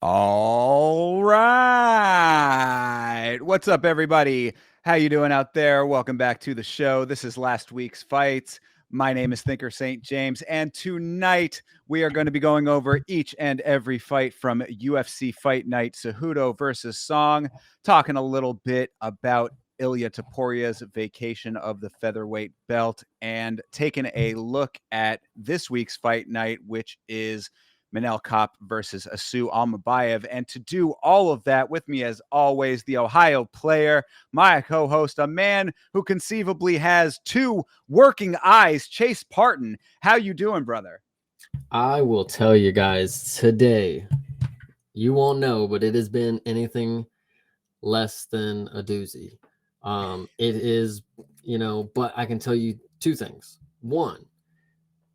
All right. What's up, everybody? How you doing out there? Welcome back to the show. This is last week's fights. My name is Thinker St. James, and tonight we are going to be going over each and every fight from UFC Fight Night, Cejudo versus Song, talking a little bit about Ilya Toporia's vacation of the featherweight belt, and taking a look at this week's fight night, which is Manel Kape versus Asu Almabayev. And to do all of that with me, as always, the Ohio player, my co-host, a man who conceivably has two working eyes, Chase Parton. How you doing, brother? I will tell you guys today, you won't know, but it has been anything less than a doozy. It is, but I can tell you two things. One,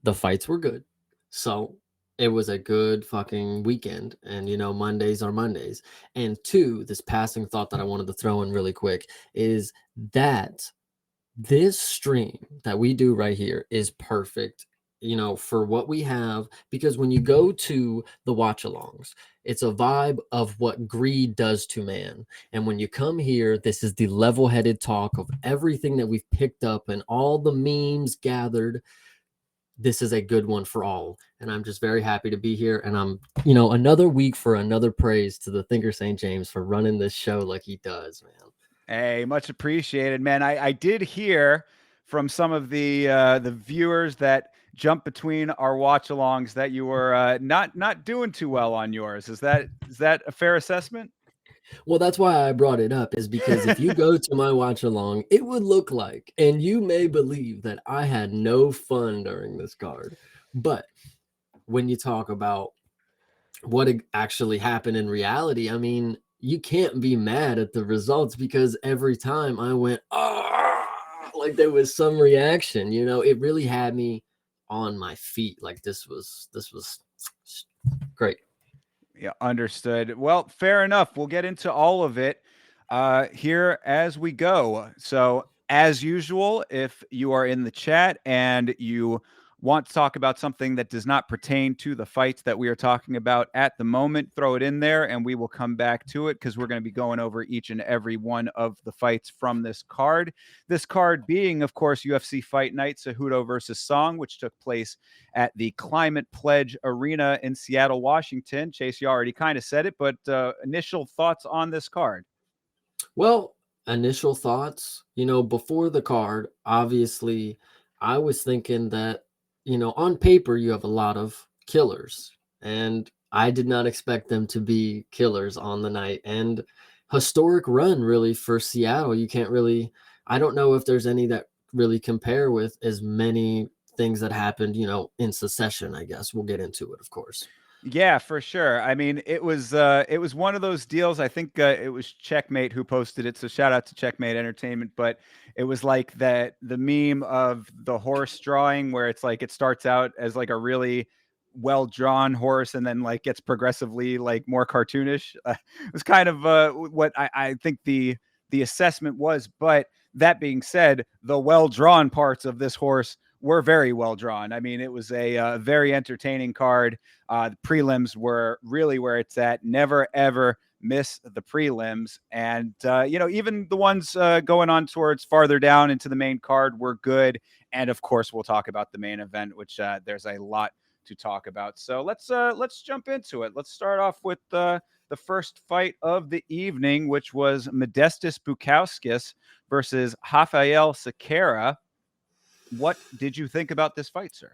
the fights were good. So it was a good fucking weekend. And, Mondays are Mondays. And two, this passing thought that I wanted to throw in really quick is that this stream that we do right here is perfect, for what we have, because when you go to the watch alongs, it's a vibe of what greed does to man. And when you come here, this is the level-headed talk of everything that we've picked up and all the memes gathered. This is a good one for all. And I'm just very happy to be here. And I'm, another week for another praise to the Thinker St. James for running this show like he does, man. Hey, much appreciated, man. I did hear from some of the viewers that jump between our watch-alongs that you were not doing too well on yours. Is that a fair assessment? Well, that's why I brought it up, is because if you go to my watch along, it would look like, and you may believe that I had no fun during this card. But when you talk about what actually happened in reality, I mean, you can't be mad at the results because every time I went, ah, like there was some reaction, it really had me on my feet. Like this was great. Yeah, understood. Well, fair enough. We'll get into all of it here as we go. So, as usual, if you are in the chat and you want to talk about something that does not pertain to the fights that we are talking about at the moment, throw it in there and we will come back to it because we're going to be going over each and every one of the fights from this card. This card being, of course, UFC Fight Night, Cejudo versus Song, which took place at the Climate Pledge Arena in Seattle, Washington. Chase, you already kind of said it, but initial thoughts on this card? Well, initial thoughts, before the card, obviously, I was thinking that, on paper, you have a lot of killers, and I did not expect them to be killers on the night. And historic run, really, for Seattle. You can't really, I don't know if there's any that really compare with as many things that happened, in succession, I guess. We'll get into it, of course. Yeah, for sure. I mean, it was one of those deals. I think it was Checkmate who posted it. So shout out to Checkmate Entertainment. But it was like that the meme of the horse drawing where it's like it starts out as like a really well drawn horse and then like gets progressively like more cartoonish. It was kind of what I think the assessment was. But that being said, the well drawn parts of this horse were very well drawn. I mean, it was a very entertaining card. The prelims were really where it's at. Never ever miss the prelims, and even the ones going on towards farther down into the main card were good. And of course, we'll talk about the main event, which there's a lot to talk about. So let's jump into it. Let's start off with the first fight of the evening, which was Modestas Bukauskas versus Rafael Sequeira. What did you think about this fight, sir?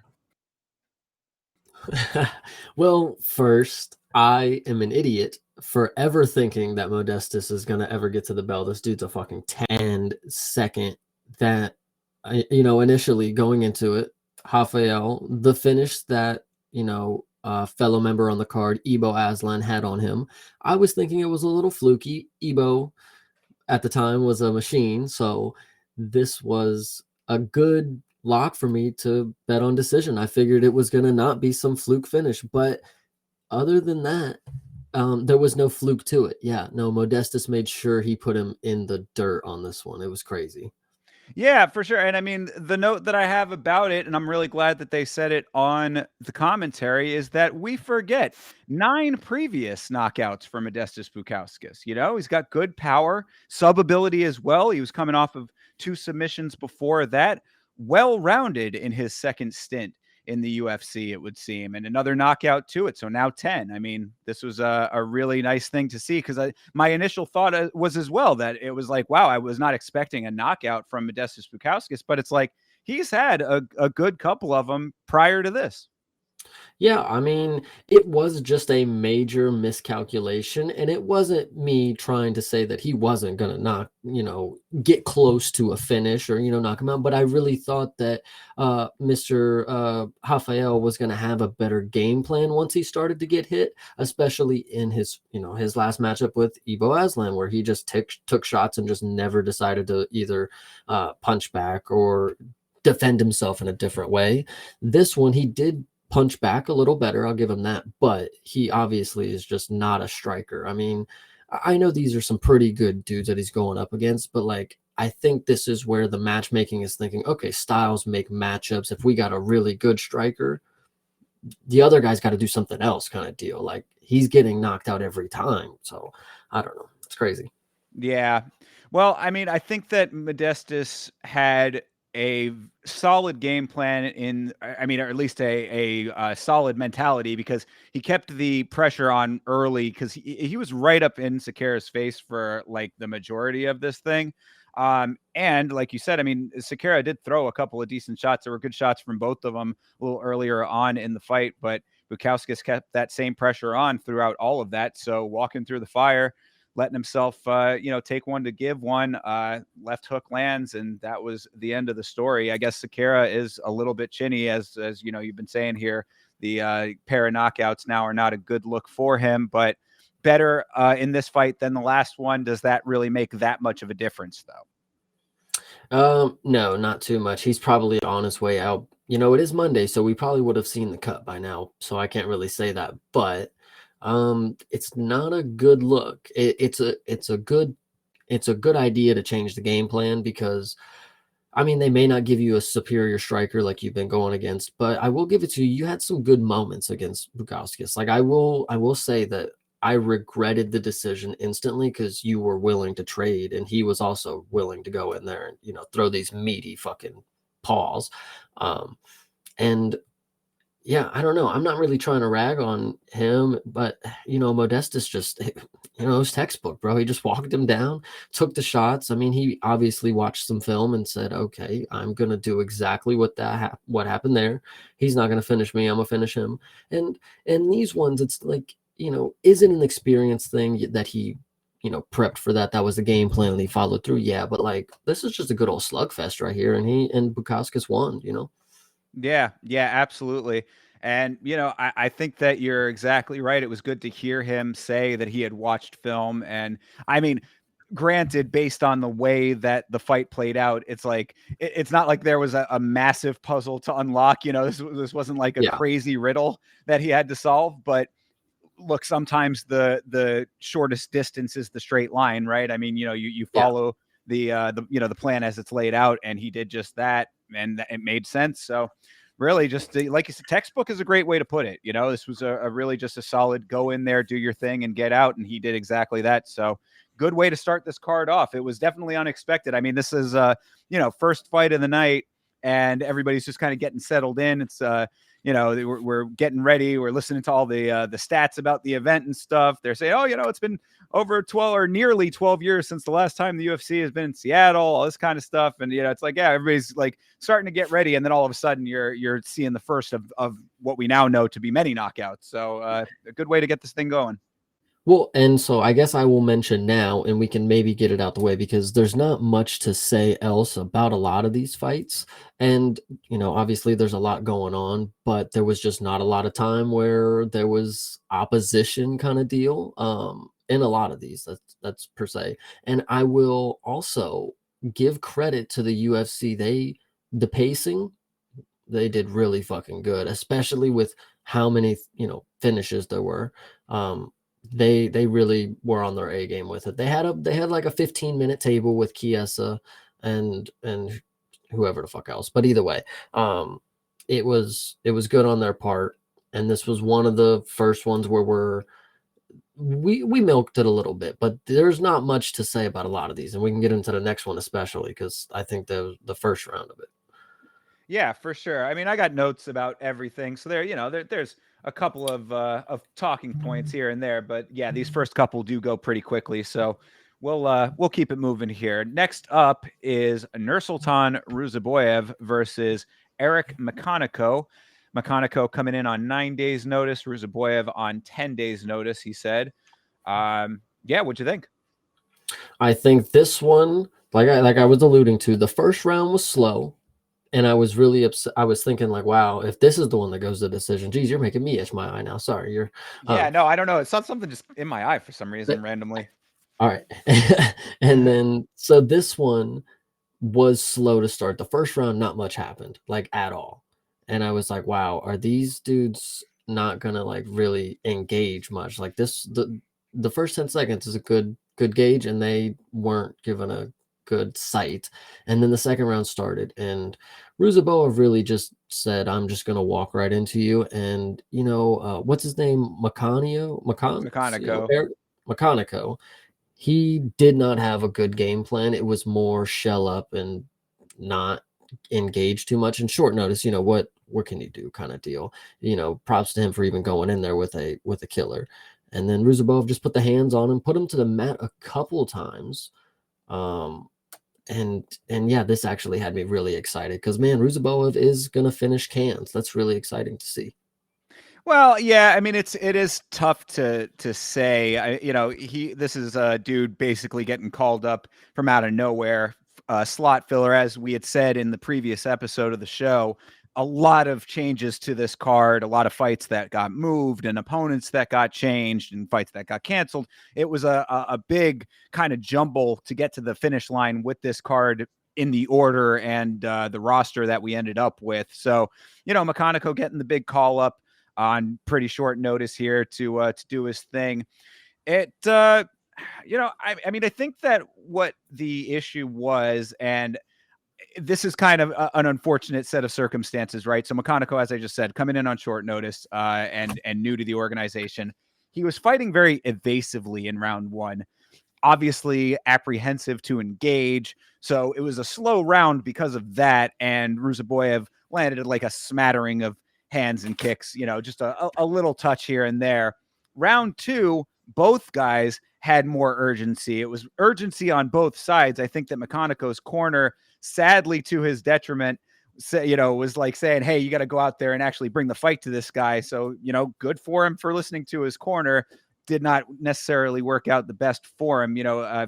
Well, first, I am an idiot for ever thinking that Modestus is going to ever get to the bell. This dude's a fucking 10. Second, that, initially going into it, Rafael, the finish that, fellow member on the card, Ebo Aslan, had on him, I was thinking it was a little fluky. Ebo, at the time, was a machine. So this was a good lock for me to bet on decision. I figured it was going to not be some fluke finish, but other than that, there was no fluke to it. Yeah, no, Modestus made sure he put him in the dirt on this one. It was crazy. Yeah, for sure. And I mean, the note that I have about it, and I'm really glad that they said it on the commentary, is that we forget 9 previous knockouts for Modestas Bukauskas. You know, he's got good power, sub ability as well. He was coming off of 2 submissions before that. Well rounded in his second stint in the UFC, it would seem, and another knockout to it. So now 10. I mean, this was a really nice thing to see because my initial thought was as well that it was like, wow, I was not expecting a knockout from Modestas Bukauskas, but it's like he's had a good couple of them prior to this. Yeah, I mean, it was just a major miscalculation, and it wasn't me trying to say that he wasn't gonna knock, get close to a finish or knock him out. But I really thought that Mr. Rafael was gonna have a better game plan once he started to get hit, especially in his last matchup with Ivo Aslan, where he just took shots and just never decided to either punch back or defend himself in a different way. This one, he did punch back a little better. I'll give him that. But he obviously is just not a striker. I mean, I know these are some pretty good dudes that he's going up against, but like, I think this is where the matchmaking is thinking, okay, styles make matchups. If we got a really good striker, the other guy's got to do something else kind of deal. Like he's getting knocked out every time. So I don't know. It's crazy. Yeah. Well, I mean, I think that Modestas had a solid game plan I mean, or at least a solid mentality because he kept the pressure on early because he was right up in Sakara's face for like the majority of this thing. And like you said, I mean, Sakara did throw a couple of decent shots. There were good shots from both of them a little earlier on in the fight, but Bukauskas kept that same pressure on throughout all of that. So walking through the fire, letting himself, take one to give one. Left hook lands, and that was the end of the story. I guess Sakara is a little bit chinny, as you've been saying here. The pair of knockouts now are not a good look for him, but better in this fight than the last one. Does that really make that much of a difference, though? No, not too much. He's probably on his way out. It is Monday, so we probably would have seen the cut by now. So I can't really say that, but it's not a good look. It's a good idea to change the game plan because I mean they may not give you a superior striker like you've been going against, but I will give it to you. You had some good moments against Bukauskas. Like I will say that I regretted the decision instantly because you were willing to trade and he was also willing to go in there and throw these meaty fucking paws. Um, and yeah, I don't know. I'm not really trying to rag on him, but Modestus just, his textbook, bro. He just walked him down, took the shots. I mean, he obviously watched some film and said, "Okay, I'm gonna do exactly what happened there. He's not gonna finish me. I'm gonna finish him." And these ones, it's like is it an experience thing that he prepped for that? That was the game plan and he followed through. Yeah, but like this is just a good old slugfest right here, and Bukowskis won. Yeah, yeah, absolutely. And, I think that you're exactly right. It was good to hear him say that he had watched film. And I mean, granted, based on the way that the fight played out, it's like it's not like there was a massive puzzle to unlock. This wasn't like a Yeah, crazy riddle that he had to solve. But look, sometimes the shortest distance is the straight line, right? I mean, you yeah. follow the plan as it's laid out, and he did just that, and it made sense. So really just like you said, textbook is a great way to put it. This was a really just a solid go in there, do your thing, and get out, and he did exactly that. So good way to start this card off. It was definitely unexpected. I mean, this is first fight of the night, and everybody's just kind of getting settled in. It's we're getting ready. We're listening to all the stats about the event and stuff. They're saying, oh, it's been over 12 or nearly 12 years since the last time the UFC has been in Seattle, all this kind of stuff. And, it's like, yeah, everybody's like starting to get ready. And then all of a sudden you're seeing the first of what we now know to be many knockouts. So a good way to get this thing going. Well, and so I guess I will mention now, and we can maybe get it out the way because there's not much to say else about a lot of these fights. And, obviously there's a lot going on, but there was just not a lot of time where there was opposition kind of deal in a lot of these. That's per se. And I will also give credit to the UFC. The pacing, they did really fucking good, especially with how many, finishes there were. They really were on their A game with it. They had like a 15-minute table with Chiesa. and whoever the fuck else. But either way, it was good on their part, and this was one of the first ones where we milked it a little bit, but there's not much to say about a lot of these, and we can get into the next one especially because I think the first round of it. Yeah, for sure. I mean, I got notes about everything, so there's a couple of talking points here and there, but yeah, these first couple do go pretty quickly, so we'll keep it moving here. Next up is Nursultan Ruzaboyev versus Eric Makoniko. Makoniko coming in on 9 days' notice, Ruzaboyev on 10 days' notice. He said, "Yeah, what'd you think?" I think this one, like I was alluding to, the first round was slow. And I was really upset. I was thinking, like, wow, if this is the one that goes to decision, geez, you're making me itch my eye now. Sorry, you're. Yeah, no, I don't know. It's something just in my eye for some reason randomly. All right, and then so this one was slow to start. The first round, not much happened, like at all. And I was like, wow, are these dudes not gonna like really engage much? Like this, the first 10 seconds is a good gauge, and they weren't given a good sight. And then the second round started, and Ruzaboa really just said, I'm just gonna walk right into you. And what's his name? Makoniko. Makanico. He did not have a good game plan. It was more shell up and not engage too much in short notice. What can you do kind of deal. Props to him for even going in there with a killer. And then Ruzabov just put the hands on him, put him to the mat a couple times. And yeah, this actually had me really excited because, man, Ruzaboev is gonna finish cans. That's really exciting to see. Well, yeah, I mean it is tough to say. This is a dude basically getting called up from out of nowhere, slot filler, as we had said in the previous episode of the show. A lot of changes to this card, a lot of fights that got moved and opponents that got changed and fights that got canceled. It was a big kind of jumble to get to the finish line with this card in the order and the roster that we ended up with. So, Makoniko getting the big call up on pretty short notice here to do his thing. It, I mean, I think that what the issue was, and this is kind of an unfortunate set of circumstances, right? So Makoniko, as I just said, coming in on short notice and new to the organization, he was fighting very evasively in round one, obviously apprehensive to engage. So it was a slow round because of that. And Ruzaboyev landed like a smattering of hands and kicks, just a little touch here and there. Round two, both guys had more urgency. It was urgency on both sides. I think that Makoniko's corner, sadly to his detriment, was like saying, hey, you got to go out there and actually bring the fight to this guy. So, good for him for listening to his corner. Did not necessarily work out the best for him.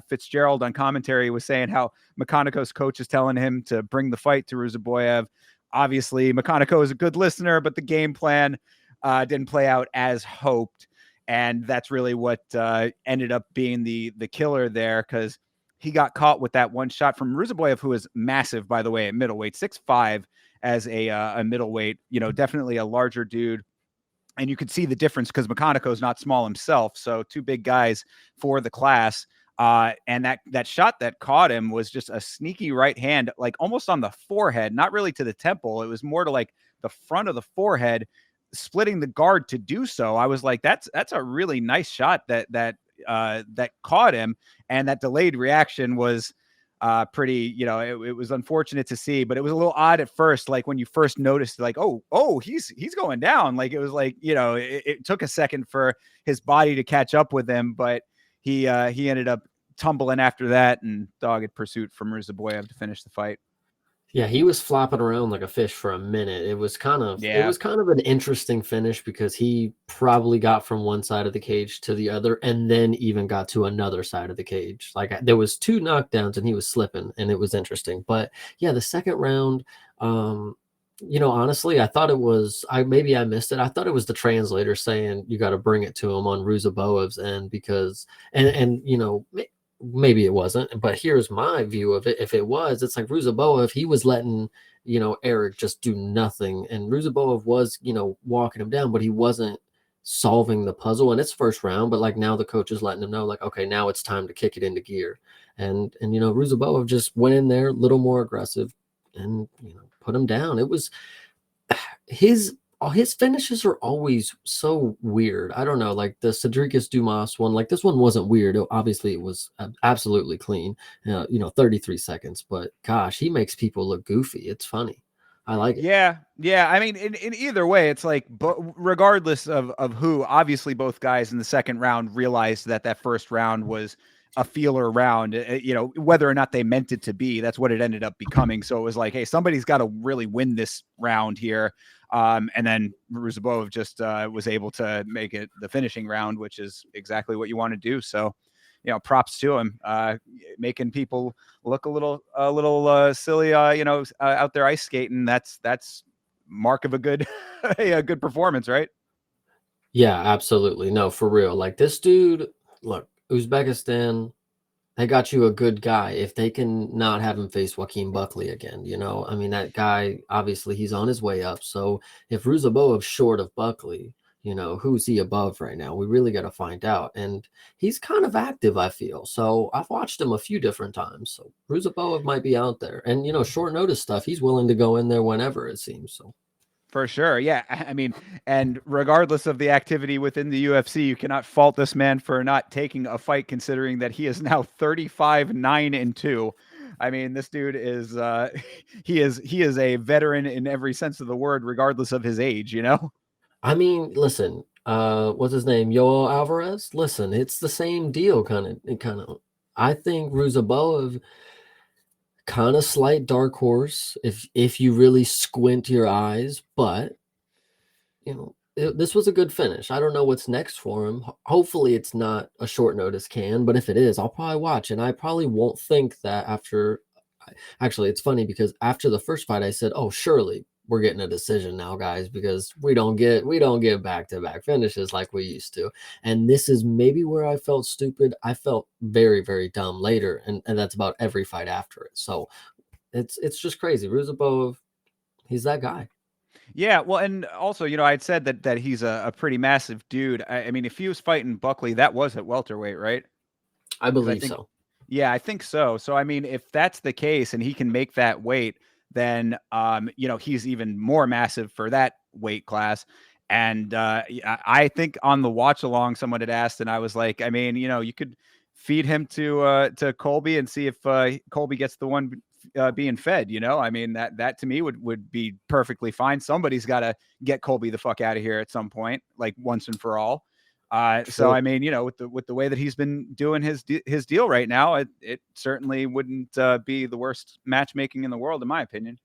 Fitzgerald on commentary was saying how Makoniko's coach is telling him to bring the fight to Ruzaboyev. Obviously, Makoniko is a good listener, but the game plan didn't play out as hoped. And that's really what ended up being the killer there, because he got caught with that one shot from Ruzaboyev, who is massive, by the way, at middleweight, 6'5" as a middleweight, definitely a larger dude. And you could see the difference because Makoniko is not small himself. So two big guys for the class. And that shot that caught him was just a sneaky right hand, like almost on the forehead, not really to the temple. It was more to like the front of the forehead, splitting the guard to do so. I was like, that's a really nice shot that caught him. And that delayed reaction was pretty, it was unfortunate to see, but it was a little odd at first. Like when you first noticed, like, oh, he's going down. Like it was like, it took a second for his body to catch up with him, but he ended up tumbling after that and dogged pursuit from Ruzaboyev to finish the fight. Yeah, he was flopping around like a fish for a minute. It was kind of an interesting finish because he probably got from one side of the cage to the other and then even got to another side of the cage. Like there was 2 knockdowns and he was slipping, and it was interesting. But yeah, the second round, honestly, I thought it was maybe I missed it. I thought it was the translator saying you got to bring it to him on Ruzaboev's end because maybe it wasn't, but here's my view of it. If it was, it's like Ruzaboev, he was letting, Eric just do nothing. And Ruzaboev was, walking him down, but he wasn't, solving the puzzle, and it's first round, but like now the coach is letting him know, like, okay, now it's time to kick it into gear. And you know, Ruzaboa just went in there a little more aggressive and, you know, put him down. It was his finishes are always so weird. I don't know, like the Cedricus Dumas one, like this one wasn't weird. Obviously, it was absolutely clean, you know, 33 seconds. But gosh, he makes people look goofy. It's funny. I like it. Yeah, yeah. I mean, in either way, it's like, but regardless of who, obviously both guys in the second round realized that that first round was a feeler round. You know, whether or not they meant it to be, that's what it ended up becoming. So it was like, hey, somebody's got to really win this round here. And then Ruzabov just was able to make it the finishing round, which is exactly what you want to do. So, you know, props to him, making people look a little silly, out there ice skating. That's mark of a good a good performance, right? Yeah, absolutely. No, for real. Like this dude, look, Uzbekistan, they got you a good guy. If they can not have him face Joaquin Buckley again, you know, I mean, that guy, obviously, he's on his way up. So if Ruzaboev's short of Buckley, you know, who's he above right now? We really got to find out. And he's kind of active, I feel. So I've watched him a few different times. So Ruzaboev might be out there. And, you know, short notice stuff, he's willing to go in there whenever, it seems. So For sure. Yeah. I mean, and regardless of the activity within the UFC, you cannot fault this man for not taking a fight, considering that he is now 35-9-2. I mean, this dude is he is a veteran in every sense of the word, regardless of his age, you know? I mean, listen, what's his name? Yoel Alvarez? Listen, it's the same deal, kind of. I think Ruzaboev, kind of slight dark horse if you really squint your eyes, but you know, this was a good finish. I don't know what's next for him. Hopefully, it's not a short notice can, but if it is, I'll probably watch, and I probably won't think that after. Actually, it's funny because after the first fight, I said, "Oh, surely we're getting a decision now, guys, because we don't get back-to-back finishes like we used to." And this is maybe where I felt stupid. I felt very, very dumb later, and that's about every fight after it. So it's just crazy. Ruzabov, he's that guy. Yeah, well, and also, I'd said that he's a pretty massive dude. I mean, if he was fighting Buckley, that was at welterweight, right? I Because I believe think, so. yeah, I think so. So, I mean, if that's the case and he can make that weight, then he's even more massive for that weight class. And I think on the watch along, someone had asked, and I was like, I mean, you could feed him to Colby and see if Colby gets the one being fed. I mean, that to me would be perfectly fine. Somebody's got to get Colby the fuck out of here at some point, like once and for all. So True. I mean, with the way that he's been doing his deal right now, it certainly wouldn't be the worst matchmaking in the world, in my opinion.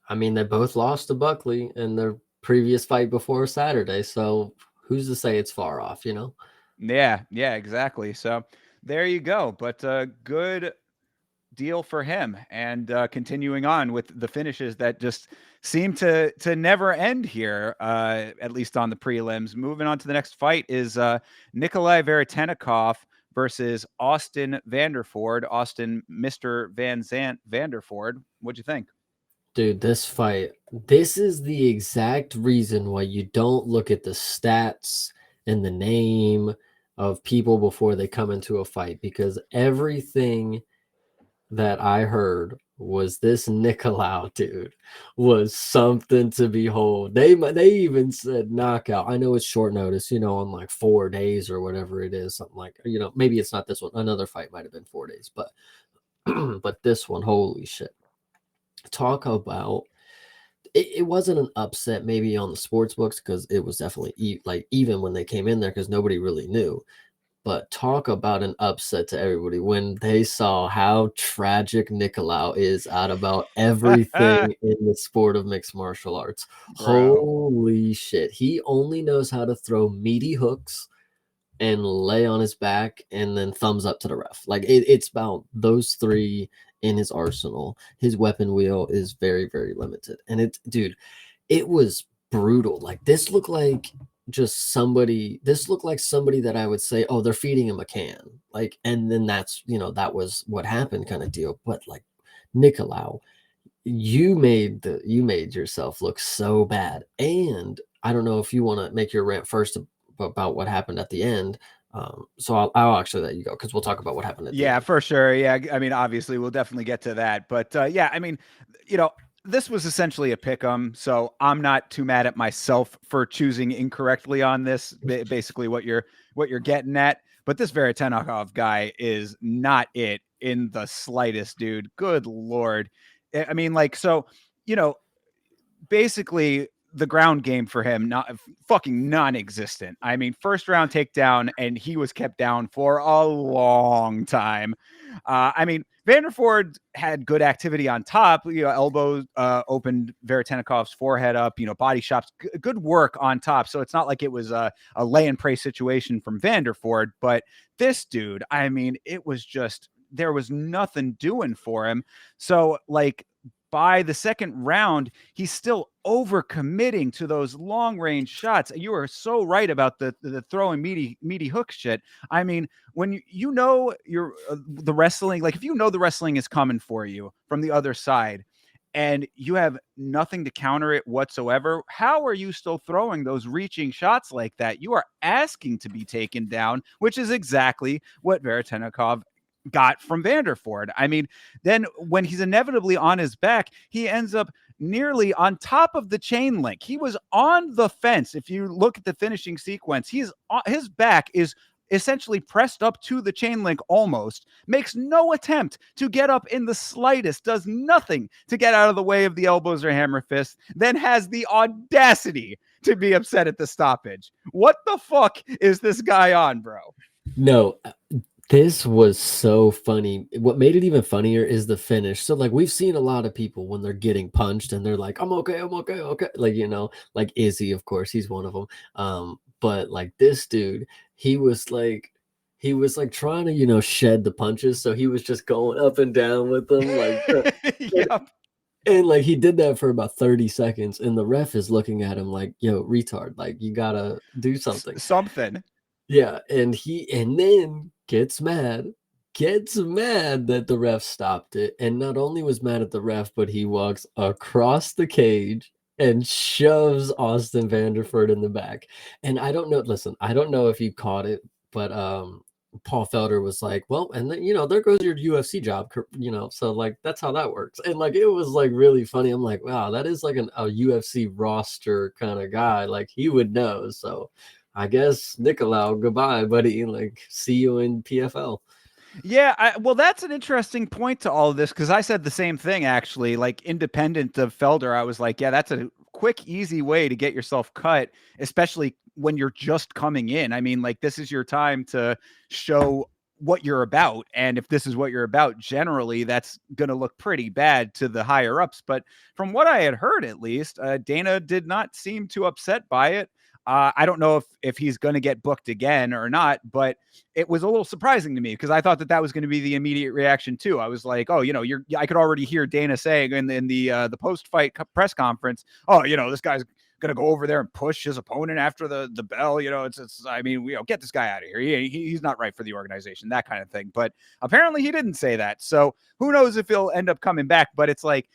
I mean, they both lost to Buckley in their previous fight before Saturday, so who's to say it's far off, you know? Yeah, yeah, exactly. So there you go. But good deal for him, and continuing on with the finishes that just seem to never end here, at least on the prelims. Moving on to the next fight is Nikolai Veretennikov versus Austin Vanderford. Austin, Mr. Van Zant Vanderford. What'd you think? Dude, this fight, this is the exact reason why you don't look at the stats and the name of people before they come into a fight, because everything that I heard was this Nicolau dude was something to behold. They even said knockout. I know it's short notice, you know, on like 4 days or whatever it is, something like, you know, maybe it's not this one. Another fight might have been 4 days, but but this one, holy shit. Talk about it wasn't an upset maybe on the sports books because it was definitely like even when they came in there because nobody really knew. But talk about an upset to everybody when they saw how tragic Nicolau is at about everything in the sport of mixed martial arts. Bro. Holy shit. He only knows how to throw meaty hooks and lay on his back and then thumbs up to the ref. Like it's about those three in his arsenal. His weapon wheel is very, very limited. And dude, it was brutal. Like this looked like somebody that I would say, oh, they're feeding him a can. Like, and then that's, that was what happened kind of deal. But like Nicolau, you made yourself look so bad. And I don't know if you want to make your rant first about what happened at the end. So I'll actually let you go because we'll talk about what happened at the Yeah, end. for sure. Yeah, I mean, obviously, we'll definitely get to that. But yeah, I mean, you know, this was essentially a pick 'em, so I'm not too mad at myself for choosing incorrectly on this. Basically, what you're getting at. But this Veretennikov guy is not it in the slightest, dude. Good lord. I mean, like, so you know, basically the ground game for him not fucking non-existent. I mean, first round takedown, and he was kept down for a long time. I mean, Vanderford had good activity on top. Elbows opened Veretenikov's forehead up. Body shots, good work on top. So it's not like it was a lay and pray situation from Vanderford. But this dude, I mean, it was just there was nothing doing for him. So like by the second round, he's still overcommitting to those long range shots. You are so right about the throwing meaty hook shit. I mean, when you know you're the wrestling, like if you know the wrestling is coming for you from the other side, and you have nothing to counter it whatsoever, how are you still throwing those reaching shots like that? You are asking to be taken down, which is exactly what Veretennikov got from Vanderford. I mean, then when he's inevitably on his back, he ends up nearly on top of the chain link. He was on the fence. If you look at the finishing sequence, his back is essentially pressed up to the chain link almost, makes no attempt to get up in the slightest, does nothing to get out of the way of the elbows or hammer fists, then has the audacity to be upset at the stoppage. What the fuck is this guy on, bro? No, this was so funny. What made it even funnier is the finish. So, like, we've seen a lot of people when they're getting punched and they're like, I'm okay, I'm okay, okay. Like, like Izzy, of course, he's one of them. But like this dude, he was like trying to, shed the punches. So he was just going up and down with them, like, Yep. and like he did that for about 30 seconds. And the ref is looking at him like, yo, retard, like, you gotta do something. Something. Yeah, and then gets mad that the ref stopped it, and not only was mad at the ref, but he walks across the cage and shoves Austin Vanderford in the back. And I don't know, listen, I don't know if you caught it, but Paul Felder was like, well, and then, there goes your UFC job, so like that's how that works. And like it was like really funny. I'm like, wow, that is like a UFC roster kind of guy. Like he would know. So I guess Nicolau, goodbye, buddy. Like, see you in PFL. Yeah, well, that's an interesting point to all of this because I said the same thing actually. Like, independent of Felder, I was like, yeah, that's a quick, easy way to get yourself cut, especially when you're just coming in. I mean, like, this is your time to show what you're about. And if this is what you're about, generally, that's going to look pretty bad to the higher ups. But from what I had heard, at least, Dana did not seem too upset by it. I don't know if he's going to get booked again or not, but it was a little surprising to me because I thought that was going to be the immediate reaction too. I was like, oh, I could already hear Dana saying in the post fight press conference, oh, this guy's going to go over there and push his opponent after the bell. I mean, get this guy out of here. He's not right for the organization, that kind of thing. But apparently he didn't say that. So who knows if he'll end up coming back? But it's like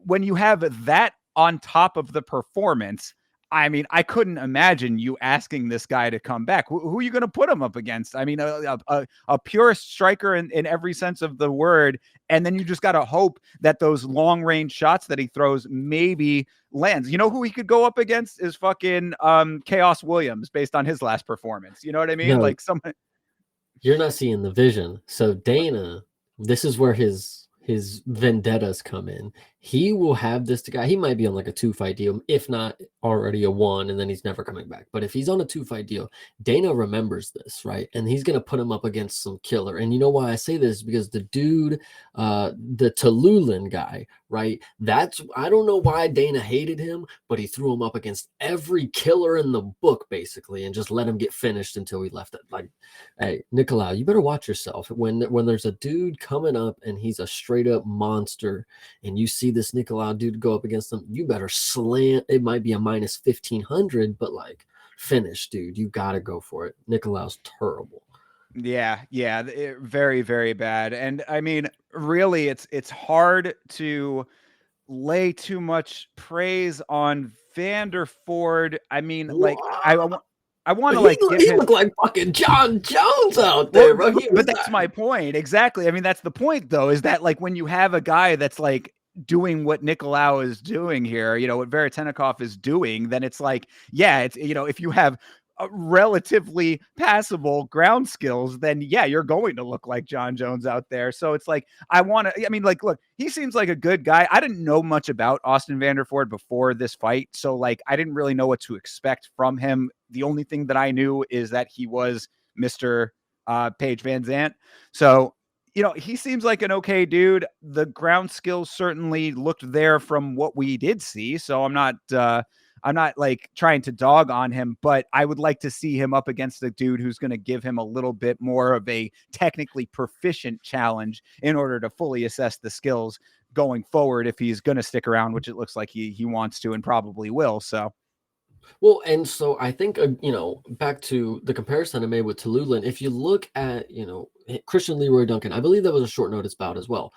when you have that on top of the performance, I mean, I couldn't imagine you asking this guy to come back. Who are you going to put him up against? I mean, a pure striker in every sense of the word. And then you just got to hope that those long range shots that he throws maybe lands. You know who he could go up against is fucking Chaos Williams based on his last performance. You know what I mean? No, Like someone. you're not seeing the vision. So Dana, this is where his vendettas come in. He will have this guy. He might be on like a 2-fight deal, if not already a 1, and then he's never coming back. But if he's on a 2-fight deal, Dana remembers this, right? And he's gonna put him up against some killer. And you know why I say this? Because the dude, the Tallulan guy, right? I don't know why Dana hated him, but he threw him up against every killer in the book, basically, and just let him get finished until he left it. Like, hey, Nicolau, you better watch yourself when there's a dude coming up and he's a straight up monster, and you see this Nicolau dude go up against him, you better slam. It might be a minus 1500, but like, finish, dude. You got to go for it. Nicolau's terrible. Yeah, very, very bad. And I mean, really, it's hard to lay too much praise on Vanderford. I mean, like I want. I want But to like give he him. looked like fucking John Jones out Well, there, bro. He but was that's my point. Exactly. I mean, that's the point, though, is that like when you have a guy that's like doing what Nicolau is doing here, what Veretennikov is doing, then it's like, yeah, it's, if you have relatively passable ground skills, then yeah, you're going to look like John Jones out there. So it's like, I mean, like, look, he seems like a good guy. I didn't know much about Austin Vanderford before this fight. So like, I didn't really know what to expect from him. The only thing that I knew is that he was Mr. Paige Van Zant. So, he seems like an okay dude. The ground skills certainly looked there from what we did see. So I'm not like trying to dog on him, but I would like to see him up against a dude who's going to give him a little bit more of a technically proficient challenge in order to fully assess the skills going forward if he's going to stick around, which it looks like he wants to and probably will. So well, and so I think back to the comparison I made with Tululan. If you look at Christian Leroy Duncan, I believe that was a short notice bout as well.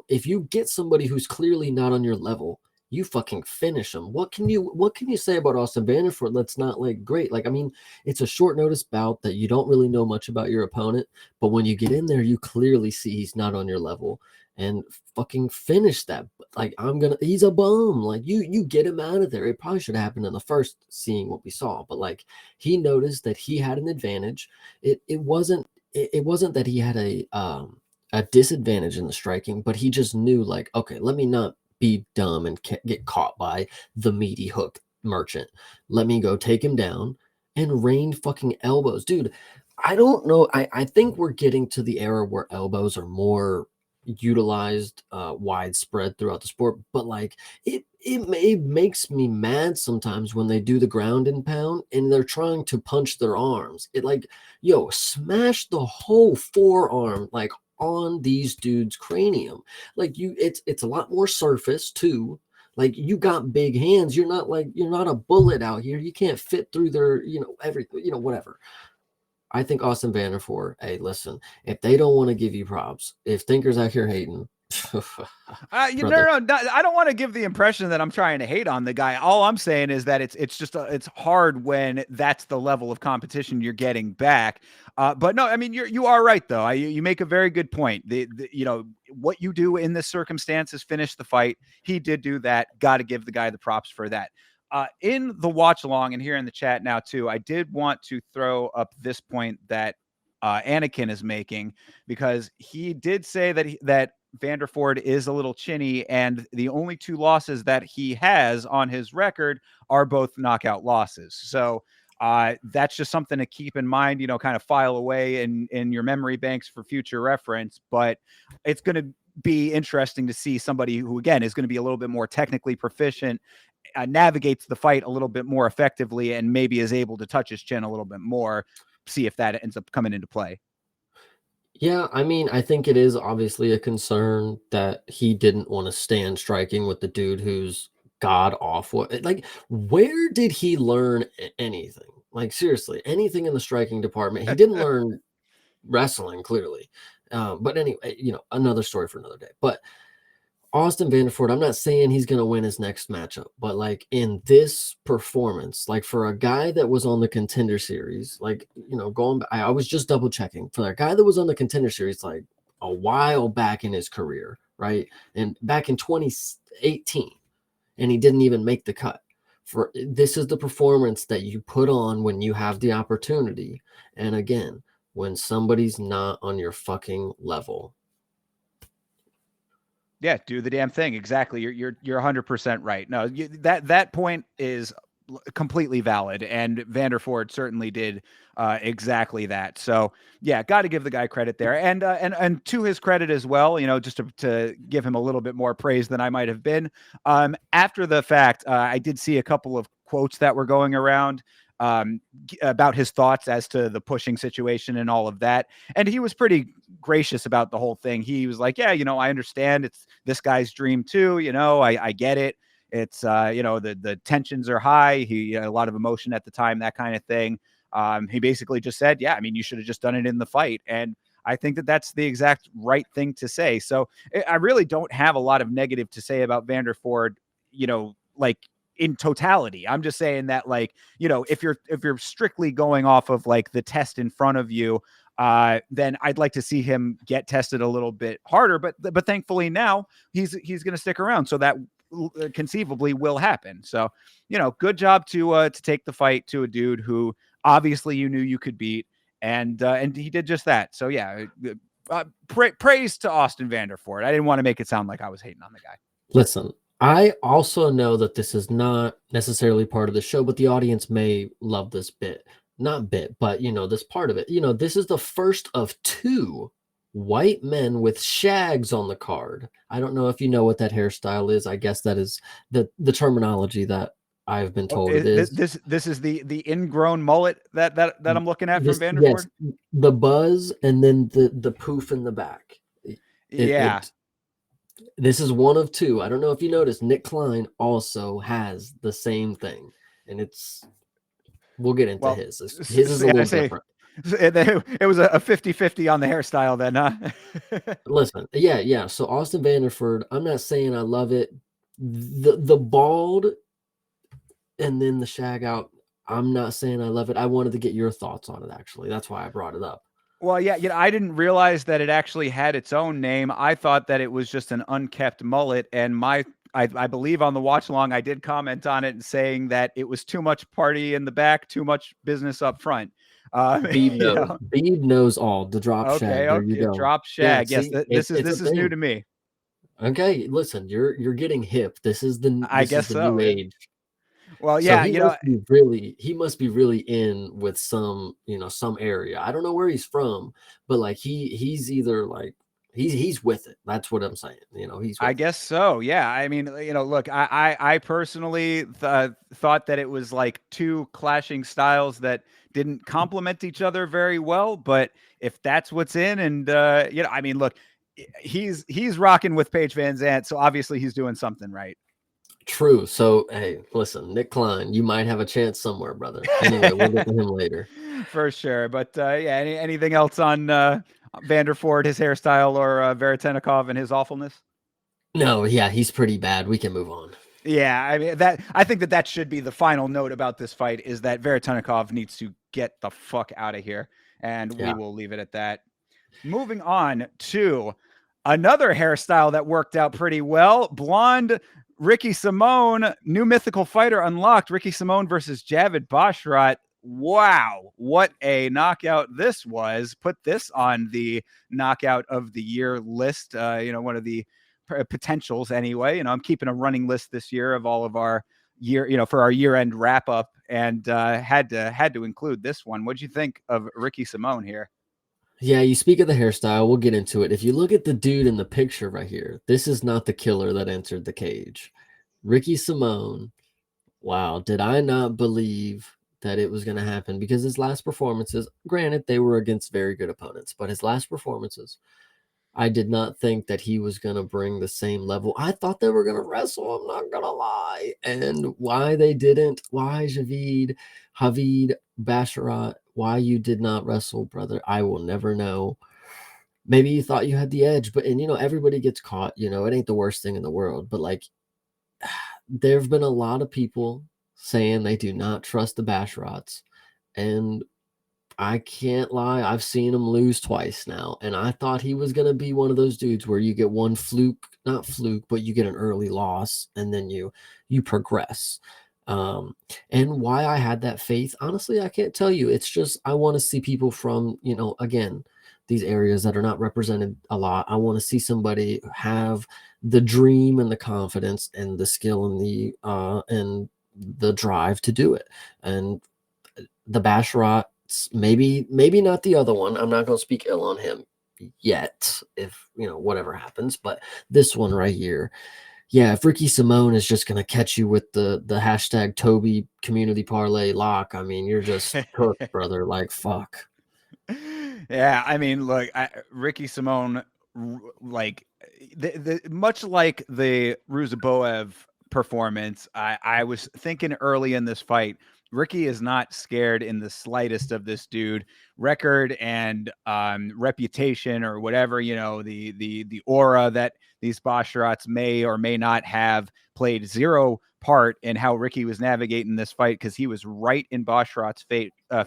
If you get somebody who's clearly not on your level, you fucking finish them. What can you say about Austin Vanderford that's not like great? Like, I mean, it's a short notice bout that you don't really know much about your opponent, but when you get in there, you clearly see he's not on your level and fucking finish that. Like, he's a bum. Like, you get him out of there. It probably should have happened in the first, seeing what we saw, but like, he noticed that he had an advantage. It wasn't that he had a disadvantage in the striking, but he just knew, like, okay, let me not be dumb and get caught by the meaty hook merchant. Let me go take him down and rain fucking elbows. Dude, I don't know. I think we're getting to the era where elbows are more utilized widespread throughout the sport, but like, it makes me mad sometimes when they do the ground and pound and they're trying to punch their arms. It like, yo, smash the whole forearm like on these dudes' cranium. Like, it's a lot more surface too. Like, you got big hands. You're not a bullet out here. You can't fit through their, everything, whatever. I think Austin Vanderford, hey, listen, if they don't want to give you props, if thinkers out here hating, brother. I don't want to give the impression that I'm trying to hate on the guy. All I'm saying is that it's just it's hard when that's the level of competition you're getting back. But no, I mean, you are right though. You make a very good point. What you do in this circumstance is finish the fight. He did do that. Got to give the guy the props for that. In the watch along and here in the chat now too, I did want to throw up this point that Anakin is making, because he did say that Vanderford is a little chinny, and the only two losses that he has on his record are both knockout losses. So that's just something to keep in mind, kind of file away in your memory banks for future reference. But it's going to be interesting to see somebody who, again, is going to be a little bit more technically proficient, navigates the fight a little bit more effectively, and maybe is able to touch his chin a little bit more. See if that ends up coming into play. Yeah, I mean, I think it is obviously a concern that he didn't want to stand striking with the dude who's god awful. Like, where did he learn anything? Like, seriously, anything in the striking department? He didn't learn wrestling, clearly. But anyway, another story for another day. But Austin Vanderford, I'm not saying he's going to win his next matchup, but like, in this performance, like, for a guy that was on the Contender Series, like, going, I was just double checking for a guy that was on the Contender Series, like, a while back in his career, right? And back in 2018, and he didn't even make the cut. This is the performance that you put on when you have the opportunity. And again, when somebody's not on your fucking level. Yeah, do the damn thing. Exactly. You're 100% right. No, that point is completely valid, and Vanderford certainly did exactly that. So yeah, got to give the guy credit there, and to his credit as well. Just to give him a little bit more praise than I might have been. After the fact, I did see a couple of quotes that were going around about his thoughts as to the pushing situation and all of that. And he was pretty gracious about the whole thing. He was like, yeah, I understand it's this guy's dream too. I get it. It's, the tensions are high. He a lot of emotion at the time, that kind of thing. He basically just said, yeah, I mean, you should have just done it in the fight. And I think that that's the exact right thing to say. So I really don't have a lot of negative to say about Vanderford, like, in totality. I'm just saying that, like, if you're strictly going off of like the test in front of you, then I'd like to see him get tested a little bit harder. But thankfully now he's going to stick around, so that conceivably will happen. So, good job to take the fight to a dude who obviously you knew you could beat, and he did just that. So yeah, praise to Austin Vanderford. I didn't want to make it sound like I was hating on the guy. Listen, I also know that this is not necessarily part of the show, but the audience may love this bit. Not bit, but this part of it. This is the first of 2 white men with shags on the card. I don't know if you know what that hairstyle is. I guess that is the terminology that I've been told it is. This is the ingrown mullet that I'm looking at from Vanderford. Yes, the buzz and then the poof in the back. This is one of 2. I don't know if you noticed, Nick Klein also has the same thing, and we'll get into his. His is a little different. It was a 50-50 on the hairstyle then, huh? Listen, yeah. So Austin Vanderford, I'm not saying I love it. The bald and then the shag out, I'm not saying I love it. I wanted to get your thoughts on it, actually. That's why I brought it up. Well, yeah, I didn't realize that it actually had its own name. I thought that it was just an unkept mullet, and I believe on the watch along, I did comment on it and saying that it was too much party in the back, too much business up front. Beeb knows all. The drop shag. There you go. Drop shag. Yeah, yes, this is new to me. Okay, listen, you're getting hip. This is the new age. Well, yeah, he must be really in with some area. I don't know where he's from, but like he's either like he's with it. That's what I'm saying. I guess so. Yeah. I mean, look, I personally thought that it was like 2 clashing styles that didn't complement each other very well. But if that's what's in, and I mean, look, he's rocking with Paige Van Zandt, so obviously he's doing something right. True. So, hey, listen, Nick Klein, you might have a chance somewhere, brother. Anyway, we'll get to him later. For sure. But anything else on Vanderford, his hairstyle, or Veretennikov and his awfulness? No, yeah, he's pretty bad. We can move on. Yeah, I mean, I think that should be the final note about this fight, is that Veretennikov needs to get the fuck out of here, and we will leave it at that. Moving on to another hairstyle that worked out pretty well. Blonde Ricky Simone, new mythical fighter unlocked. Ricky Simone versus Javid Basharat. Wow, what a knockout this was. Put this on the knockout of the year list. One of the potentials anyway. I'm keeping a running list this year of all of our year, for our year-end wrap-up, and had to include this one. What'd you think of Ricky Simone here? Yeah, you speak of the hairstyle. We'll get into it. If you look at the dude in the picture right here, this is not the killer that entered the cage. Ricky Simone, wow, did I not believe that it was going to happen? Because his last performances, granted, they were against very good opponents, but his last performances, I did not think that he was going to bring the same level. I thought they were going to wrestle, I'm not going to lie. And why they didn't, why Javid Basharat, why you did not wrestle, brother, I will never know. Maybe you thought you had the edge, but everybody gets caught. It ain't the worst thing in the world. But like, there have been a lot of people saying they do not trust the Basharats, and I can't lie, I've seen him lose twice now, and I thought he was going to be one of those dudes where you get one not fluke, but you get an early loss, and then you progress. And why I had that faith, honestly, I can't tell you. It's just I want to see people from, again, these areas that are not represented a lot. I want to see somebody have the dream and the confidence and the skill and the drive to do it. And the Basharat, maybe not the other one. I'm not going to speak ill on him yet, if whatever happens, but this one right here. Yeah, if Ricky Simone is just going to catch you with the hashtag Toby community parlay lock, I mean, you're just cooked, brother. Like, fuck. Yeah, I mean, look, Ricky Simone, like, much like the Ruzaboev performance, I was thinking early in this fight, Ricky is not scared in the slightest of this dude. Record and reputation, or whatever, the aura that these Basharats may or may not have, played zero part in how Ricky was navigating this fight, because he was right in Basharat's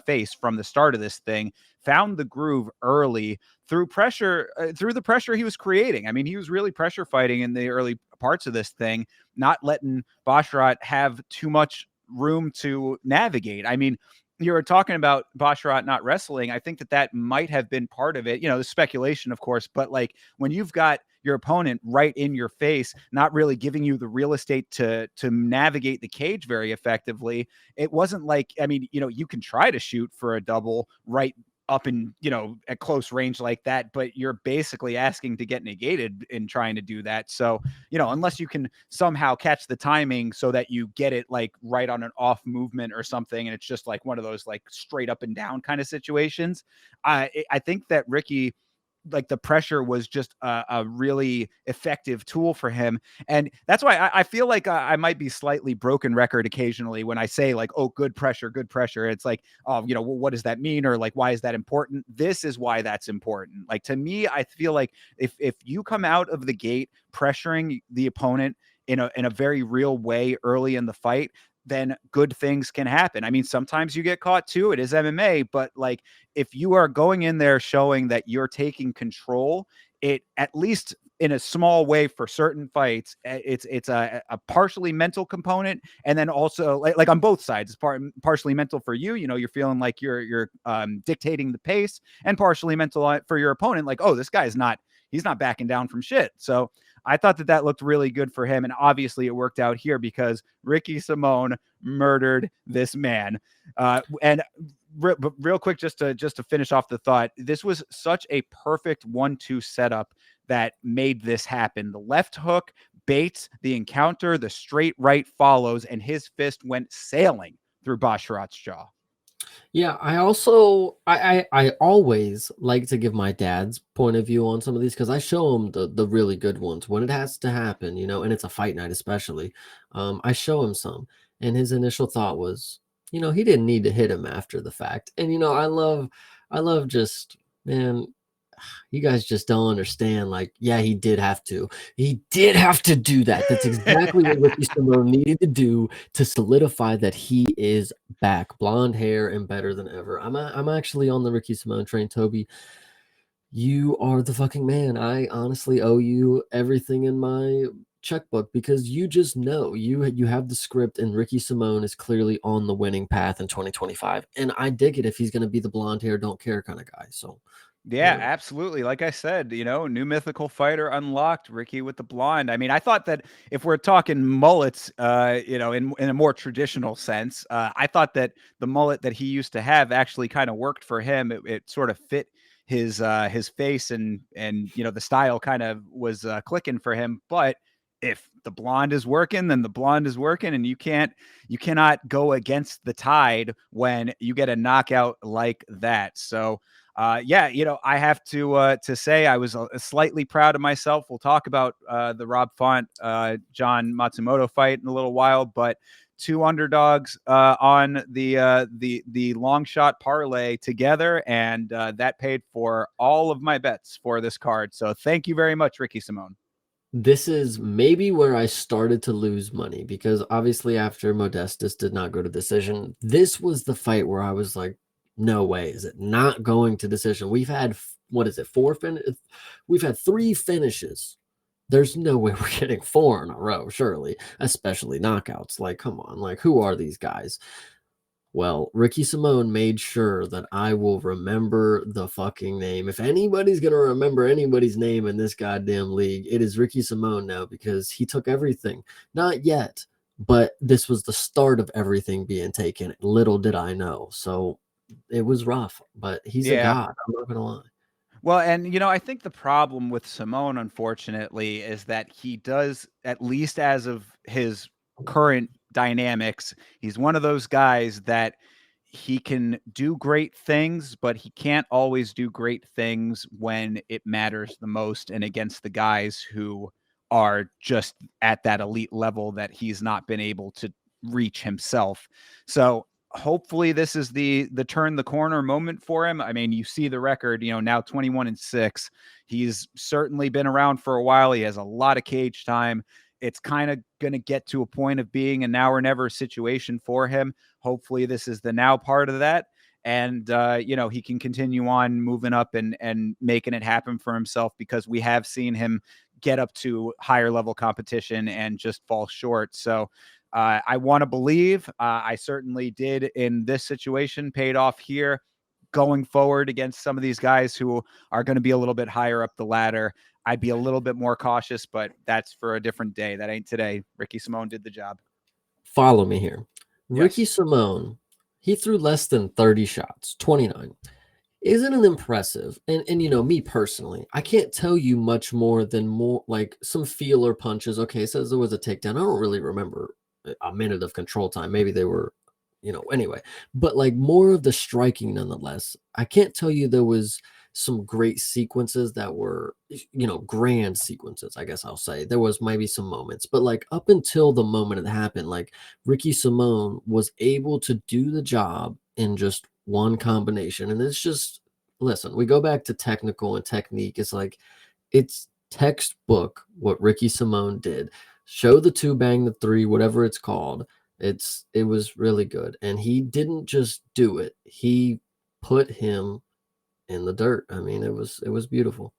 face from the start of this thing. Found the groove early through pressure, through the pressure he was creating. I mean, he was really pressure fighting in the early parts of this thing, not letting Basharat have too much room to navigate. I mean, you were talking about Basharat not wrestling. I think that might have been part of it. The speculation, of course, but like when you've got your opponent right in your face, not really giving you the real estate to navigate the cage very effectively, it wasn't like, I mean, you can try to shoot for a double right up in, at close range like that, but you're basically asking to get negated in trying to do that. So, unless you can somehow catch the timing so that you get it like right on an off movement or something, and it's just like one of those like straight up and down kind of situations, I think that Ricky, like, the pressure was just a really effective tool for him. And that's why I feel like I might be slightly broken record occasionally when I say like, oh, good pressure, good pressure. It's like, oh, well, what does that mean? Or like, why is that important? This is why that's important. Like, to me, I feel like if you come out of the gate pressuring the opponent in a very real way early in the fight, then good things can happen. I mean, sometimes you get caught too. It is MMA, but like, if you are going in there showing that you're taking control, it, at least in a small way for certain fights, it's a partially mental component, and then also like on both sides, it's partially mental for you. You're feeling like you're dictating the pace, and partially mental for your opponent. Like, oh, this guy's not, he's not backing down from shit. So I thought that looked really good for him. And obviously it worked out here because Ricky Simone murdered this man. And real quick, just to finish off the thought, this was such a perfect 1-2 setup that made this happen. The left hook baits the encounter, the straight right follows, and his fist went sailing through Basharat's jaw. Yeah, I also I always like to give my dad's point of view on some of these, because I show him the really good ones when it has to happen, and it's a fight night especially. I show him some, and his initial thought was, he didn't need to hit him after the fact. And I love just, man, you guys just don't understand. Like, yeah, he did have to. He did have to do that. That's exactly what Ricky Simone needed to do to solidify that he is back, blonde hair and better than ever. I'm actually on the Ricky Simone train, Toby. You are the fucking man. I honestly owe you everything in my checkbook, because you just know you have the script, and Ricky Simone is clearly on the winning path in 2025. And I dig it if he's going to be the blonde hair, don't care kind of guy. So Yeah, absolutely. Like I said, new mythical fighter unlocked, Ricky with the blonde. I mean, I thought that if we're talking mullets, in a more traditional sense, I thought that the mullet that he used to have actually kind of worked for him. It sort of fit his face, and the style kind of was clicking for him. But if the blonde is working, then the blonde is working, and you cannot go against the tide when you get a knockout like that. So yeah, I have to say I was slightly proud of myself. We'll talk about the Rob Font John Matsumoto fight in a little while, but two underdogs on the long shot parlay together, and that paid for all of my bets for this card. So thank you very much, Ricky Simone. this is maybe where I started to lose money, because obviously after Modestus did not go to decision, this was the fight where I was like, no way is it not going to decision. We've had, what is it, we've had 3 finishes. There's no way we're getting 4 in a row, surely, especially knockouts. Like, come on, like, who are these guys? Well, Ricky Simone made sure that I will remember the fucking name. If anybody's going to remember anybody's name in this goddamn league, it is Ricky Simone now, because he took everything. Not yet, but this was the start of everything being taken. Little did I know. So it was rough, but he's a Yeah. god. I'm not going to lie. Well, and I think the problem with Simone, unfortunately, is that he does, at least as of his current dynamics, he's one of those guys that he can do great things, but he can't always do great things when it matters the most and against the guys who are just at that elite level that he's not been able to reach himself. So hopefully this is the turn the corner moment for him. I mean, you see the record, now 21-6. He's certainly been around for a while. He has a lot of cage time. It's kind of going to get to a point of being a now or never situation for him. Hopefully this is the now part of that. And, he can continue on moving up and making it happen for himself, because we have seen him get up to higher level competition and just fall short. So I want to believe, I certainly did in this situation, paid off here. Going forward against some of these guys who are going to be a little bit higher up the ladder, I'd be a little bit more cautious, but that's for a different day. That ain't today. Ricky Simone did the job. Follow me here. Ricky Yes. Simone, he threw less than 30 shots, 29. Isn't it impressive? And me personally, I can't tell you much more like some feeler punches. Okay, it says there was a takedown. I don't really remember a minute of control time. Maybe they were, anyway. But like more of the striking nonetheless. I can't tell you there was some great sequences that were, grand sequences, I guess I'll say. There was maybe some moments, but like up until the moment it happened, like Ricky Simone was able to do the job in just one combination. And it's just, listen, we go back to technical and technique. It's textbook what Ricky Simone did. Show the two, bang the three, whatever it's called. It was really good. And he didn't just do it. He put him in the dirt. I mean, it was beautiful.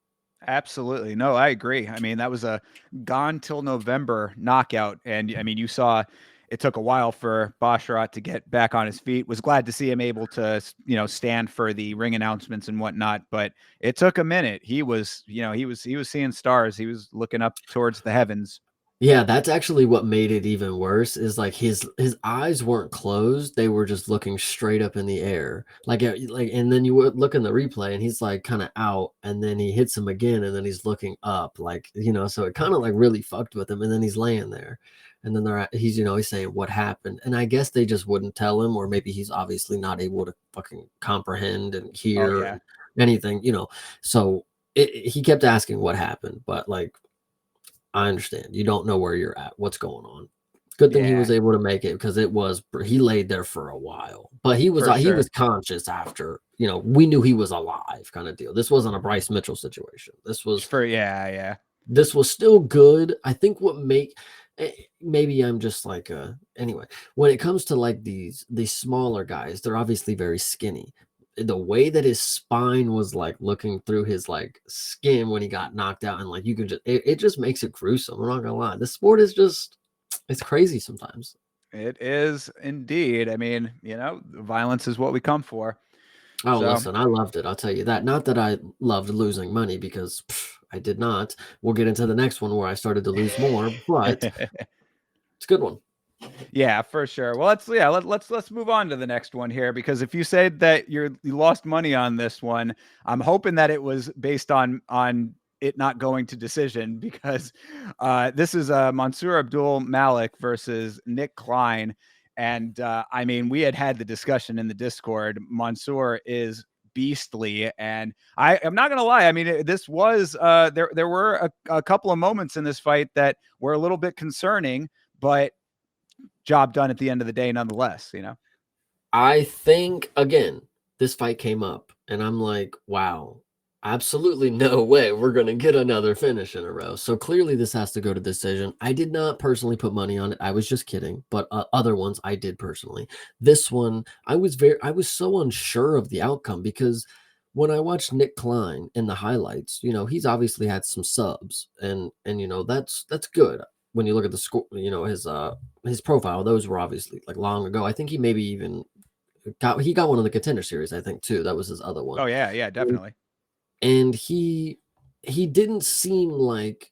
Absolutely. No, I agree. I mean, that was a gone till November knockout. And I mean, you saw it took a while for Basharat to get back on his feet. Was glad to see him able to, stand for the ring announcements and whatnot, but it took a minute. He was seeing stars. He was looking up towards the heavens. Yeah, that's actually what made it even worse, is like his eyes weren't closed, they were just looking straight up in the air. And then you would look in the replay and he's like kind of out, and then he hits him again and then he's looking up, so it kind of like really fucked with him, and then he's laying there. And then he's saying what happened. And I guess they just wouldn't tell him, or maybe he's obviously not able to fucking comprehend and Oh hear yeah, anything. So he kept asking what happened, but like I understand. You don't know where you're at, what's going on. Good thing he yeah, was able to make it, because he laid there for a while, but he for was sure. conscious after, we knew he was alive kind of deal. This wasn't a Bryce Mitchell situation. Yeah. This was still good. I think maybe I'm just like anyway, when it comes to like these smaller guys, they're obviously very skinny. The way that his spine was like looking through his like skin when he got knocked out, and like you can just it just makes it gruesome. I'm not gonna lie. This sport is just, it's crazy sometimes. It is indeed. I mean, violence is what we come for. Oh, So listen, I loved it. I'll tell you that. Not that I loved losing money, because I did not. We'll get into the next one where I started to lose more, but it's a good one. yeah, for sure. Well, let's move on to the next one here, because if you said that you lost money on this one, I'm hoping that it was based on it not going to decision, because this is Mansour Abdul Malik versus Nick Klein. And I mean, we had the discussion in the Discord. Mansour is beastly, and I'm not gonna lie. I mean, this was there were a couple of moments in this fight that were a little bit concerning, but job done at the end of the day nonetheless. I think, again, this fight came up, and I'm like, wow, absolutely no way we're going to get another finish in a row. So clearly this has to go to decision. I did not personally put money on it. I was just kidding. But other ones I did personally. This one, I was so unsure of the outcome, because when I watched Nick Klein in the highlights, he's obviously had some subs, and that's good. When you look at the score, his profile, those were obviously like long ago. I think he maybe even got one of the Contender Series, I think, too. That was his other one. Oh yeah, And definitely. he didn't seem like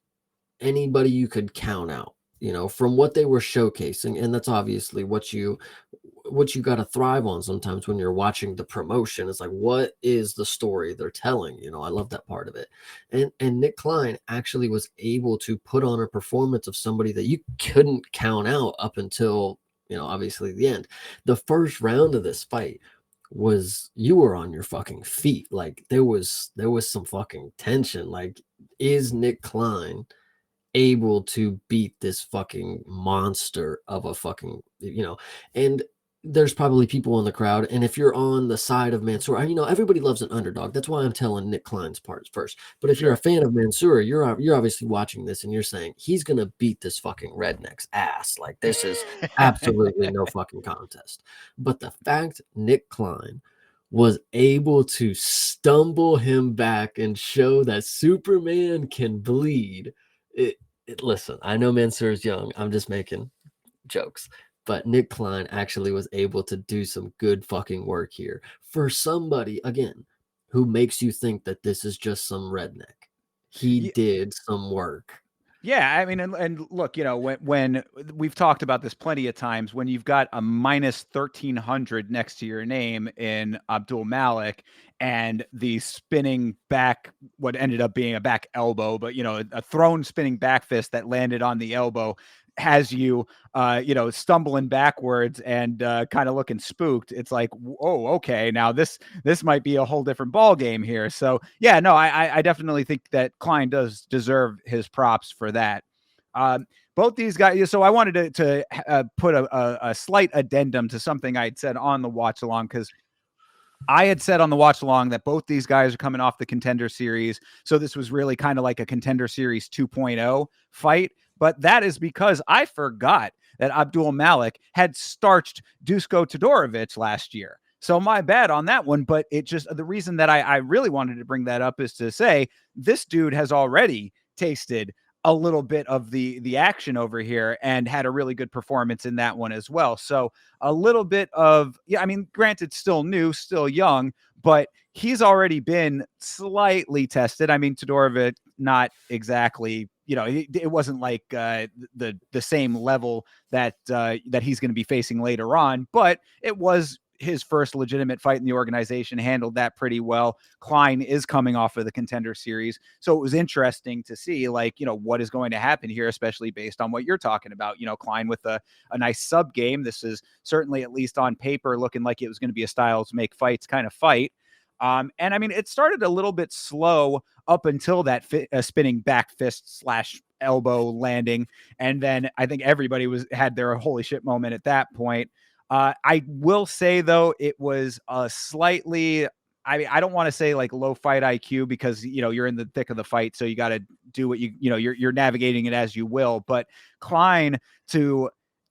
anybody you could count out, from what they were showcasing. And that's obviously what you got to thrive on sometimes when you're watching the promotion. It's like, what is the story they're telling? I love that part of it. And Nick Klein actually was able to put on a performance of somebody that you couldn't count out up until, obviously the end. The first round of this fight was, you were on your fucking feet. Like there was some fucking tension. Like, is Nick Klein able to beat this fucking monster of a fucking, and there's probably people in the crowd, and if you're on the side of Mansoor, you know, everybody loves an underdog. That's why I'm telling Nick Klein's part first. But if you're a Sure. fan of Mansoor, you're obviously watching this and you're saying he's gonna beat this fucking redneck's ass. Like this is absolutely no fucking contest. But the fact Nick Klein was able to stumble him back and show that Superman can bleed. Listen, I know Mansoor's young. I'm just making jokes. But Nick Klein actually was able to do some good fucking work here for somebody, again, who makes you think that this is just some redneck. He did some work. Yeah, I mean, and look, you know, when we've talked about this plenty of times, when you've got a minus 1300 next to your name in Abdul Malik and the spinning back, what ended up being a back elbow, but you know, a thrown spinning back fist that landed on the elbow has you, you know, stumbling backwards and kind of looking spooked. It's like, oh, okay, now this might be a whole different ball game here. So yeah, no, I definitely think that Klein does deserve his props for that. Both these guys. So I wanted to put a slight addendum to something I'd said on the watch along, because I had said on the watch along that both these guys are coming off the Contender Series. So this was really kind of like a Contender Series 2.0 fight. But that is because I forgot that Abdul Malik had starched Dusko Todorovic last year. So my bad on that one. But it just, the reason that I really wanted to bring that up is to say this dude has already tasted a little bit of the action over here and had a really good performance in that one as well. So a little bit of, yeah, I mean, granted, still new, still young, but he's already been slightly tested. I mean, Todorovic, not exactly, you know, it wasn't like the same level that that he's going to be facing later on, but it was his first legitimate fight in the organization, handled that pretty well. Klein is coming off of the Contender Series. So it was interesting to see, like, you know, what is going to happen here, especially based on what you're talking about. You know, Klein with a nice sub game. This is certainly, at least on paper, looking like it was going to be a styles make fights kind of fight. And I mean, it started a little bit slow up until that spinning back fist slash elbow landing. And then I think everybody had their holy shit moment at that point. I will say, though, it was a slightly, I mean, I don't want to say like low fight IQ, because, you know, you're in the thick of the fight. So you got to do what you know, you're navigating it as you will. But Klein, to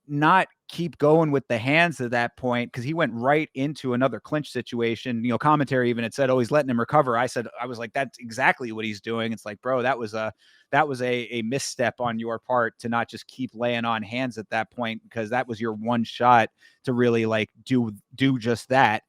not keep going with the hands at that point, because he went right into another clinch situation. You know, commentary even had said, oh, he's letting him recover. I was like, that's exactly what he's doing. It's like, bro, that was a misstep on your part to not just keep laying on hands at that point, because that was your one shot to really like do just that.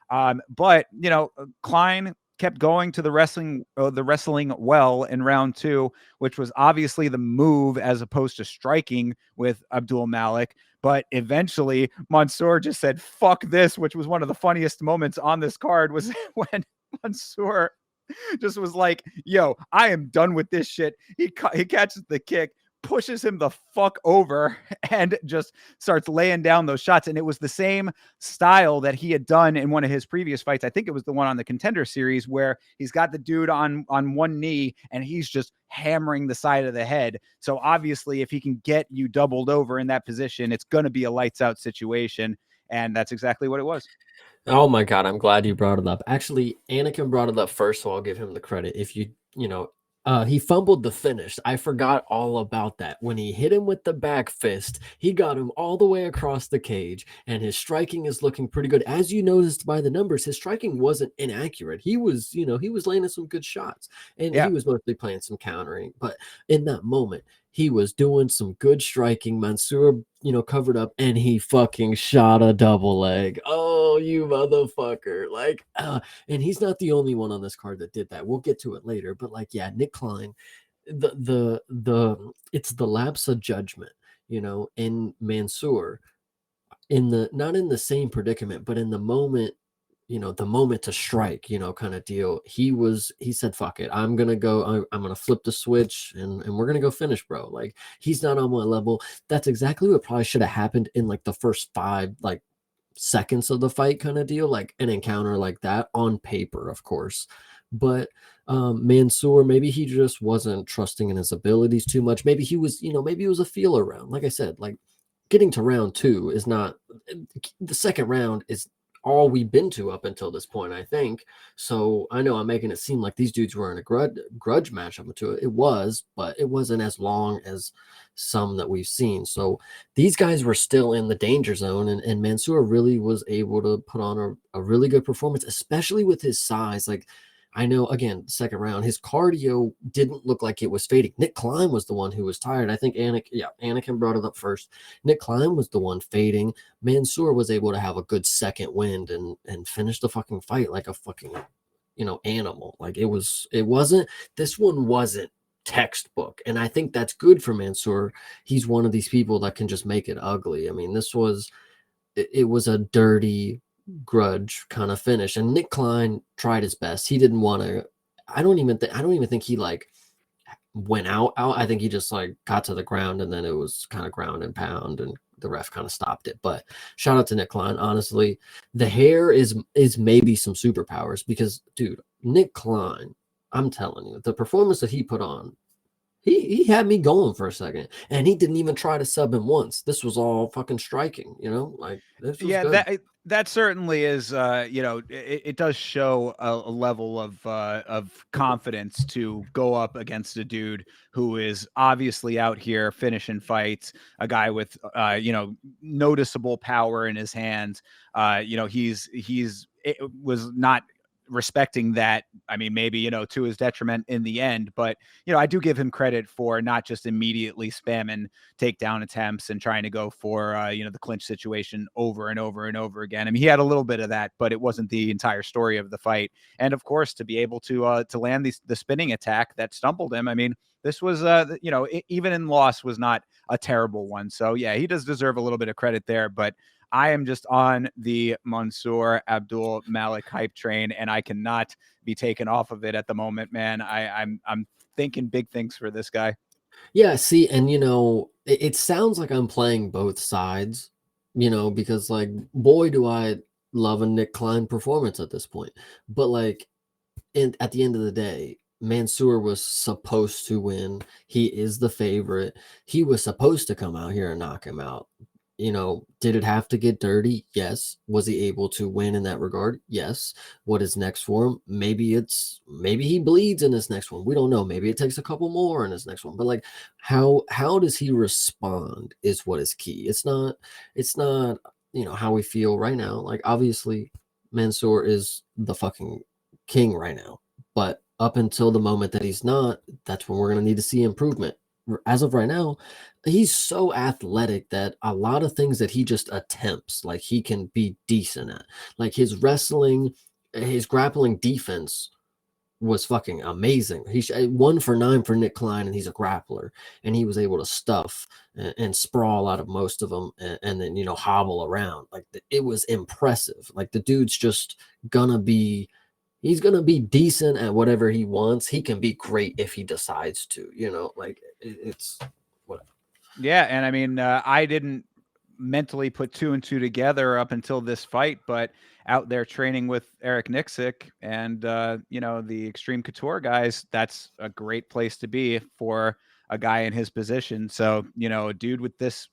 But you know, Klein kept going to the wrestling well in round two, which was obviously the move as opposed to striking with Abdul Malik. But eventually Mansoor just said, fuck this, which was one of the funniest moments on this card, was when Mansoor just was like, yo, I am done with this shit. He catches the kick, pushes him the fuck over, and just starts laying down those shots. And it was the same style that he had done in one of his previous fights. I think it was the one on the Contender Series, where he's got the dude on one knee and he's just hammering the side of the head. So obviously, if he can get you doubled over in that position, it's going to be a lights out situation. And that's exactly what it was. Oh my God, I'm glad you brought it up. Actually, Anakin brought it up first, so I'll give him the credit. If you know, he fumbled the finish. I forgot all about that. When he hit him with the back fist, he got him all the way across the cage, and his striking is looking pretty good. As you noticed by the numbers, his striking wasn't inaccurate. He was, you know, he was landing some good shots, and Yeah. he was mostly playing some countering. But in that moment, he was doing some good striking. Mansoor, you know, covered up, and he fucking shot a double leg. Oh, you motherfucker. Like, and he's not the only one on this card that did that. We'll get to it later. But like, yeah, Nick Klein, the it's the lapse of judgment, you know, in Mansoor, in the not in the same predicament, but in the moment, you know, the moment to strike, you know, kind of deal. He said, fuck it. I'm going to go, I'm going to flip the switch and we're going to go finish, bro. Like, he's not on my level. That's exactly what probably should have happened in like the first 5, like, seconds of the fight kind of deal, like an encounter like that on paper, of course. But Mansoor, maybe he just wasn't trusting in his abilities too much. Maybe he was, you know, maybe it was a feel around. Like I said, like getting to round 2 is not the second round is all we've been to up until this point, I think. So I know I'm making it seem like these dudes were in a grudge match up until it was, but it wasn't as long as some that we've seen. So these guys were still in the danger zone, and Mansoor really was able to put on a really good performance, especially with his size. Like, I know, again, second round, his cardio didn't look like it was fading. Nick Klein was the one who was tired. I think Anakin brought it up first. Nick Klein was the one fading. Mansoor was able to have a good second wind and finish the fucking fight like a fucking, animal. Like, this one wasn't textbook. And I think that's good for Mansoor. He's one of these people that can just make it ugly. I mean, it was a dirty grudge kind of finish, and Nick Klein tried his best. He didn't want to. I don't even think he like went out. I think he just like got to the ground, and then it was kind of ground and pound, and the ref kind of stopped it. But shout out to Nick Klein. Honestly, the hair is maybe some superpowers, because dude, Nick Klein, I'm telling you, the performance that he put on, he had me going for a second, and he didn't even try to sub him once. This was all fucking striking, like this was Yeah, good. that certainly is. It does show a level of confidence to go up against a dude who is obviously out here finishing fights. A guy with noticeable power in his hands. It was not respecting that. I mean, maybe to his detriment in the end, but I do give him credit for not just immediately spamming takedown attempts and trying to go for the clinch situation over and over and over again. I mean, he had a little bit of that, but it wasn't the entire story of the fight. And of course, to be able to land the spinning attack that stumbled him. I mean, this was even in loss was not a terrible one. So yeah, he does deserve a little bit of credit there, but I am just on the Mansoor Abdul Malik hype train, and I cannot be taken off of it at the moment, man. I'm thinking big things for this guy. Yeah, see, and it sounds like I'm playing both sides, because like, boy, do I love a Nick Klein performance at this point. But like, at the end of the day, Mansoor was supposed to win. He is the favorite. He was supposed to come out here and knock him out. Did it have to get dirty? Yes. Was he able to win in that regard? Yes. What is next for him? Maybe he bleeds in his next one. We don't know. Maybe it takes a couple more in his next one. But like, how does he respond is what is key. It's not how we feel right now. Like, obviously Mansoor is the fucking king right now. But up until the moment that he's not, that's when we're gonna need to see improvement. As of right now, he's so athletic that a lot of things that he just attempts, like, he can be decent at. Like, his wrestling, his grappling defense was fucking amazing. He's 1 for 9 for Nick Klein, and he's a grappler, and he was able to stuff and sprawl out of most of them, and then hobble around. Like, it was impressive. Like, the dude's just gonna be. He's gonna be decent at whatever he wants. He can be great if he decides to. Like, it's whatever. Yeah, and I mean, I didn't mentally put 2 and 2 together up until this fight, but out there training with Eric Nixick and the Extreme Couture guys, that's a great place to be for a guy in his position. So, a dude with this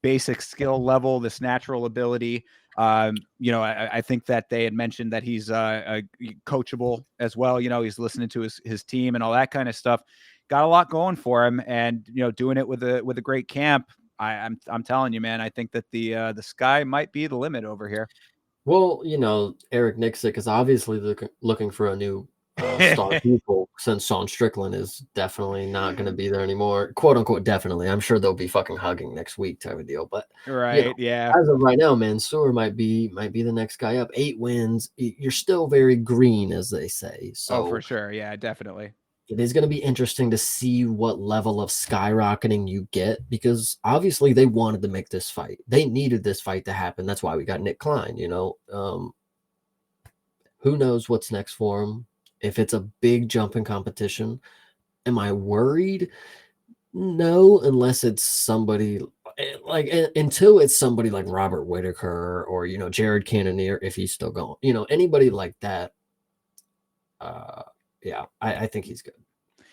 basic skill level, this natural ability. I think that they had mentioned that he's coachable as well. He's listening to his team and all that kind of stuff. Got a lot going for him, and doing it with a great camp. I'm telling you, man. I think that the sky might be the limit over here. Well, Eric Nixick is obviously looking for a new star pupil, since Sean Strickland is definitely not going to be there anymore, quote unquote. Definitely, I'm sure they'll be fucking hugging next week, type of deal. But Right? Yeah. as of right now, Mansoor might be the next guy up. 8 wins. You're still very green, as they say. Oh, for So sure. Yeah, definitely. it is going to be interesting to see what level of skyrocketing you get, because obviously they wanted to make this fight. They needed this fight to happen. That's why we got Nick Klein. Who knows what's next for him? If it's a big jump in competition, am I worried? No, unless it's somebody like, until it's somebody like Robert Whitaker or Jared Cannonier, if he's still going. Anybody like that. Yeah, I think he's good.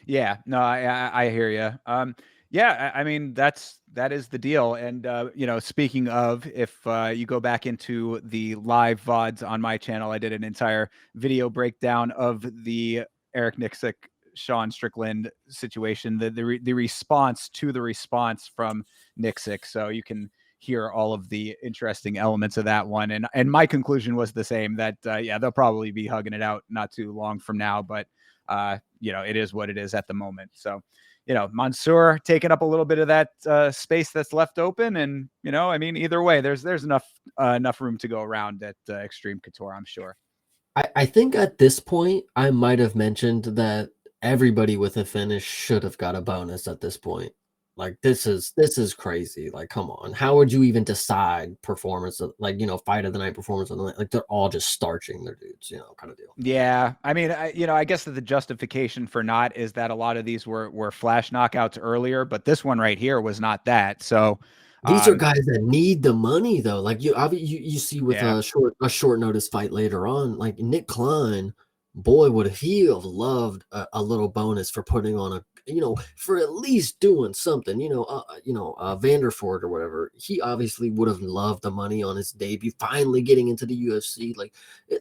Yeah, no, I hear you. Yeah, I mean that is the deal. And you know, speaking of, if you go back into the live VODs on my channel, I did an entire video breakdown of the Eric Nixick, Sean Strickland situation, the response to the response from Nixick. So you can hear all of the interesting elements of that one. And my conclusion was the same, that yeah, they'll probably be hugging it out not too long from now, but you know, it is what it is at the moment. So you know, Mansoor taking up a little bit of that space that's left open, and you know, I mean, either way, there's enough room to go around at Extreme Couture, I'm sure. I think at this point, I might have mentioned that everybody with a finish should have got a bonus at this point. Like this is crazy. Like, come on, how would you even decide performance of, like, you know, fight of the night, performance of the night? Like they're all just starching their dudes, you know, kind of deal. Yeah, I mean, you know, I guess that the justification for not is that a lot of these were flash knockouts earlier, but this one right here was not that. So, These are guys that need the money though. Like you see with yeah, a short notice fight later on, like Nick Klein, boy, would he have loved a little bonus for putting on a, you know, for at least doing something, Vanderford or whatever. He obviously would have loved the money on his debut, finally getting into the UFC. Like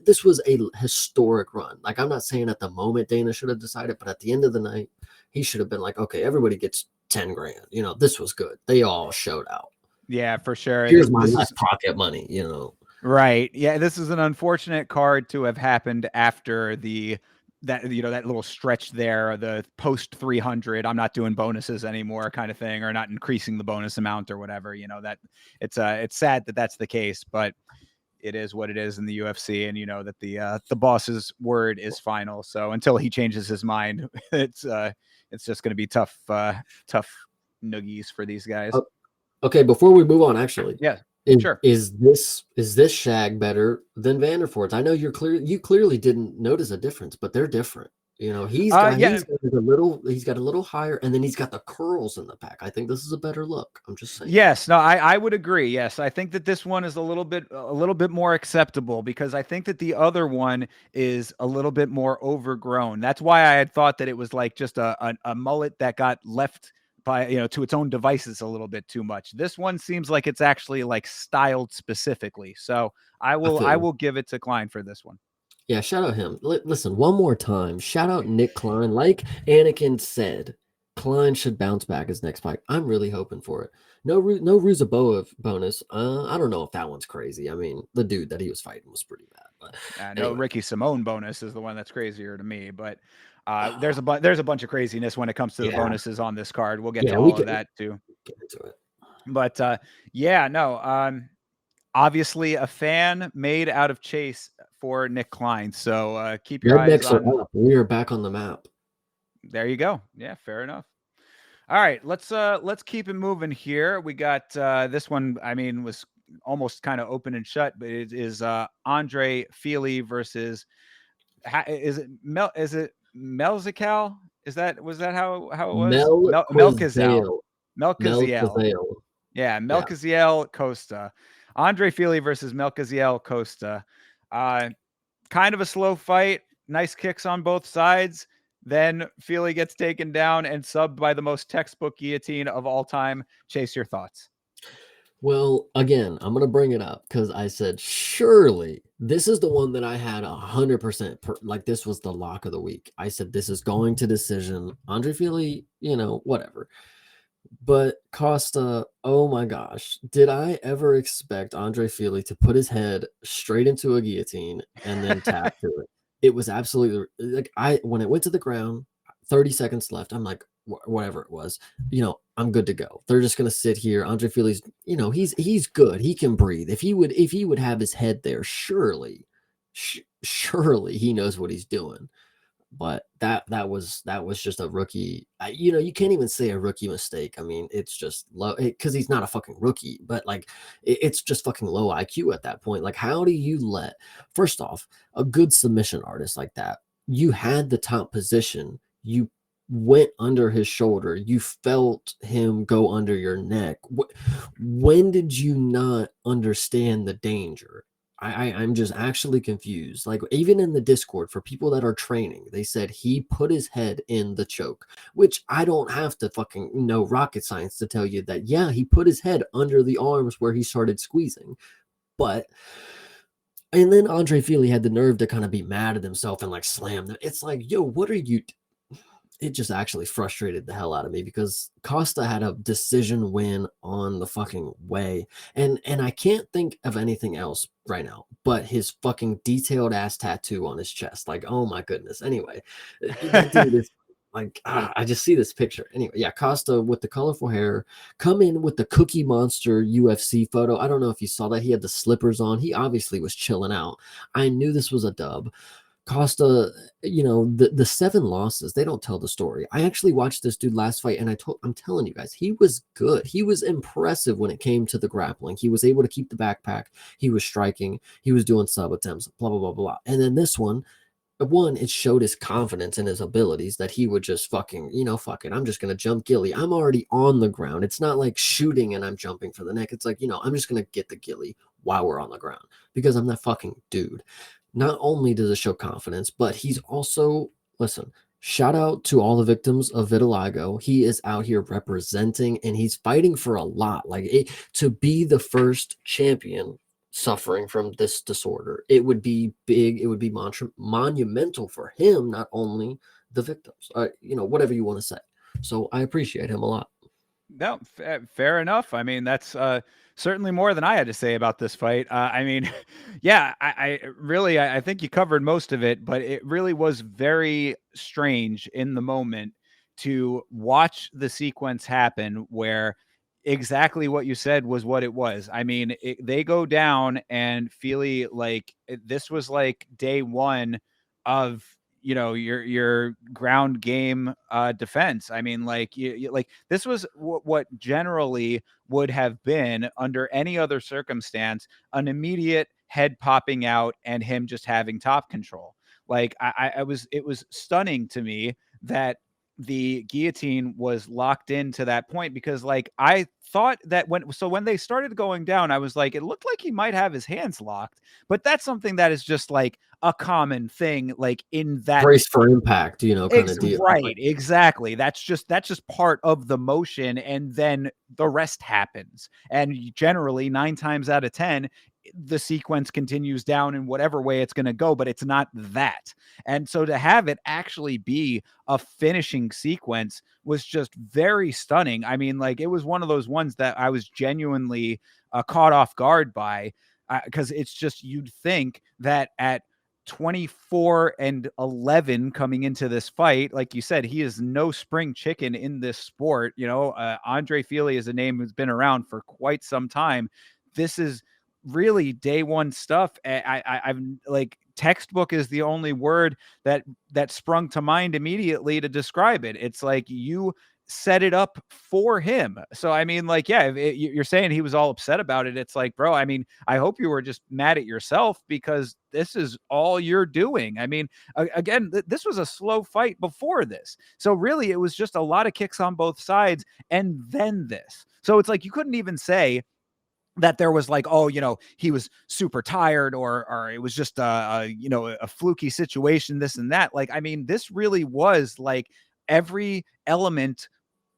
this was a historic run. Like I'm not saying at the moment Dana should have decided, but at the end of the night, he should have been like, okay, everybody gets 10 grand. You know, this was good. They all showed out. yeah, for sure. Here's my This left is pocket money, you know. right. Yeah, this is an unfortunate card to have happened after that, you know, that little stretch there, the post 300, I'm not doing bonuses anymore kind of thing, or not increasing the bonus amount or whatever, you know, that it's sad that that's the case, but it is what it is in the UFC, and you know that the boss's word is final. So until he changes his mind, it's just going to be tough noogies for these guys. Okay, before we move on, actually, Yeah, sure. is this shag better than Vanderfort's? I know you clearly didn't notice a difference, but they're different. You know, Yeah, he's got a little higher, and then he's got the curls in the back. I think this is a better look. I'm just saying. yes, no, I would agree. Yes, I think that this one is a little bit more acceptable, because I think that the other one is a little bit more overgrown. That's why I had thought that it was like just a mullet that got left by, you know, to its own devices a little bit too much. This one seems like it's actually like styled specifically. So I feel I you. will give it to Klein for this one. Yeah, shout out him. Listen, one more time. Shout out Nick Klein. Like Anakin said, Klein should bounce back his next fight. I'm really hoping for it. No Ruzaboev bonus. I don't know if that one's crazy. I mean, the dude that he was fighting was pretty bad. But No, anyway, Ricky Simone bonus is the one that's crazier to me, but there's a bunch of craziness when it comes to the yeah, bonuses on this card. We'll get yeah, to we all of can that too. get into it. But yeah, no, obviously a fan made out of Chase for Nick Klein. So keep your eyes Rednecks on. are up. We are back on the map. There you go. Yeah, fair enough. All right, let's keep it moving here. We got this one. I mean, was almost kind of open and shut, but it is Andre Feely versus. Is it Melzical? Was that how it was? Melkazal. Melquizale. Melkaziel. Melquizale. Yeah, Yeah. Melkaziel Costa. Andre Feely versus Melkaziel Costa. Kind of a slow fight. Nice kicks on both sides. Then Feely gets taken down and subbed by the most textbook guillotine of all time. Chase, your thoughts. Well, again, I'm gonna bring it up because I said surely this is the one that I had 100% like this was the lock of the week. I said this is going to decision. Andre Fili, you know, whatever. But Costa, oh my gosh, did I ever expect Andre Fili to put his head straight into a guillotine and then tap to it? It was absolutely like when it went to the ground, 30 seconds left. I'm like, whatever it was, you know, I'm good to go. They're just gonna sit here. Andre Fili's, you know, he's good. He can breathe. If he would have his head there, surely he knows what he's doing. But that was just a rookie. You know, you can't even say a rookie mistake. I mean, it's just low because he's not a fucking rookie. But like, it's just fucking low IQ at that point. Like, how do you let? First off, a good submission artist like that, you had the top position. You went under his shoulder. You felt him go under your neck. When did you not understand the danger? I'm just actually confused. Like, even in the Discord, for people that are training, they said he put his head in the choke, which I don't have to fucking know rocket science to tell you that, yeah, he put his head under the arms where he started squeezing. But and then Andre Feely had the nerve to kind of be mad at himself and like slam them. It's like, yo, what are you? It just actually frustrated the hell out of me because Costa had a decision win on the fucking way. And I can't think of anything else right now but his fucking detailed ass tattoo on his chest. Like, oh my goodness. Anyway, that dude is like, I just see this picture. Anyway, yeah, Costa with the colorful hair, come in with the Cookie Monster UFC photo. I don't know if you saw that. He had the slippers on. He obviously was chilling out. I knew this was a dub. Costa, the 7 losses, they don't tell the story. I actually watched this dude last fight, and I'm telling you guys, he was good. He was impressive when it came to the grappling. He was able to keep the backpack. He was striking. He was doing sub attempts, blah, blah, blah, blah. And then this one, it showed his confidence in his abilities that he would just fucking, fuck it. I'm just going to jump Gilly. I'm already on the ground. It's not like shooting and I'm jumping for the neck. It's like, I'm just going to get the Gilly while we're on the ground because I'm that fucking dude. Not only does it show confidence, but he's also, listen, shout out to all the victims of vitiligo. He is out here representing and he's fighting for a lot. Like, to be the first champion suffering from this disorder, it would be big. It would be monumental for him, not only the victims, whatever you want to say. So I appreciate him a lot. No, fair enough. I mean, that's certainly more than I had to say about this fight. I mean, yeah, I really, I think you covered most of it, but it really was very strange in the moment to watch the sequence happen where exactly what you said was what it was. I mean, they go down and Feely, like, this was like day one of your ground game defense. I mean, like, like, this was what generally would have been, under any other circumstance, an immediate head popping out and him just having top control. Like, it was stunning to me that the guillotine was locked into that point, because, like, I thought that when they started going down, I was like, it looked like he might have his hands locked, but that's something that is just like a common thing, like, in that. Brace for impact, kind of deal. Right, exactly. That's just part of the motion, and then the rest happens. And generally, 9 times out of 10, the sequence continues down in whatever way it's going to go, but it's not that. And so to have it actually be a finishing sequence was just very stunning. I mean, like, it was one of those ones that I was genuinely caught off guard by, because it's just, you'd think that at 24-11 coming into this fight, like you said, he is no spring chicken in this sport. Andre Feely is a name who's been around for quite some time. This is really day one stuff. I've, like, textbook is the only word that sprung to mind immediately to describe it. It's like you set it up for him. So, I mean, like, yeah, you're saying he was all upset about it. It's like, bro, I mean, I hope you were just mad at yourself, because this is all you're doing. I mean, again, this was a slow fight before this. So really, it was just a lot of kicks on both sides, and then this. So it's like, you couldn't even say that there was like, oh, he was super tired, or it was just a fluky situation, this and that. Like, I mean, this really was like every element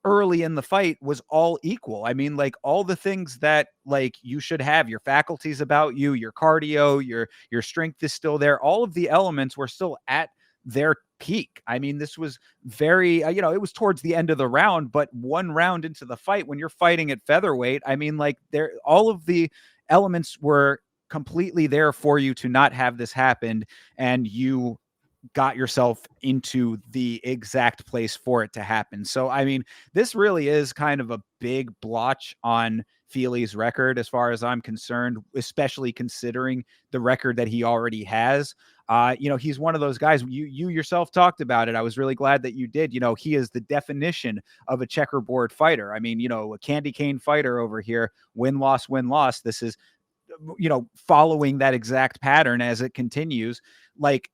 early in the fight was all equal. I mean, like, all the things that, like, you should have, your faculties about you, your cardio, your strength is still there. All of the elements were still at their peak. I mean, this was very, it was towards the end of the round, but one round into the fight, when you're fighting at featherweight, I mean, like, all of the elements were completely there for you to not have this happen, and you got yourself into the exact place for it to happen. So, I mean, this really is kind of a big blotch on Feely's record, as far as I'm concerned, especially considering the record that he already has. He's one of those guys, you yourself talked about it. I was really glad that you did. He is the definition of a checkerboard fighter. I mean, a candy cane fighter over here, win, loss, win, loss. This is, following that exact pattern as it continues. Like,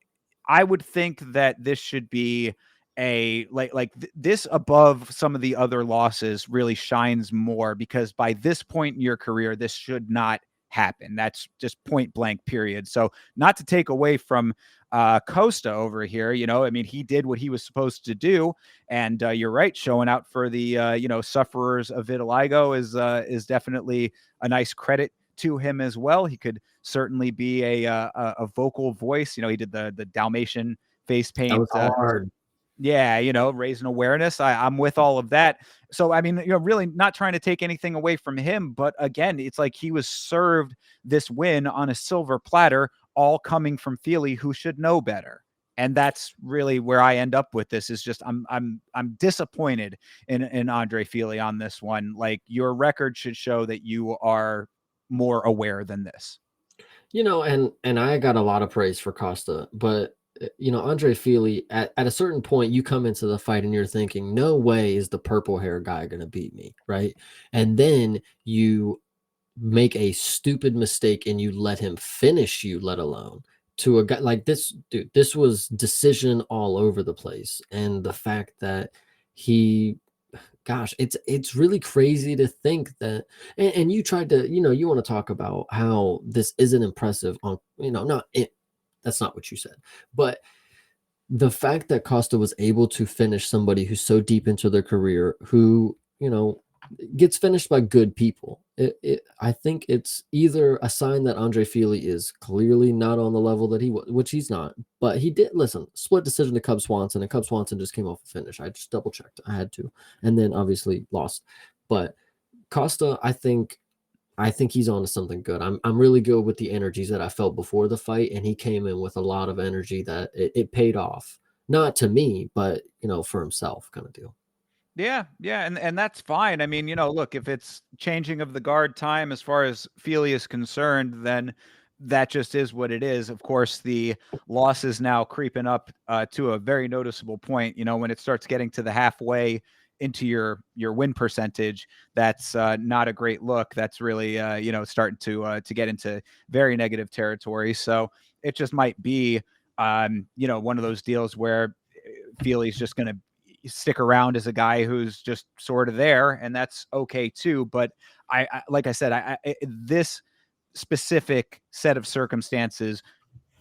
I would think that this should be this above some of the other losses really shines more, because by this point in your career, this should not happen. That's just point blank period. So not to take away from Costa over here, I mean, he did what he was supposed to do. And you're right, showing out for the, sufferers of vitiligo is definitely a nice credit to him as well. He could certainly be a vocal voice. He did the Dalmatian face That paint. was hard. Yeah, raising awareness. I'm with all of that. So, I mean, really not trying to take anything away from him, but again, it's like he was served this win on a silver platter, all coming from Feely, who should know better. And that's really where I end up with this. Is just I'm disappointed in Andre Feely on this one. Like, your record should show that you are more aware than this. And I got a lot of praise for Costa, but Andre Feely, at a certain point, you come into the fight and you're thinking, no way is the purple hair guy going to beat me, right? And then you make a stupid mistake and you let him finish you, let alone to a guy like this. Dude, this was decision all over the place. And the fact that he, gosh, it's really crazy to think that, and you tried to, you want to talk about how this isn't impressive on, not it, that's not what you said, but the fact that Costa was able to finish somebody who's so deep into their career, who, gets finished by good people. I think it's either a sign that Andre Feely is clearly not on the level that he was, which he's not, but he did split decision to Cub Swanson, and Cub Swanson just came off a finish. I just double checked. I had to, and then obviously lost. But Costa, I think he's on to something good. I'm really good with the energies that I felt before the fight, and he came in with a lot of energy that it paid off. Not to me, but for himself, kind of deal. Yeah, yeah, and that's fine. I mean, look, if it's changing of the guard time as far as Feely is concerned, then that just is what it is. Of course, the loss is now creeping up to a very noticeable point. When it starts getting to the halfway into your win percentage, that's not a great look. That's really starting to get into very negative territory. So it just might be one of those deals where Feely's just going to stick around as a guy who's just sort of there, and that's okay too. But I like I said, this specific set of circumstances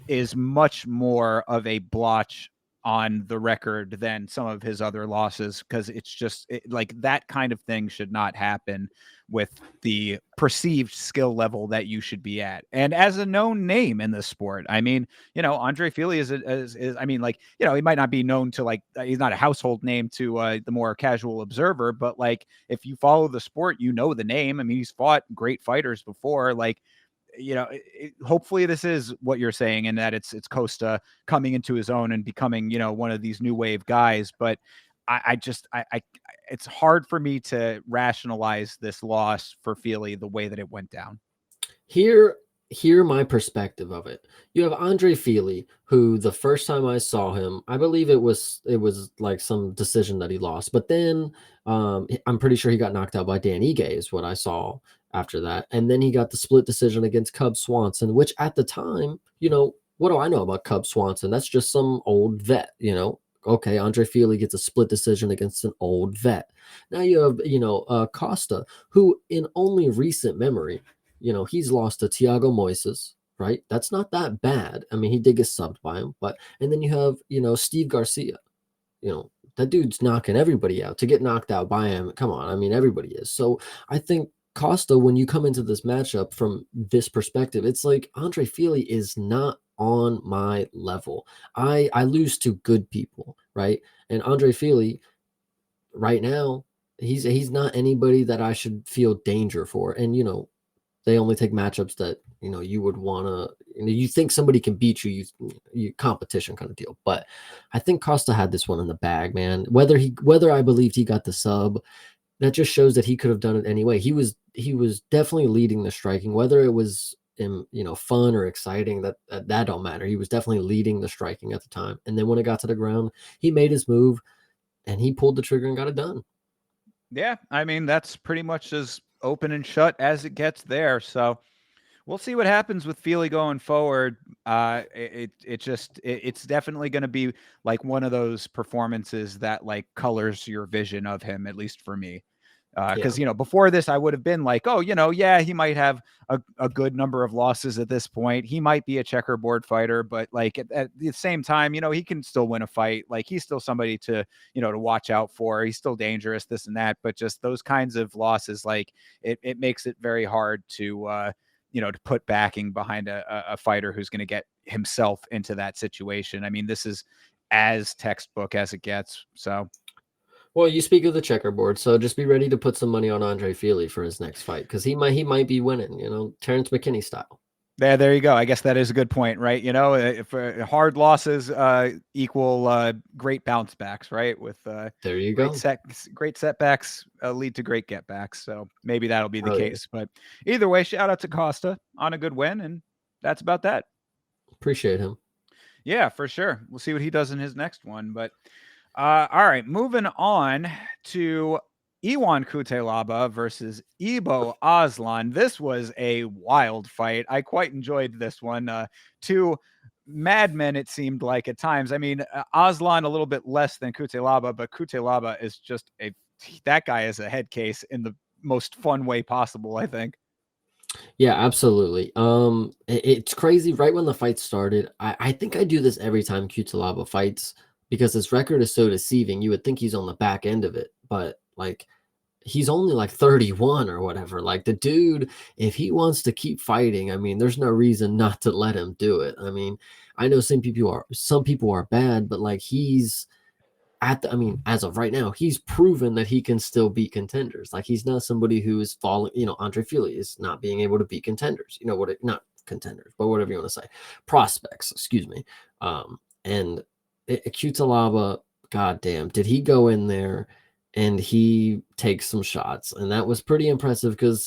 is much more of a blotch on the record than some of his other losses, because it's just like that kind of thing should not happen with the perceived skill level that you should be at. And as a known name in the sport, I mean, Andre Feely is I mean, like, he might not be known to, like, he's not a household name to the more casual observer, but like, if you follow the sport, the name. I mean, he's fought great fighters before. Like, hopefully this is what you're saying, and that it's Costa coming into his own and becoming, one of these new wave guys. But I just, it's hard for me to rationalize this loss for Feely the way that it went down. Hear my perspective of it. You have Andre Feely, who the first time I saw him, I believe it was like some decision that he lost, but then I'm pretty sure he got knocked out by Dan Ige is what I saw after that. And then he got the split decision against Cub Swanson, which at the time, what do I know about Cub Swanson? That's just some old vet, Okay, Andre Feely gets a split decision against an old vet. Now you have, Costa, who in only recent memory, he's lost to Thiago Moises, right? That's not that bad. I mean, he did get subbed by him, and then you have, Steve Garcia. That dude's knocking everybody out. To get knocked out by him, come on. I mean, everybody is. So I think Costa, when you come into this matchup from this perspective, it's like Andre Feely is not on my level. I lose to good people, right? And Andre Feely right now, he's not anybody that I should feel danger for. And they only take matchups that you would want to, you think somebody can beat you, you competition kind of deal. But I think Costa had this one in the bag, man. Whether I believed he got the sub, that just shows that he could have done it anyway. He was definitely leading the striking, whether it was fun or exciting, that don't matter. He was definitely leading the striking at the time. And then when it got to the ground, he made his move and he pulled the trigger and got it done. Yeah, I mean, that's pretty much as open and shut as it gets there. So we'll see what happens with Feely going forward. It's definitely going to be like one of those performances that like colors your vision of him, at least for me. Because, before this, I would have been like, oh, yeah, he might have a good number of losses at this point. He might be a checkerboard fighter, but like at the same time, he can still win a fight. Like he's still somebody to watch out for. He's still dangerous, this and that. But just those kinds of losses, like it makes it very hard to put backing behind a fighter who's going to get himself into that situation. I mean, this is as textbook as it gets. So. Well, you speak of the checkerboard, so just be ready to put some money on Andre Fili for his next fight because he might be winning, Terrence McKinney style. There you go. I guess that is a good point, right? If hard losses equal great bounce backs, right? With there you go. Great setbacks lead to great getbacks. So maybe that'll be the case. Yeah. But either way, shout out to Costa on a good win, and that's about that. Appreciate him. Yeah, for sure. We'll see what he does in his next one. But all right, moving on to Iwan Kutelaba versus Ibo Aslan. This was a wild fight. I quite enjoyed this one. Two madmen, it seemed like at times. I mean, Aslan a little bit less than Kutelaba, but Kutelaba is just that guy is a head case in the most fun way possible, I think. Yeah, absolutely. It's crazy. Right when the fight started, I think I do this every time Kutelaba fights because his record is so deceiving. You would think he's on the back end of it, but like he's only like 31 or whatever. Like the dude, if he wants to keep fighting, I mean, there's no reason not to let him do it. I mean, I know some people are bad, but like he's as of right now, he's proven that he can still beat contenders. Like he's not somebody who is falling, Andre Fili is not being able to beat contenders, not contenders, but whatever you want to say, prospects, excuse me. And Kutalaba, goddamn, did he go in there and he takes some shots? And that was pretty impressive because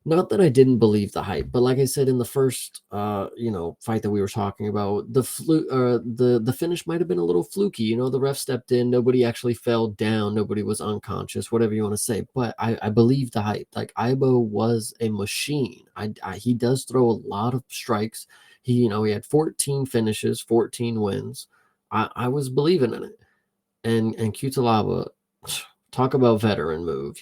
not that I didn't believe the hype, but like I said in the first, fight that we were talking about, the finish might have been a little fluky. The ref stepped in, nobody actually fell down, nobody was unconscious, whatever you want to say. But I believe the hype. Like Ibo was a machine. He does throw a lot of strikes. He had 14 finishes, 14 wins. I was believing in it. And Kutalaba, talk about veteran move.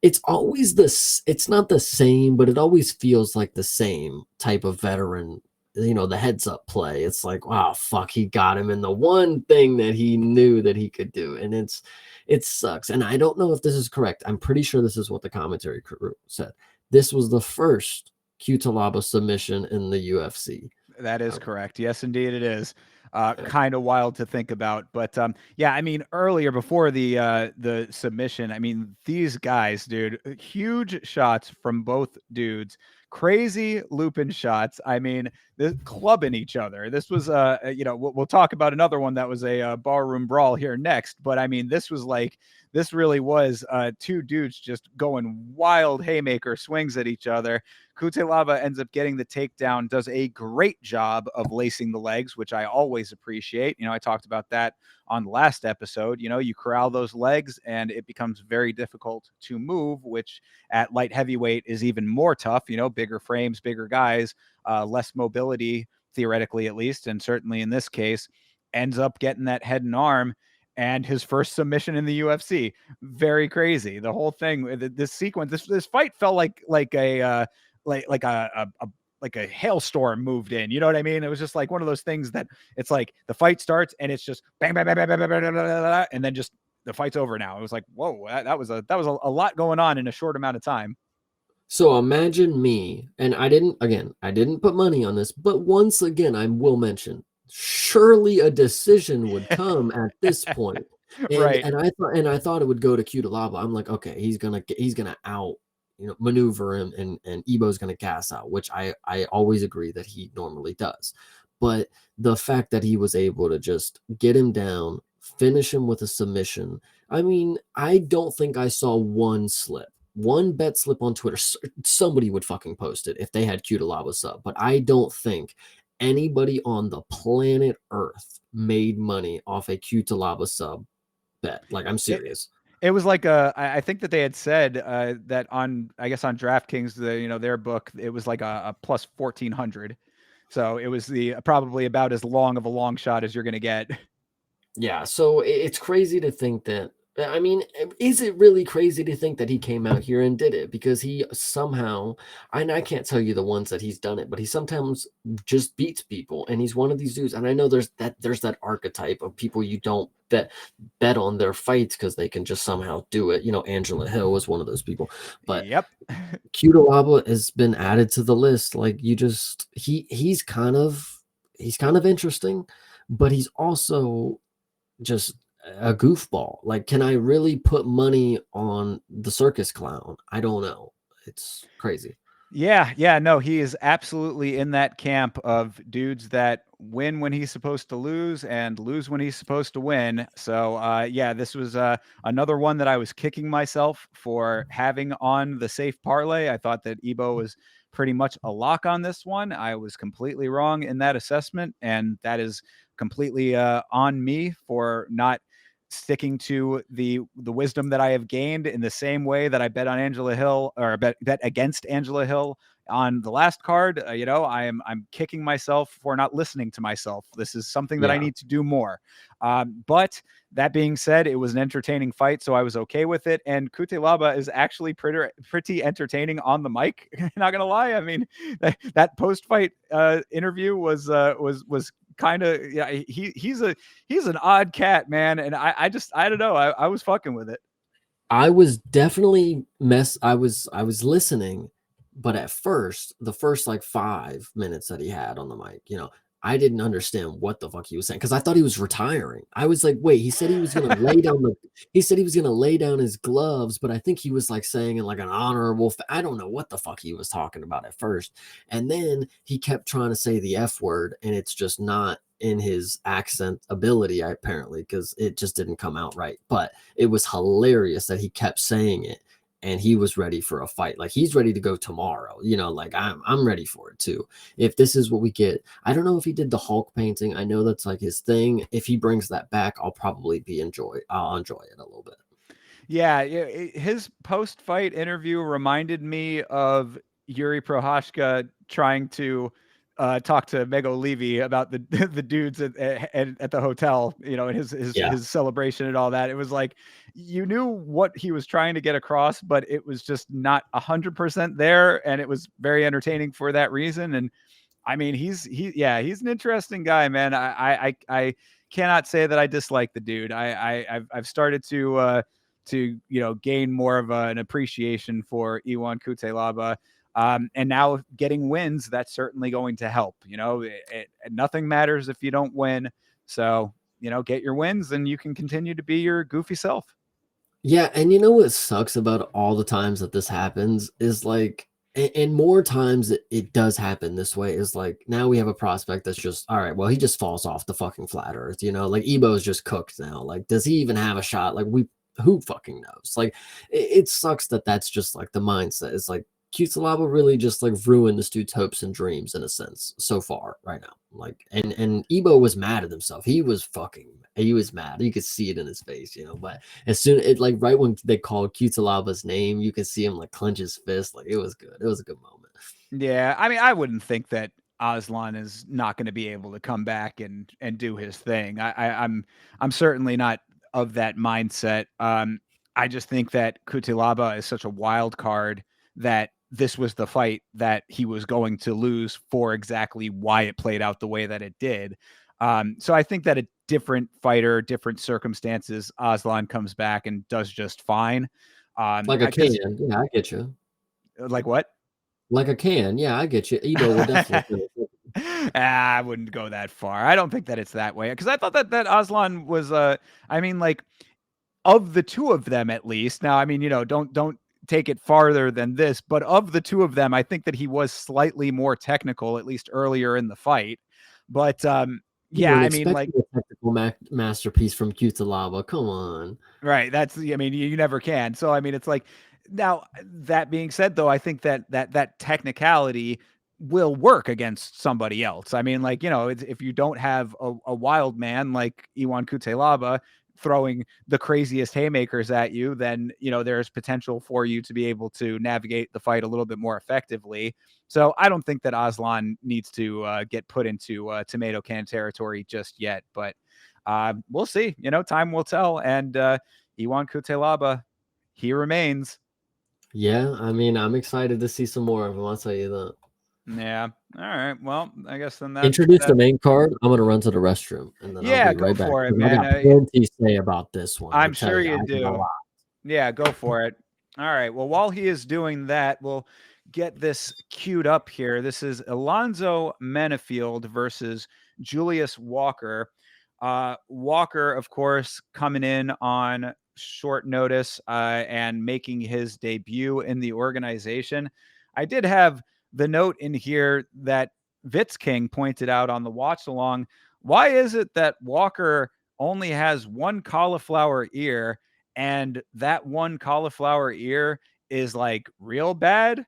It's always it's not the same, but it always feels like the same type of veteran, the heads up play. It's like, wow, fuck, he got him in the one thing that he knew that he could do. And it sucks. And I don't know if this is correct. I'm pretty sure this is what the commentary crew said. This was the first Kutalaba submission in the UFC. That is correct. Yes, indeed it is. Kind of wild to think about, but yeah, I mean, earlier before the submission, I mean, these guys, dude, huge shots from both dudes, crazy looping shots. I mean, clubbing each other. This was we'll talk about another one that was a barroom brawl here next, but I mean, this really was two dudes just going wild haymaker swings at each other. Kutelaba ends up getting the takedown, does a great job of lacing the legs, which I always appreciate. I talked about that on the last episode. You corral those legs and it becomes very difficult to move, which at light heavyweight is even more tough. Bigger frames, bigger guys, less mobility, theoretically at least, and certainly in this case, ends up getting that head and arm. And his first submission in the UFC, very crazy. The whole thing, this sequence, this fight felt like a like a hailstorm moved in. You know what I mean? It was just like one of those things that it's like the fight starts and it's just bang, bang, bang, bang, bang, bang, bang, bang, bang, and then just the fight's over now. It was like, whoa, that was a lot going on in a short amount of time. So imagine me, and I didn't put money on this, but once again, I will mention, surely a decision would come at this point. Right. And I thought it would go to Kutalaba. I'm like, okay, he's gonna out, maneuver him, and Ibo's gonna gas out, which I always agree that he normally does. But the fact that he was able to just get him down, finish him with a submission. I mean, I don't think I saw one bet slip on Twitter. Somebody would fucking post it if they had Kutalaba sub, but I don't think anybody on the planet Earth made money off a Kutalaba sub bet. Like, I'm serious. It was like I think that they had said that on DraftKings, their book, it was like a plus 1,400. So it was probably about as long of a long shot as you're going to get. Yeah. So it's crazy to think that I mean, is it really crazy to think that he came out here and did it? Because he somehow, and I can't tell you the ones that he's done it, but he sometimes just beats people, and he's one of these dudes. And I know there's that archetype of people you don't bet on their fights because they can just somehow do it. You know, Angela Hill was one of those people, but Yep. Cutelaba has been added to the list. Like you just he's kind of interesting, but he's also just a goofball. Like, can I really put money on the circus clown? I don't know. It's crazy. Yeah, no, he is absolutely in that camp of dudes that win when he's supposed to lose and lose when he's supposed to win. So, yeah, this was another one that I was kicking myself for having on the safe parlay. I thought that Ebo was pretty much a lock on this one. I was completely wrong in that assessment, and that is completely on me for not sticking to the wisdom that I have gained in the same way that I bet on Angela Hill or bet against Angela Hill on the last card. I'm kicking myself for not listening to myself. This is something that I Yeah. need to do more. But that being said, it was an entertaining fight, so I was okay with it. And Kutelaba is actually pretty entertaining on the mic. Not gonna lie. I mean, that post fight interview was kind of, yeah. He's an odd cat, man, and I don't know. I was fucking with it. I was definitely I was listening, but at first, the first like 5 minutes that he had on the mic, I didn't understand what the fuck he was saying because I thought he was retiring. I was like, wait, he said he was gonna lay down his gloves, but I think he was like saying in like an honorable. I don't know what the fuck he was talking about at first, and then he kept trying to say the F word, and it's just not in his accent ability apparently because it just didn't come out right. But it was hilarious that he kept saying it and he was ready for a fight. Like he's ready to go tomorrow. Like I'm ready for it too. If this is what we get, I don't know if he did the Hulk painting. I know that's like his thing. If he brings that back, I'll enjoy it a little bit. Yeah, his post-fight interview reminded me of Yuri Prohashka trying to talk to Mego Levy about the the dudes at the hotel, and Yeah. his celebration and all that. It was like you knew what he was trying to get across, but it was just not 100% there, and it was very entertaining for that reason. And I mean, he's an interesting guy, man. I cannot say that I dislike the dude. I've started to gain more of an appreciation for Iwan Kutelaba. And now getting wins, that's certainly going to help. Nothing matters if you don't win. So, get your wins and you can continue to be your goofy self. Yeah, and you know what sucks about all the times that this happens is like, and more times it does happen this way is like now we have a prospect that's just all right. Well, he just falls off the fucking flat earth, like Ebo's just cooked now. Like, does he even have a shot? Like, who fucking knows? Like, it sucks that that's just like the mindset. It's like Cutelaba really just like ruined this dude's hopes and dreams in a sense so far right now. Like, and Ebo was mad at himself. He was mad. You could see it in his face, but as soon it like right when they called Cutelaba's name, you could see him like clench his fist. Like it was good. It was a good moment. Yeah, I mean, I wouldn't think that Aslan is not going to be able to come back and do his thing. I'm certainly not of that mindset. I just think that Kutilaba is such a wild card that this was the fight that he was going to lose for exactly why it played out the way that it did. So I think that a different fighter, different circumstances, Aslan comes back and does just fine. Like a can. Because Yeah, I get you. like what? Like a can. Yeah, I get you. Ebo will definitely. I wouldn't go that far. I don't think that it's that way because I thought that Aslan was I mean, like, of the two of them at least. Now, I mean, don't take it farther than this, but of the two of them, I think that he was slightly more technical, at least earlier in the fight. But You yeah, weren't I mean, like, expecting a technical masterpiece from Cutelaba. Come on. right. I mean, you never can. So, I mean, it's like, now that being said, though, I think that technicality will work against somebody else. I mean, like, if you don't have a wild man like Iwan Kutelaba throwing the craziest haymakers at you, then, there's potential for you to be able to navigate the fight a little bit more effectively. So I don't think that Aslan needs to get put into tomato can territory just yet, but we'll see. Time will tell. And Iwan Kutelaba, he remains. Yeah, I mean, I'm excited to see some more of him. I'll tell you that. Yeah. All right. Well, I guess then that's Introduce the that. main card. I'm gonna run to the restroom, and then I'll Yeah, be go right back for it, because I man. got plenty to say about this one. I I'm tell sure you, you I got a do. lot. Yeah, go for it. All right. Well, while he is doing that, we'll get this queued up here. This is Alonzo Menafield versus Julius Walker. Walker, of course, coming in on short notice and making his debut in the organization. I did have the note in here that Vitz King pointed out on the watch along. Why is it that Walker only has one cauliflower ear, and that one cauliflower ear is like real bad?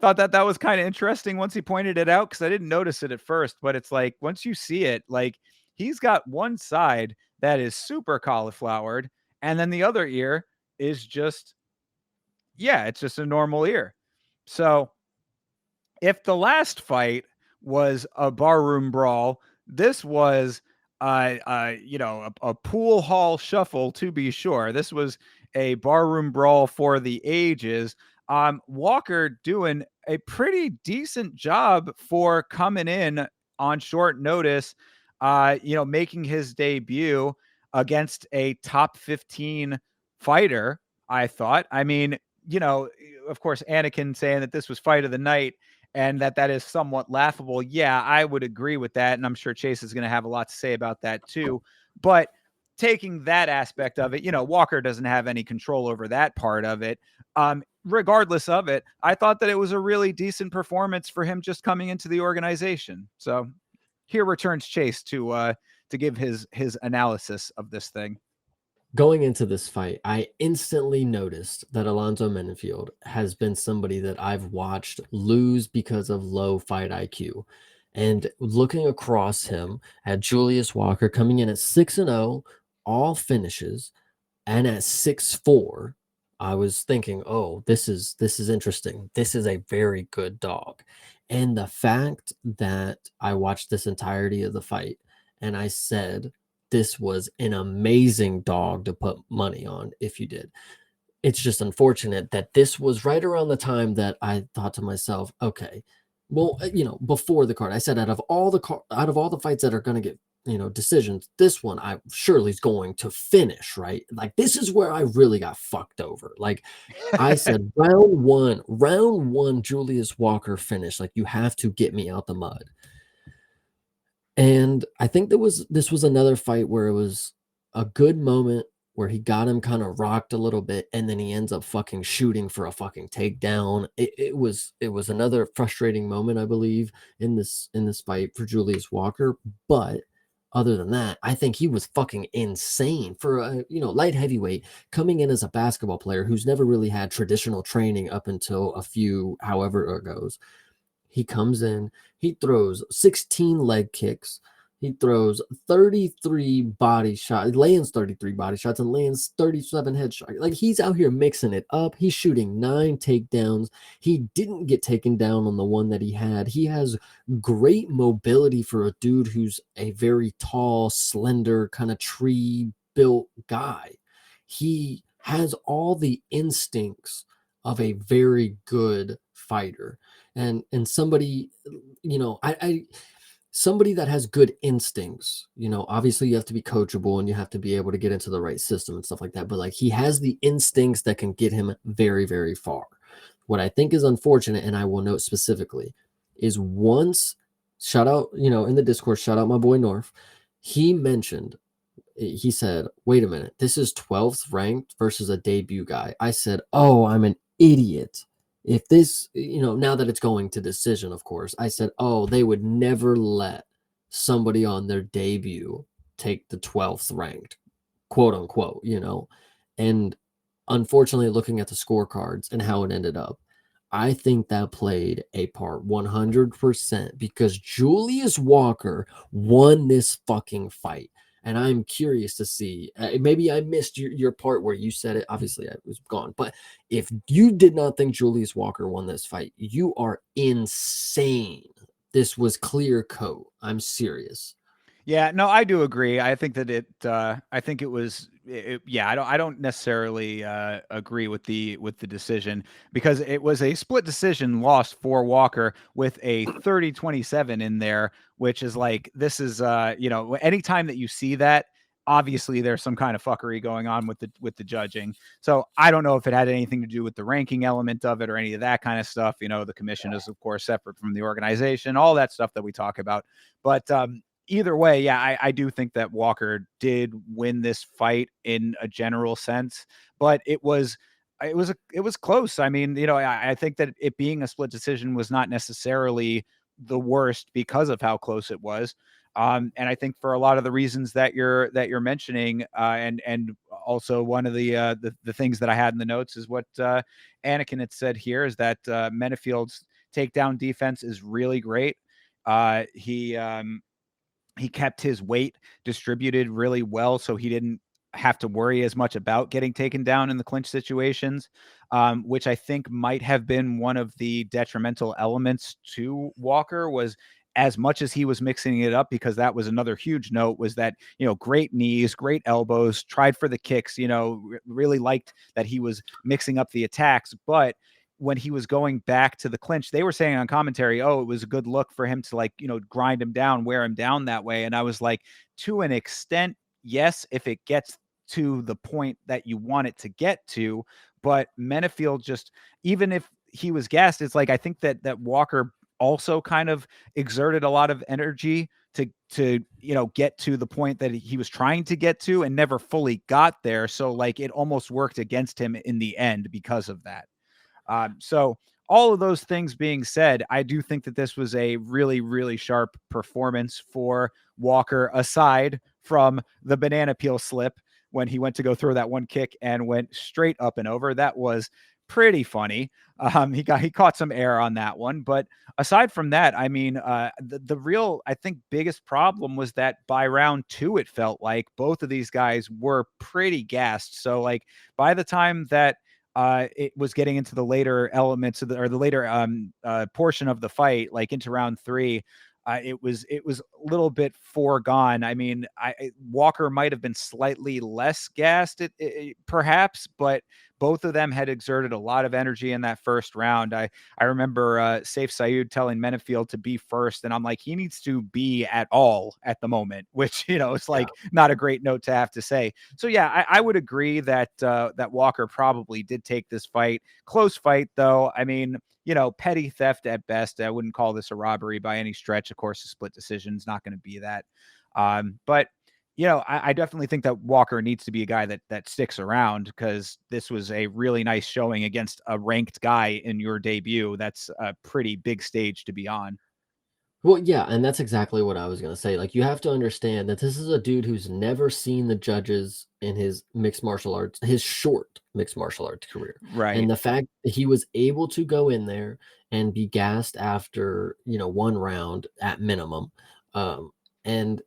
Thought that that was kind of interesting once he pointed it out, because I didn't notice it at first, but it's like once you see it, like he's got one side that is super cauliflowered, and then the other ear is just, yeah, it's just a normal ear. So if the last fight was a barroom brawl, this was a pool hall shuffle, to be sure. This was a barroom brawl for the ages. Walker doing a pretty decent job for coming in on short notice, making his debut against a top 15 fighter, I thought. I mean, of course, Anakin saying that this was fight of the night and that is somewhat laughable. Yeah, I would agree with that. And I'm sure Chase is going to have a lot to say about that too. But taking that aspect of it, Walker doesn't have any control over that part of it. Regardless of it, I thought that it was a really decent performance for him just coming into the organization. So here returns Chase to give his analysis of this thing. Going into this fight, I instantly noticed that Alonzo Menafield has been somebody that I've watched lose because of low fight IQ. And looking across him at Julius Walker coming in at 6-0, all finishes, and at 6'4", I was thinking, oh, this is interesting. This is a very good dog. And the fact that I watched this entirety of the fight and I said, this was an amazing dog to put money on if you did. It's just unfortunate that this was right around the time that I thought to myself, okay, well, before the card, I said out of all the fights that are going to get, decisions, this one I surely is going to finish, right? Like this is where I really got fucked over. Like I said, round one, Julius Walker finish. Like you have to get me out the mud. And I think this was another fight where it was a good moment where he got him kind of rocked a little bit, and then he ends up fucking shooting for a fucking takedown. It was another frustrating moment, I believe, in this fight for Julius Walker. But other than that, I think he was fucking insane for a light heavyweight coming in as a basketball player who's never really had traditional training up until a few however it goes. He comes in, he throws 16 leg kicks, he throws 33 body shots, lands 33 body shots, and lands 37 headshots. Like he's out here mixing it up. He's shooting 9 takedowns. He didn't get taken down on the one that he had. He has great mobility for a dude who's a very tall, slender, kind of tree built guy. He has all the instincts of a very good fighter. And somebody, I somebody that has good instincts, obviously you have to be coachable and you have to be able to get into the right system and stuff like that. But like he has the instincts that can get him very, very far. What I think is unfortunate, and I will note specifically, is once shout out, in the Discord, shout out my boy North. He said, wait a minute, this is 12th ranked versus a debut guy. I said, oh, I'm an idiot. If this, now that it's going to decision, of course, I said, oh, they would never let somebody on their debut take the 12th ranked, quote unquote, and unfortunately, looking at the scorecards and how it ended up, I think that played a part 100% because Julius Walker won this fucking fight. And I'm curious to see, maybe I missed your part where you said it. Obviously, I was gone. But if you did not think Julius Walker won this fight, you are insane. This was clear coat. I'm serious. Yeah, no, I do agree. I think that I think it was, yeah, I don't necessarily agree with the decision, because it was a split decision loss for Walker with a 30-27 in there, which is like, this is, anytime that you see that, obviously there's some kind of fuckery going on with the judging. So I don't know if it had anything to do with the ranking element of it or any of that kind of stuff. The commission is of course separate from the organization, all that stuff that we talk about. But either way, yeah, I do think that Walker did win this fight in a general sense, but it was close. I mean, I think that it being a split decision was not necessarily the worst because of how close it was. And I think for a lot of the reasons that you're mentioning, and also one of the things that I had in the notes is what Anakin had said here, is that Menifield's takedown defense is really great. He kept his weight distributed really well, so he didn't have to worry as much about getting taken down in the clinch situations, which I think might have been one of the detrimental elements to Walker. Was as much as he was mixing it up, because that was another huge note, was that, great knees, great elbows, tried for the kicks, really liked that he was mixing up the attacks. But when he was going back to the clinch, they were saying on commentary, oh, it was a good look for him to, like, grind him down, wear him down that way. And I was like, to an extent, yes, if it gets to the point that you want it to get to. But Menefield, just, even if he was gassed, it's like, I think that Walker also kind of exerted a lot of energy to get to the point that he was trying to get to and never fully got there. So like, it almost worked against him in the end because of that. So all of those things being said, I do think that this was a really, really sharp performance for Walker, aside from the banana peel slip when he went to go throw that one kick and went straight up and over. That was pretty funny. He caught some air on that one, but aside from that, I mean, the real, I think, biggest problem was that by round two, it felt like both of these guys were pretty gassed. So like, by the time that it was getting into the later elements of the later portion of the fight, like into round three, it was a little bit foregone. I mean, Walker might have been slightly less gassed, perhaps, but both of them had exerted a lot of energy in that first round. I remember Safe Saeed telling Menefield to be first, and I'm like, he needs to be at all at the moment, which, it's like not a great note to have to say. So yeah, I would agree that that Walker probably did take this fight. Close fight though. I mean, petty theft at best. I wouldn't call this a robbery by any stretch. Of course, a split decision is not going to be that. But I definitely think that Walker needs to be a guy that sticks around, because this was a really nice showing against a ranked guy in your debut. That's a pretty big stage to be on. Well, yeah, and that's exactly what I was gonna say. Like, you have to understand that this is a dude who's never seen the judges in his mixed martial arts, his short mixed martial arts career. Right. And the fact that he was able to go in there and be gassed after, one round at minimum, um, and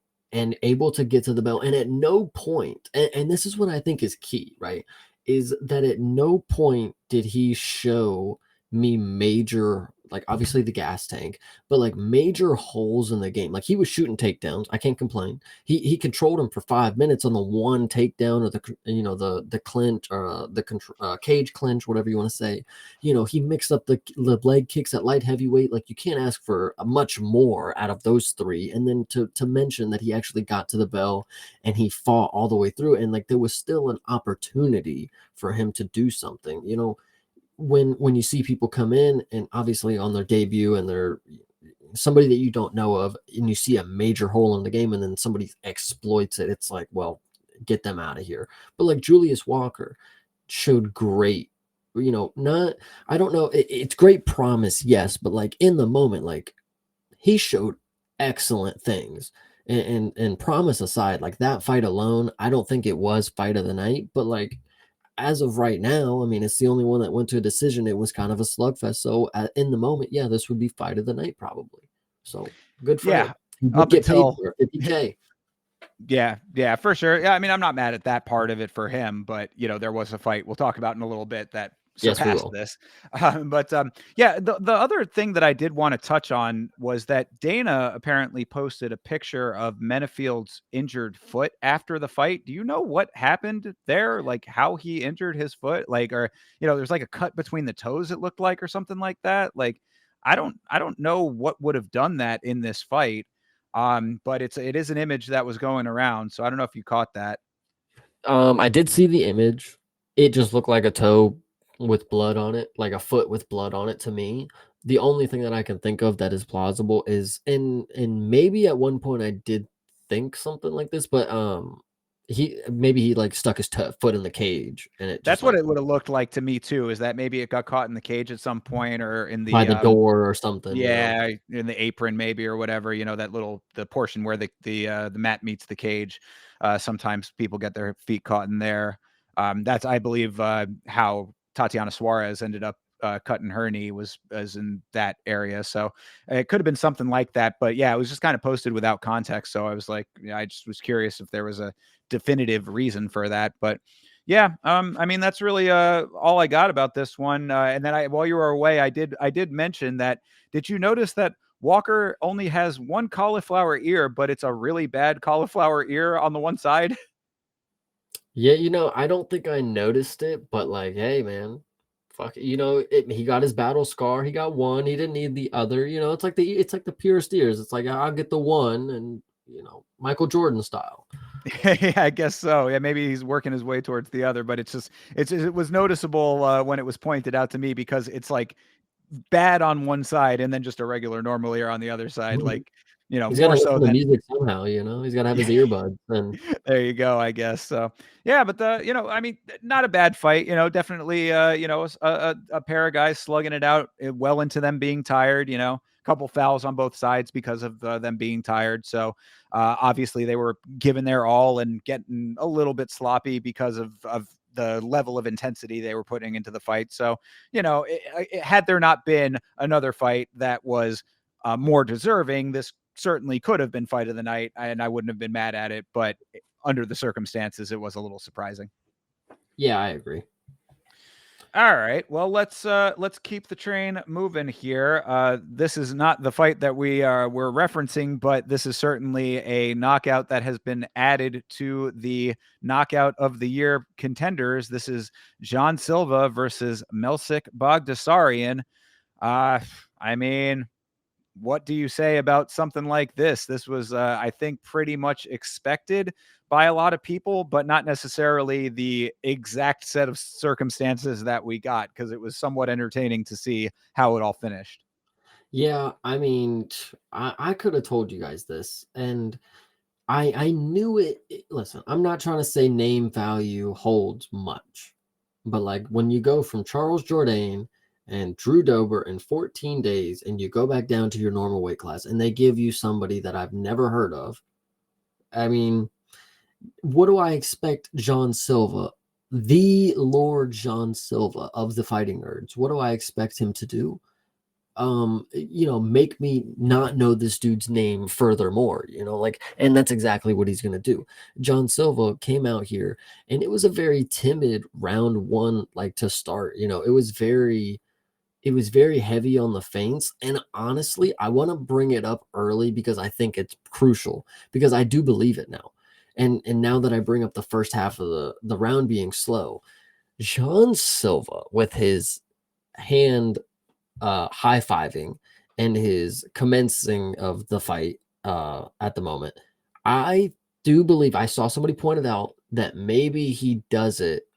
able to get to the bell. And at no point, and this is what I think is key, right? Is that at no point did he show me major, like, obviously the gas tank, but like major holes in the game. Like, he was shooting takedowns. I can't complain. He controlled him for 5 minutes on the one takedown, or the clinch, or the cage clinch, whatever you want to say. He mixed up the leg kicks at light heavyweight. Like, you can't ask for much more out of those three. And then to mention that he actually got to the bell and he fought all the way through, and like there was still an opportunity for him to do something. When you see people come in and obviously on their debut, and they're somebody that you don't know of, and you see a major hole in the game, and then somebody exploits it, it's like, well, get them out of here. But like Julius Walker showed great, not, I don't know, it's great promise, yes, but like in the moment, like, he showed excellent things. And promise aside, like, that fight alone, I don't think it was fight of the night, but like, as of right now, I mean, it's the only one that went to a decision. It was kind of a slugfest. So in the moment, yeah, this would be fight of the night probably. So good for him. Yeah. He would Up get paid until for it, 50K. Yeah, for sure. Yeah, I mean, I'm not mad at that part of it for him, but there was a fight we'll talk about in a little bit that Yes, we surpass will. this. Yeah, the other thing that I did want to touch on was that Dana apparently posted a picture of Menifield's injured foot after the fight. Do you know what happened there? Like how he injured his foot? Like, or there's like a cut between the toes, it looked like, or something like that. Like, I don't know what would have done that in this fight. But it is an image that was going around, so I don't know if you caught that. I did see the image. It just looked like a toe with blood on it, like a foot with blood on it to me. The only thing that I can think of that is plausible is and maybe at one point I did think something like this, but he like stuck his foot in the cage and it That's just what like it would have looked like to me too, is that maybe it got caught in the cage at some point or in by the the door or something, you know. yeah, in the apron maybe or whatever, the portion where the mat meets the cage. Sometimes people get their feet caught in there. That's I believe how Tatiana Suarez ended up cutting her knee was as in that area. So it could have been something like that, but yeah, it was just kind of posted without context. So I was like, I just was curious if there was a definitive reason for that, but yeah, I mean that's really all I got about this one. And then while you were away, I did mention that. Did you notice that Walker only has one cauliflower ear, but it's a really bad cauliflower ear on the one side? Yeah, I don't think I noticed it, but like, hey, man, fuck it. He got his battle scar. He got one. He didn't need the other. It's like the purest ears. It's like I'll get the one, and Michael Jordan style. Yeah, I guess so. Yeah, maybe he's working his way towards the other, but it was noticeable when it was pointed out to me because it's like bad on one side and then just a regular normal ear on the other side, Mhm. like He's got more to so listen to than music somehow. He's got to have his earbuds. And there you go, I guess. So, yeah, but I mean, not a bad fight. Definitely, a pair of guys slugging it out well into them being tired. A couple fouls on both sides because of them being tired. So, obviously, they were giving their all and getting a little bit sloppy because of the level of intensity they were putting into the fight. So, had there not been another fight that was more deserving, this certainly could have been fight of the night, and I wouldn't have been mad at it. But under the circumstances, it was a little surprising. yeah, I agree. All right, well let's keep the train moving here. This is not the fight that we're referencing, but this is certainly a knockout that has been added to the knockout of the year contenders. This is John Silva versus Melsik Bagdasaryan. I mean, what do you say about something like this? This was, I think, pretty much expected by a lot of people, but not necessarily the exact set of circumstances that we got, because it was somewhat entertaining to see how it all finished. Yeah, I mean, I could have told you guys this, and I knew it. Listen, I'm not trying to say name value holds much, but like when you go from Charles Jourdain and Drew Dober in 14 days, and you go back down to your normal weight class, and they give you somebody that I've never heard of. I mean, what do I expect John Silva, the Lord John Silva of the Fighting Nerds? What do I expect him to do? Make me not know this dude's name furthermore, and that's exactly what he's going to do. John Silva came out here and it was a very timid round one, like to start, it was very heavy on the feints. And honestly, I want to bring it up early because I think it's crucial because I do believe it now. And now that I bring up the first half of the round being slow, John Silva with his hand high-fiving and his commencing of the fight at the moment. I do believe I saw somebody pointed out that maybe he does it,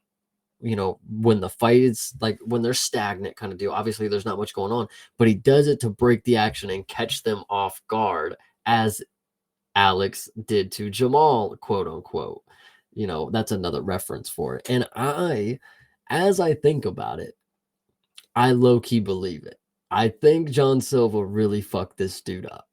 when the fight is like when they're stagnant kind of deal. Obviously, there's not much going on, but he does it to break the action and catch them off guard, as Alex did to Jamal, quote unquote. That's another reference for it. And as I think about it, I low key believe it. I think John Silva really fucked this dude up.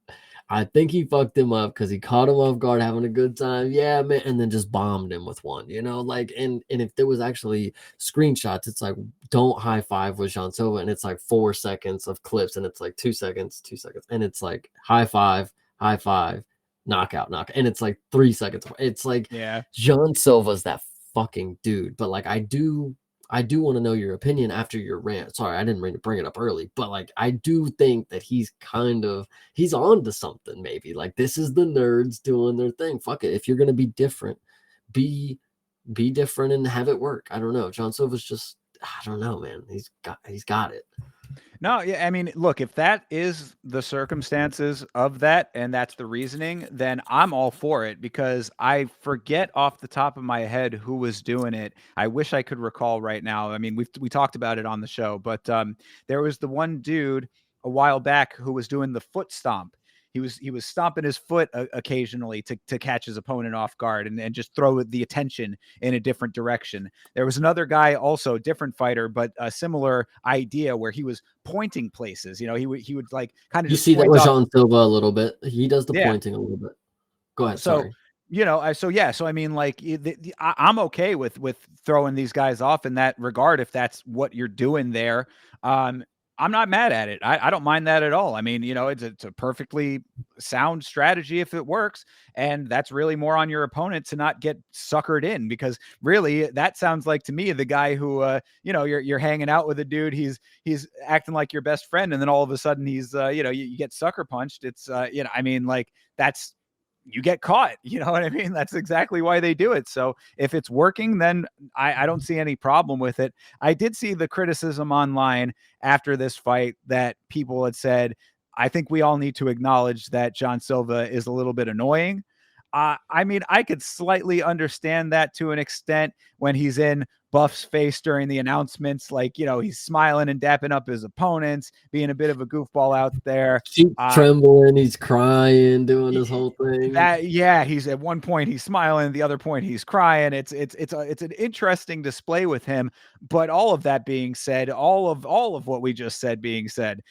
I think he fucked him up because he caught him off guard having a good time. Yeah, man. And then just bombed him with one, and if there was actually screenshots, it's like, don't high five with John Silva. And it's like 4 seconds of clips and it's like 2 seconds, 2 seconds. And it's like high five, knockout, knockout. And it's like 3 seconds. It's like Yeah. John Silva's that fucking dude. But like, I do I do want to know your opinion after your rant. Sorry, I didn't mean to bring it up early, but like I do think that he's on to something maybe. Like this is the nerds doing their thing. Fuck it. If you're gonna be different, be different and have it work. I don't know. John Silva's just I don't know, man. He's got it. No, yeah, I mean, look, if that is the circumstances of that and that's the reasoning, then I'm all for it because I forget off the top of my head who was doing it. I wish I could recall right now. I mean, we talked about it on the show, but there was the one dude a while back who was doing the foot stomp. He was stomping his foot occasionally to catch his opponent off guard and just throw the attention in a different direction. There was another guy, also different fighter, but a similar idea where he was pointing places. You know, he would like kind of You just see that point with up. Jean Silva a little bit. He does the Yeah. pointing a little bit. Go ahead. So, Sorry. so I mean, like, I'm okay with throwing these guys off in that regard if that's what you're doing there. Um, I'm not mad at it. I don't mind that at all. I mean, it's a perfectly sound strategy if it works, and that's really more on your opponent to not get suckered in because really that sounds like to me the guy who you're hanging out with a dude. He's acting like your best friend, and then all of a sudden he's you get sucker punched. It's I mean, like that's you get caught. You know what I mean? That's exactly why they do it. So if it's working, then I don't see any problem with it. I did see the criticism online after this fight that people had said, I think we all need to acknowledge that John Silva is a little bit annoying. I mean, I could slightly understand that to an extent when he's in Buff's face during the announcements. Like, he's smiling and dapping up his opponents, being a bit of a goofball out there. She's trembling, he's crying, doing his whole thing. He's at one point he's smiling, the other point he's crying. It's an interesting display with him. But all of that being said, all of what we just said being said,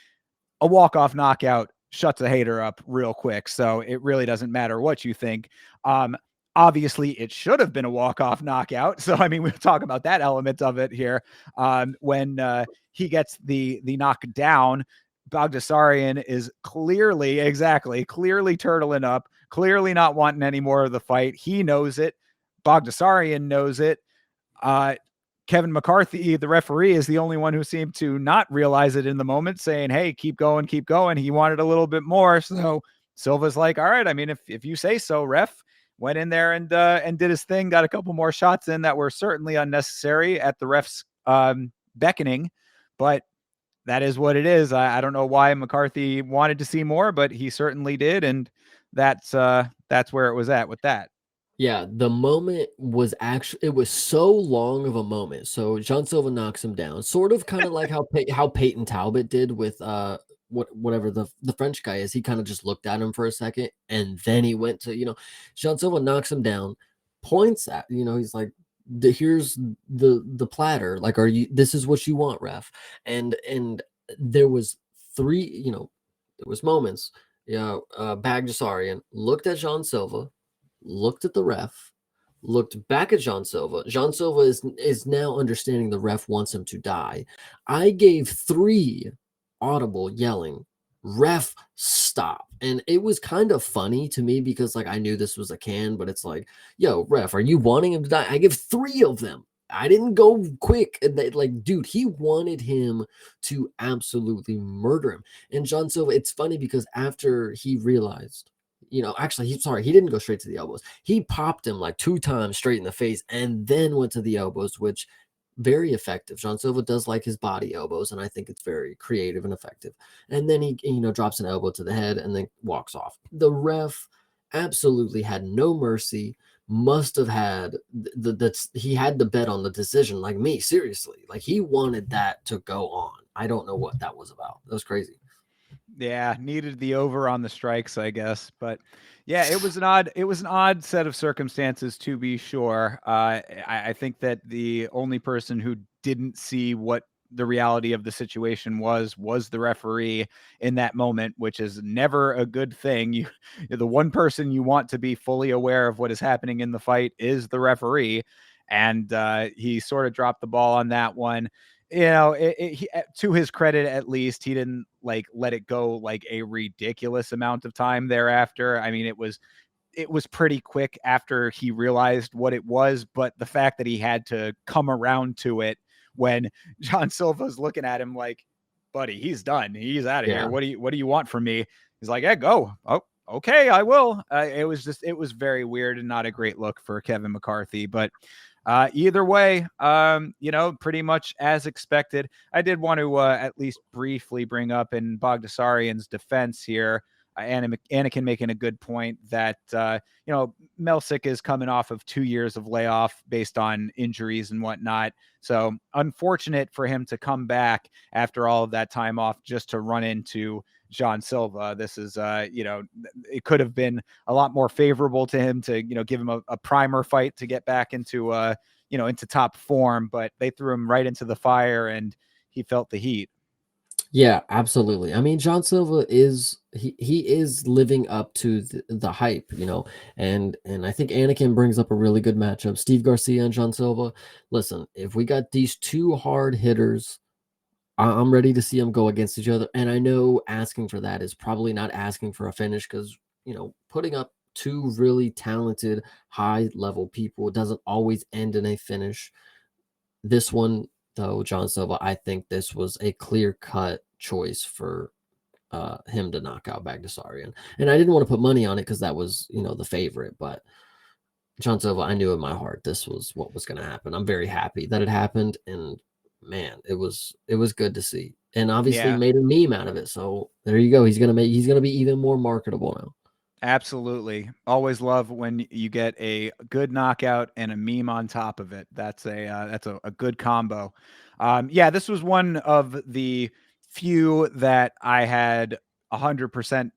a walk-off knockout shuts a hater up real quick. So it really doesn't matter what you think. Obviously, it should have been a walk-off knockout. So, I mean, we'll talk about that element of it here. When he gets the knockdown, Bagdasaryan is clearly turtling up, clearly not wanting any more of the fight. He knows it. Bagdasaryan knows it. Kevin McCarthy, the referee, is the only one who seemed to not realize it in the moment, saying, hey, keep going, keep going. He wanted a little bit more. So Silva's like, all right, I mean, if you say so. Ref went in there and did his thing, got a couple more shots in that were certainly unnecessary at the ref's beckoning. But that is what it is. I don't know why McCarthy wanted to see more, but he certainly did. And that's where it was at with that. Yeah, the moment was it was so long of a moment. So John Silva knocks him down, sort of kind of like how Peyton Talbot did with whatever the French guy is. He kind of just looked at him for a second and then he went to, John Silva knocks him down, points at, he's like, here's the platter. Like, this is what you want, ref. And there was there was moments, Bagdasaryan looked at John Silva, looked at the ref, looked back at John Silva. John Silva is now understanding the ref wants him to die. I gave 3 audible yelling, ref, stop. And it was kind of funny to me because like I knew this was a can, but it's like, yo, ref, are you wanting him to die? I give 3 of them. I didn't go quick. Like, dude, he wanted him to absolutely murder him. And John Silva, it's funny because after he realized, actually, he didn't go straight to the elbows. He popped him like 2 times straight in the face and then went to the elbows, which very effective. John Silva does like his body elbows, and I think it's very creative and effective. And then he, drops an elbow to the head and then walks off. The ref absolutely had no mercy. Must have had he had to bet on the decision, like me, seriously. Like he wanted that to go on. I don't know what that was about. That was crazy. Yeah, needed the over on the strikes, I guess. But yeah, it was an odd set of circumstances to be sure. I think that the only person who didn't see what the reality of the situation was the referee in that moment, which is never a good thing. The one person you want to be fully aware of what is happening in the fight is the referee, and he sort of dropped the ball on that one. To his credit, at least, he didn't like let it go like a ridiculous amount of time thereafter. I mean, it was pretty quick after he realized what it was, but the fact that he had to come around to it when John Silva's looking at him like, buddy, he's done. He's out of Yeah. here. What do you want from me? He's like, yeah, go. Oh, okay, I will. It was very weird and not a great look for Kevin McCarthy, but either way, pretty much as expected. I did want to at least briefly bring up in Bogdasarian's defense here, Anakin making a good point that, Melsick is coming off of 2 years of layoff based on injuries and whatnot. So unfortunate for him to come back after all of that time off just to run into John Silva. This is, it could have been a lot more favorable to him to, give him a primer fight to get back into, into top form, but they threw him right into the fire and he felt the heat. Yeah, absolutely. I mean, John Silva is he is living up to the hype, and I think Anakin brings up a really good matchup. Steve Garcia and John Silva. Listen, if we got these two hard hitters, I'm ready to see them go against each other. And I know asking for that is probably not asking for a finish because putting up two really talented, high level people doesn't always end in a finish. This one, though, John Silva, I think this was a clear-cut choice for him to knock out Bagdasarian. And I didn't want to put money on it because that was, the favorite. But John Silva, I knew in my heart this was what was going to happen. I'm very happy that it happened. And, man, it was good to see. And obviously Yeah. made a meme out of it. So there you go. He's going to be even more marketable now. Absolutely. Always love when you get a good knockout and a meme on top of it. That's a good combo. This was one of the few that I had 100%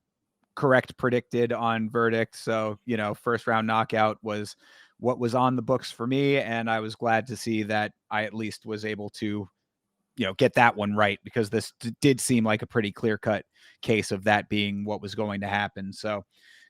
correct predicted on verdict. So, first round knockout was what was on the books for me. And I was glad to see that I at least was able to, get that one right, because this did seem like a pretty clear cut case of that being what was going to happen. So,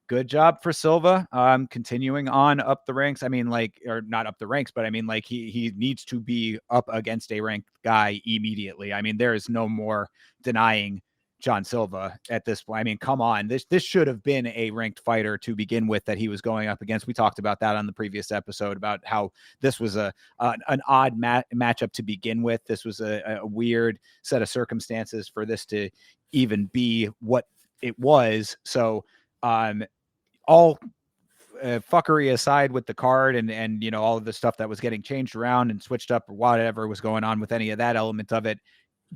good job for Silva. Continuing on up the ranks. I mean, or not up the ranks, but I mean, he needs to be up against a ranked guy immediately. I mean, there is no more denying John Silva at this point. I mean, come on, this should have been a ranked fighter to begin with that he was going up against. We talked about that on the previous episode about how this was an odd matchup to begin with. This was a weird set of circumstances for this to even be what it was. So, all fuckery aside with the card and all of the stuff that was getting changed around and switched up or whatever was going on with any of that element of it,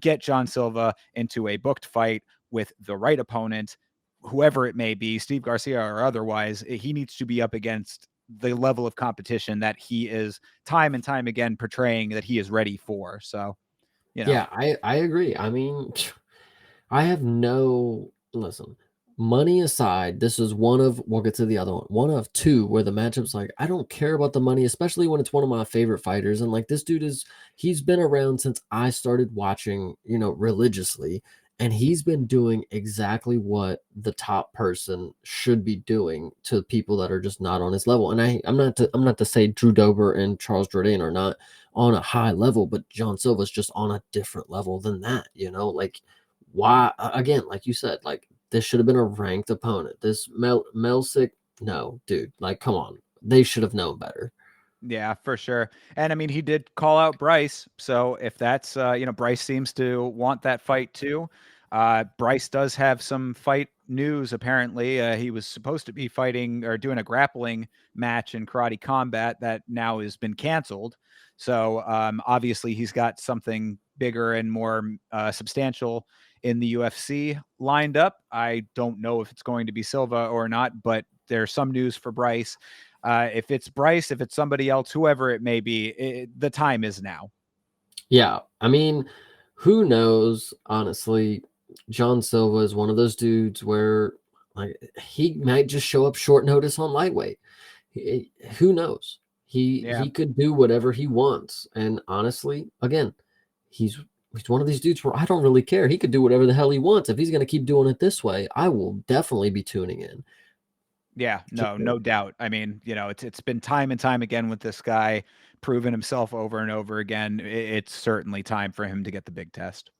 get John Silva into a booked fight with the right opponent, whoever it may be, Steve Garcia or otherwise. He needs to be up against the level of competition that he is time and time again portraying that he is ready for. So, Yeah, I agree. I mean, I have listen, money aside, this is we'll get to the other one of two where the matchup's like, I don't care about the money, especially when it's one of my favorite fighters. And like, this dude he's been around since I started watching, religiously. And he's been doing exactly what the top person should be doing to people that are just not on his level. And I'm not to say Drew Dober and Charles Jourdain are not on a high level, but John Silva's just on a different level than that, like, why, again, like you said, like, this should have been a ranked opponent. This Melsick, no, dude, like, come on, they should have known better. Yeah, for sure. And I mean, he did call out Bryce. So if that's, Bryce seems to want that fight too. Bryce does have some fight news. Apparently, he was supposed to be fighting or doing a grappling match in Karate Combat that now has been canceled. So obviously, he's got something bigger and more substantial in the UFC lined up. I don't know if it's going to be Silva or not, but there's some news for Bryce. If it's Bryce, if it's somebody else, whoever it may be, the time is now. Yeah, I mean, who knows? Honestly, John Silva is one of those dudes where, like, he might just show up short notice on lightweight. Who knows? Yeah. He could do whatever he wants. And honestly, again, he's one of these dudes where I don't really care. He could do whatever the hell he wants. If he's going to keep doing it this way, I will definitely be tuning in. Yeah, no doubt. I mean, it's been time and time again with this guy, proven himself over and over again. It's certainly time for him to get the big test.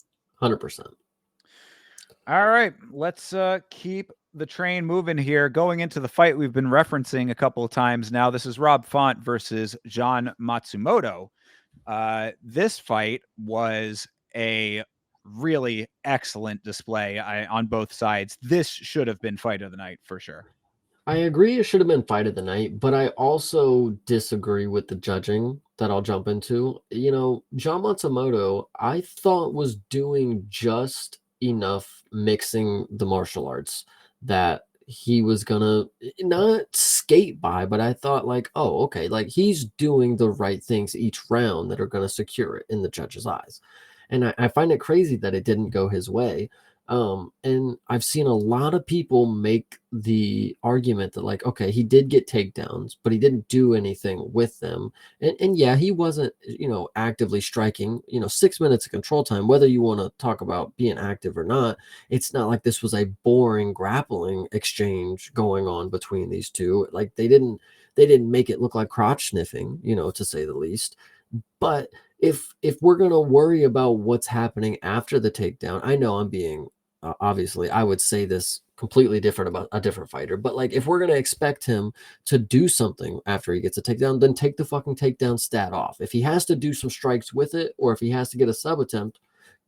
100%. All right, let's keep the train moving here. Going into the fight we've been referencing a couple of times now. This is Rob Font versus John Matsumoto. This fight was a really excellent display on both sides. This should have been fight of the night for sure. I agree it should have been fight of the night, but I also disagree with the judging that I'll jump into. You know, John Matsumoto, I thought was doing just enough mixing the martial arts that he was gonna not skate by, but I thought like, oh, okay, like he's doing the right things each round that are gonna secure it in the judge's eyes. And I find it crazy that it didn't go his way. And I've seen a lot of people make the argument that, like, okay, he did get takedowns, but he didn't do anything with them. And yeah, he wasn't, actively striking, 6 minutes of control time, whether you want to talk about being active or not. It's not like this was a boring grappling exchange going on between these two. Like they didn't make it look like crotch sniffing, to say the least. But if we're gonna worry about what's happening after the takedown, I know I'm being obviously I would say this completely different about a different fighter, but like if we're gonna expect him to do something after he gets a takedown, then take the fucking takedown stat off. If he has to do some strikes with it, or if he has to get a sub attempt,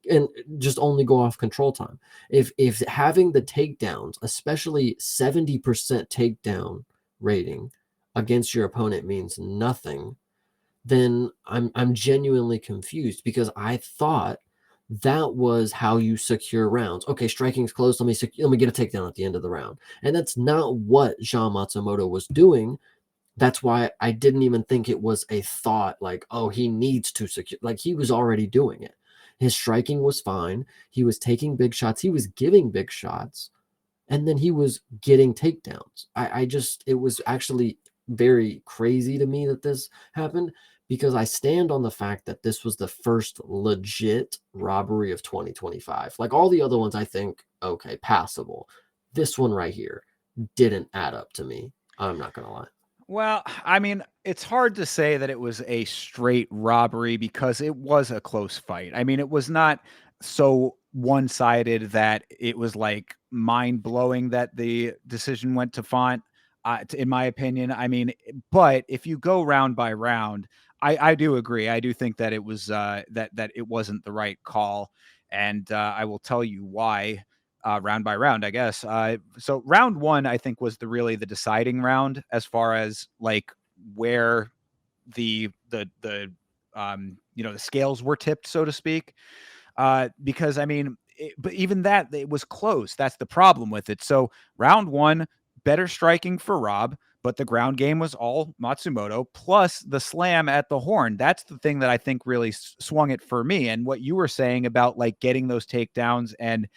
and just only go off control time. If having the takedowns, especially 70% takedown rating against your opponent means nothing, then I'm genuinely confused because I thought that was how you secure rounds. Okay, striking's close. Let me get a takedown at the end of the round, and that's not what Jean Matsumoto was doing. That's why I didn't even think it was a thought like, oh, he needs to secure. Like he was already doing it. His striking was fine. He was taking big shots. He was giving big shots, and then he was getting takedowns. I just it was actually very crazy to me that this happened because I stand on the fact that this was the first legit robbery of 2025. Like all the other ones, I think, okay, passable. This one right here didn't add up to me. I'm not gonna lie. Well, I mean, it's hard to say that it was a straight robbery because it was a close fight. I mean, it was not so one-sided that it was like mind-blowing that the decision went to Font, in my opinion. I mean, but if you go round by round, I do agree. I do think that it was that it wasn't the right call, and I will tell you why round by round, I guess. So round one, I think, was the deciding round as far as like where the scales were tipped, so to speak. Because I mean, but even that, it was close. That's the problem with it. So round one, better striking for Rob, but the ground game was all Matsumoto, plus the slam at the horn. That's the thing that I think really swung it for me. And what you were saying about like getting those takedowns and,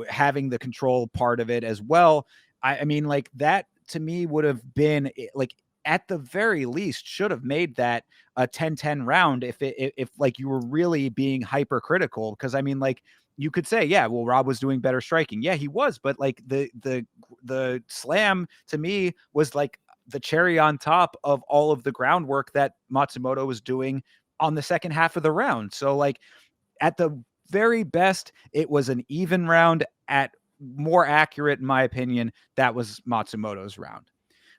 having the control part of it as well. I mean, like that to me would have been like at the very least should have made that a 10-10 round if like you were really being hypercritical. Because I mean, like you could say, yeah, well, Rob was doing better striking. Yeah, he was, but like the slam to me was like the cherry on top of all of the groundwork that Matsumoto was doing on the second half of the round. So like at the very best, it was an even round. At more accurate, in my opinion, that was Matsumoto's round.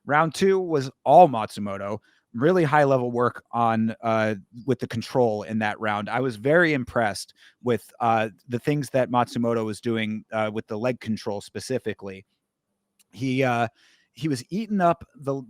Round two was all Matsumoto. Really high level work on with the control in that round. I was very impressed with the things that Matsumoto was doing with the leg control specifically. He was eating up the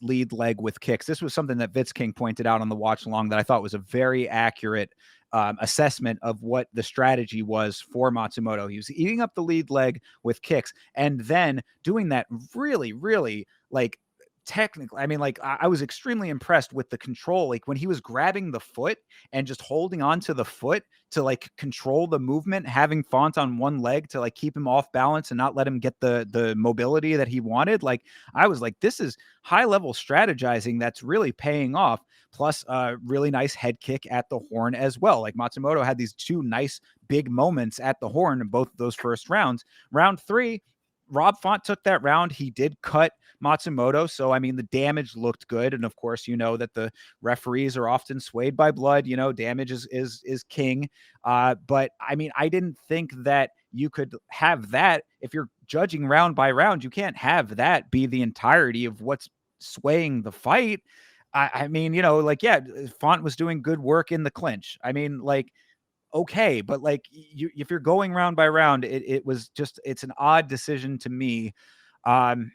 lead leg with kicks. This was something that Vitz King pointed out on the watch along that I thought was a very accurate assessment of what the strategy was for Matsumoto. He was eating up the lead leg with kicks and then doing that really, really like technically. I mean, like I was extremely impressed with the control. Like when he was grabbing the foot and just holding on to the foot to like control the movement, having Font on one leg to like keep him off balance and not let him get the mobility that he wanted. Like I was like, this is high level strategizing that's really paying off. Plus a really nice head kick at the horn as well. Like Matsumoto had these two nice big moments at the horn in both of those first rounds. Round three, Rob Font took that round. He did cut Matsumoto. So, I mean, the damage looked good. And of course, you know that the referees are often swayed by blood. Damage is king. But I mean, I didn't think that you could have that. If you're judging round by round, you can't have that be the entirety of what's swaying the fight. I mean, you know, like, yeah, Font was doing good work in the clinch. I mean, like, okay, but like if you're going round by round, it was just it's an odd decision to me. Um,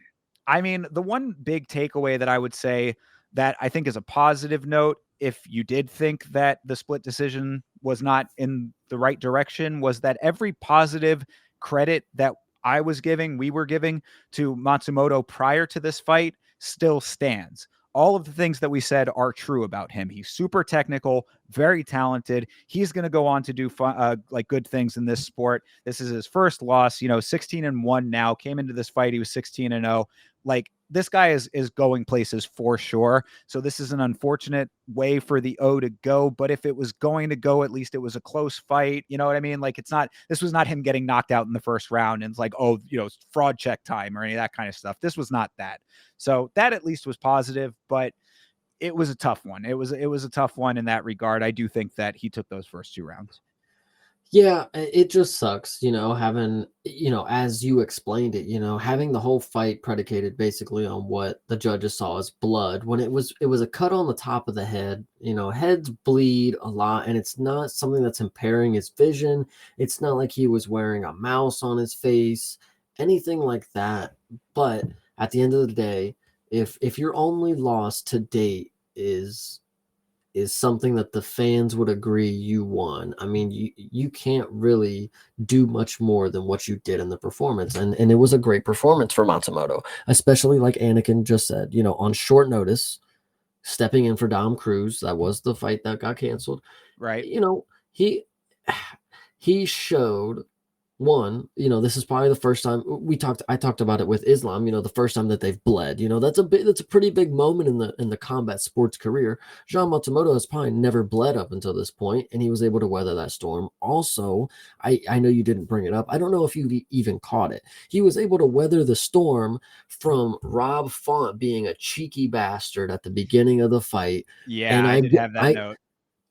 I mean, the one big takeaway that I would say that I think is a positive note, if you did think that the split decision was not in the right direction, was that every positive credit that we were giving to Matsumoto prior to this fight still stands. All of the things that we said are true about him. He's super technical, very talented. He's going to go on to do like good things in this sport. This is his first loss, you know, 16-1 now. Came into this fight, he was 16-0. Like, this guy is going places for sure. So this is an unfortunate way for the O to go. But if it was going to go, at least it was a close fight. You know what I mean? Like, this was not him getting knocked out in the first round and it's like, oh, you know, fraud check time or any of that kind of stuff. This was not that. So that at least was positive, but it was a tough one. It was a tough one in that regard. I do think that he took those first 2 rounds. Yeah, it just sucks, having, as you explained it, having the whole fight predicated basically on what the judges saw as blood when it was a cut on the top of the head. Heads bleed a lot, and it's not something that's impairing his vision. It's not like he was wearing a mouse on his face, anything like that. But at the end of the day, if your only loss to date is something that the fans would agree you won. I mean, you can't really do much more than what you did in the performance. And it was a great performance for Matsumoto, especially like Anakin just said, on short notice, stepping in for Dom Cruz. That was the fight that got canceled. Right. He he showed one, this is probably the first time I talked about it with Islam, the first time that they've bled. That's a pretty big moment in the combat sports career. Jean Matsumoto has probably never bled up until this point, and he was able to weather that storm. Also, I know you didn't bring it up. I don't know if you even caught it. He was able to weather the storm from Rob Font being a cheeky bastard at the beginning of the fight. Yeah, And I did have that note.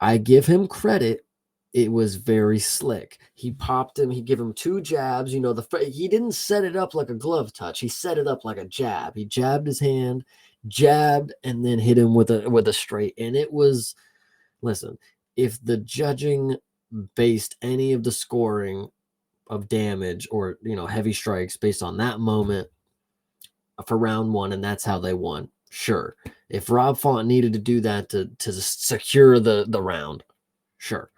I give him credit. It was very slick. He popped him. He gave him 2 jabs. He didn't set it up like a glove touch. He set it up like a jab. He jabbed his hand, jabbed, and then hit him with a straight. And it was, listen, if the judging based any of the scoring of damage or heavy strikes based on that moment for round 1, and that's how they won, sure. If Rob Font needed to do that to secure the round, sure.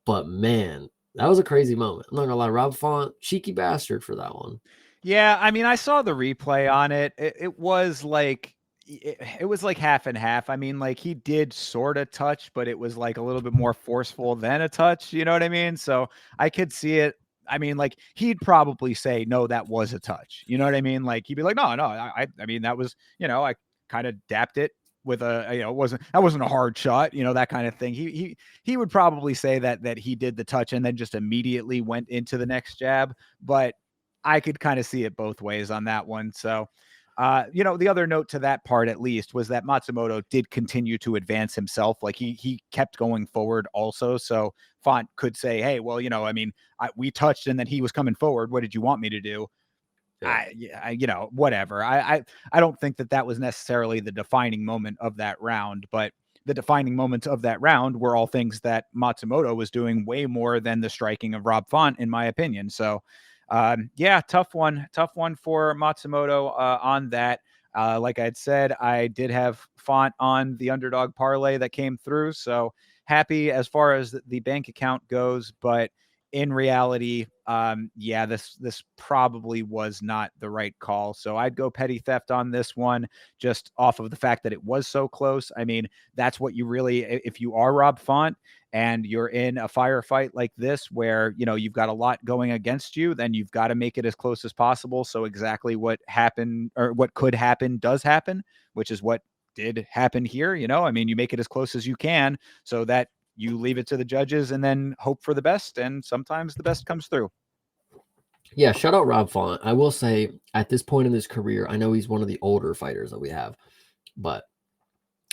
But man, that was a crazy moment. I'm not gonna lie, Rob Font, cheeky bastard for that one. Yeah, I mean, I saw the replay on it. It was like it was like half and half. I mean, like, he did sort of touch, but it was like a little bit more forceful than a touch. You know what I mean? So I could see it. I mean, like, he'd probably say, no, that was a touch. You know what I mean? Like, he'd be like, no, I mean, that was, I kind of dapped it with that wasn't a hard shot, that kind of thing. He would probably say that he did the touch and then just immediately went into the next jab. But I could kind of see it both ways on that one. So, the other note to that part, at least, was that Matsumoto did continue to advance himself. Like, he kept going forward also. So Font could say, hey, well, I mean, we touched and then he was coming forward. What did you want me to do? Yeah. Whatever. I don't think that was necessarily the defining moment of that round, but the defining moments of that round were all things that Matsumoto was doing way more than the striking of Rob Font, in my opinion. So, yeah, tough one for Matsumoto on that. Like I had said, I did have Font on the underdog parlay that came through. So happy as far as the bank account goes, but in reality, yeah, this probably was not the right call. So I'd go petty theft on this one, just off of the fact that it was so close. I mean, that's what you really, if you are Rob Font and you're in a firefight like this, where, you've got a lot going against you, then you've got to make it as close as possible. So exactly what happened, or what could happen, does happen, which is what did happen here. I mean, you make it as close as you can so that you leave it to the judges and then hope for the best. And sometimes the best comes through. Yeah, shout out Rob Font. I will say, at this point in his career, I know he's one of the older fighters that we have, but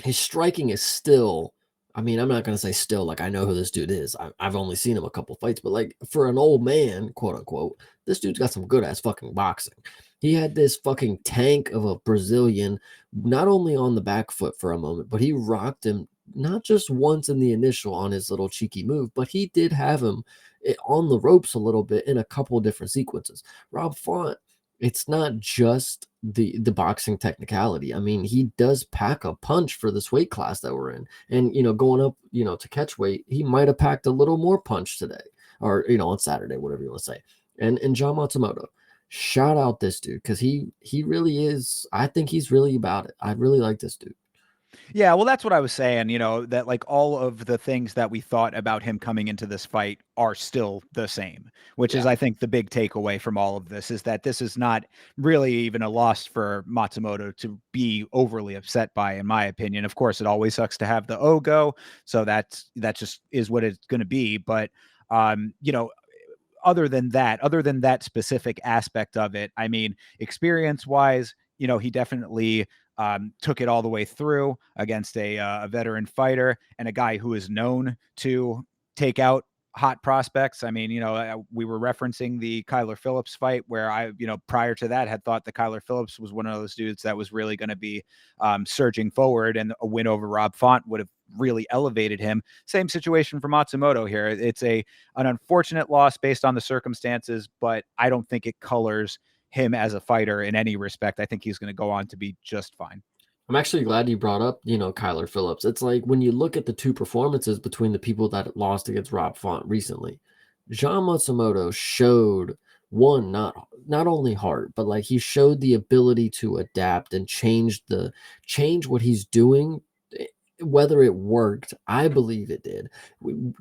his striking is still, I mean, I'm not going to say still, like, I know who this dude is. I've only seen him a couple fights, but like, for an old man, quote unquote, this dude's got some good ass fucking boxing. He had this fucking tank of a Brazilian, not only on the back foot for a moment, but he rocked him not just once in the initial on his little cheeky move, but he did have him on the ropes a little bit in a couple of different sequences. Rob Font, it's not just the boxing technicality. I mean, he does pack a punch for this weight class that we're in. And going up, to catch weight, he might have packed a little more punch today or on Saturday, whatever you want to say. And John Matsumoto, shout out this dude because he really is. I think he's really about it. I really like this dude. Yeah, well, that's what I was saying, that like all of the things that we thought about him coming into this fight are still the same, which is, Yeah. I think, the big takeaway from all of this is that this is not really even a loss for Matsumoto to be overly upset by, in my opinion. Of course, it always sucks to have the O go, so that just is what it's going to be. But, um, you know, other than that specific aspect of it, I mean, experience wise, he definitely took it all the way through against a veteran fighter and a guy who is known to take out hot prospects. I mean, we were referencing the Kyler Phillips fight where I, prior to that had thought that Kyler Phillips was one of those dudes that was really going to be surging forward, and a win over Rob Font would have really elevated him. Same situation for Matsumoto here. It's an unfortunate loss based on the circumstances, but I don't think it colors him as a fighter in any respect. I think he's going to go on to be just fine. I'm actually glad you brought up, Kyler Phillips. It's like when you look at the two performances between the people that lost against Rob Font recently, John Matsumoto showed one, not only heart, but like he showed the ability to adapt and change what he's doing. Whether it worked, I believe it did.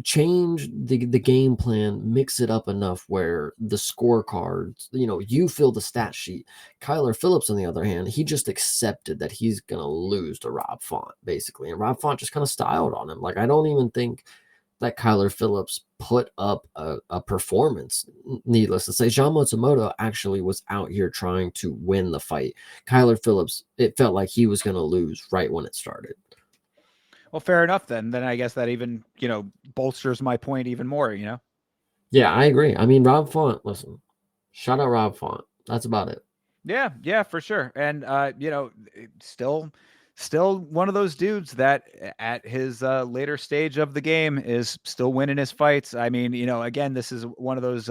Change the game plan, mix it up enough where the scorecards, you fill the stat sheet. Kyler Phillips, on the other hand, he just accepted that he's gonna lose to Rob Font, basically, and Rob Font just kind of styled on him. Like I don't even think that Kyler Phillips put up a performance. Needless to say, Jean Matsumoto actually was out here trying to win the fight. Kyler Phillips, it felt like he was going to lose right when it started. Well, fair enough then. Then I guess that even, bolsters my point even more, Yeah, I agree. I mean, Rob Font, listen, shout out Rob Font. That's about it. Yeah, for sure. And still one of those dudes that at his later stage of the game is still winning his fights. I mean, again, this is one of those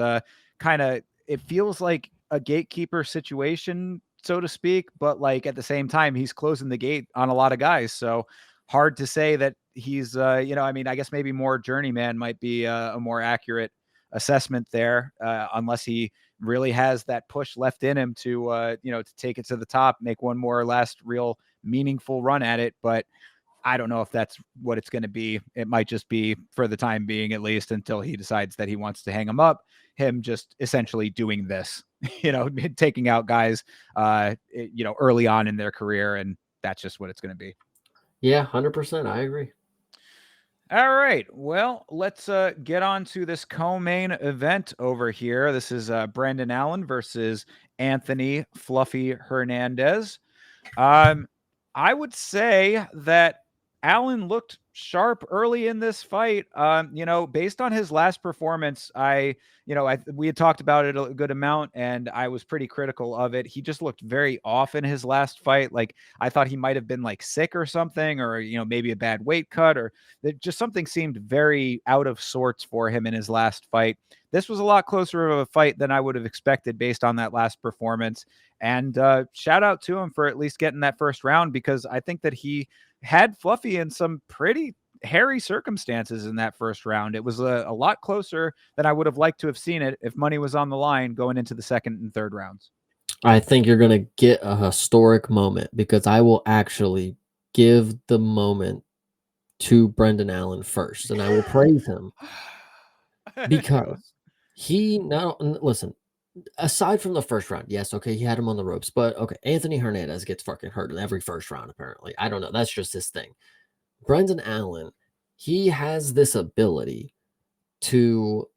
kind of, it feels like a gatekeeper situation, so to speak, but like at the same time, he's closing the gate on a lot of guys. So hard to say that he's I mean, I guess maybe more journeyman might be a more accurate assessment there, unless he really has that push left in him to to take it to the top, make one more last real meaningful run at it. But I don't know if that's what it's going to be. It might just be for the time being, at least until he decides that he wants to hang him up, him just essentially doing this, taking out guys early on in their career, and that's just what it's going to be. Yeah, 100%. I agree. All right. Well, let's get on to this co-main event over here. This is Brendan Allen versus Anthony Fluffy Hernandez. I would say that Allen looked sharp early in this fight. Based on his last performance, we had talked about it a good amount, and I was pretty critical of it. He just looked very off in his last fight. Like I thought he might have been like sick or something, or maybe a bad weight cut, or just something seemed very out of sorts for him in his last fight. This was a lot closer of a fight than I would have expected based on that last performance. And shout out to him for at least getting that first round, because I think that he had Fluffy in some pretty hairy circumstances in that first round. It was a lot closer than I would have liked to have seen it if money was on the line going into the second and third rounds. I think you're going to get a historic moment because I will actually give the moment to Brendan Allen first, and I will praise him because he now listen. Aside from the first round, yes, okay, he had him on the ropes, but okay, Anthony Hernandez gets fucking hurt in every first round, apparently. I don't know. That's just his thing. Brendan Allen, he has this ability to,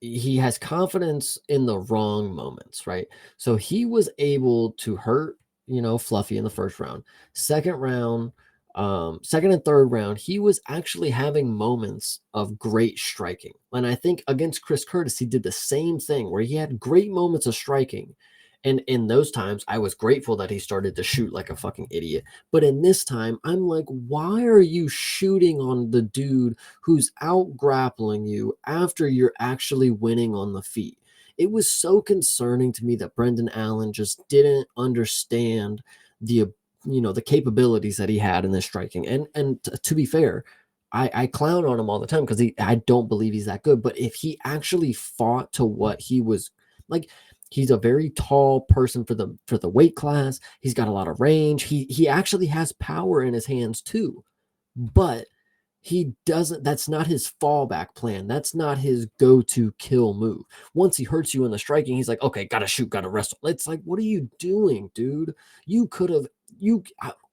he has confidence in the wrong moments, right? So he was able to hurt, Fluffy in the first round. Second and third round, he was actually having moments of great striking. And I think against Chris Curtis, he did the same thing where he had great moments of striking. And in those times, I was grateful that he started to shoot like a fucking idiot. But in this time, I'm like, why are you shooting on the dude who's out grappling you after you're actually winning on the feet? It was so concerning to me that Brendan Allen just didn't understand the the capabilities that he had in this striking. And to be fair, I clown on him all the time because I don't believe he's that good. But if he actually fought to what he was like, he's a very tall person for the weight class. He's got a lot of range. He actually has power in his hands too. But he doesn't, that's not his fallback plan. That's not his go-to kill move. Once he hurts you in the striking, he's like, okay, gotta shoot, gotta wrestle. It's like, what are you doing, dude? You could have,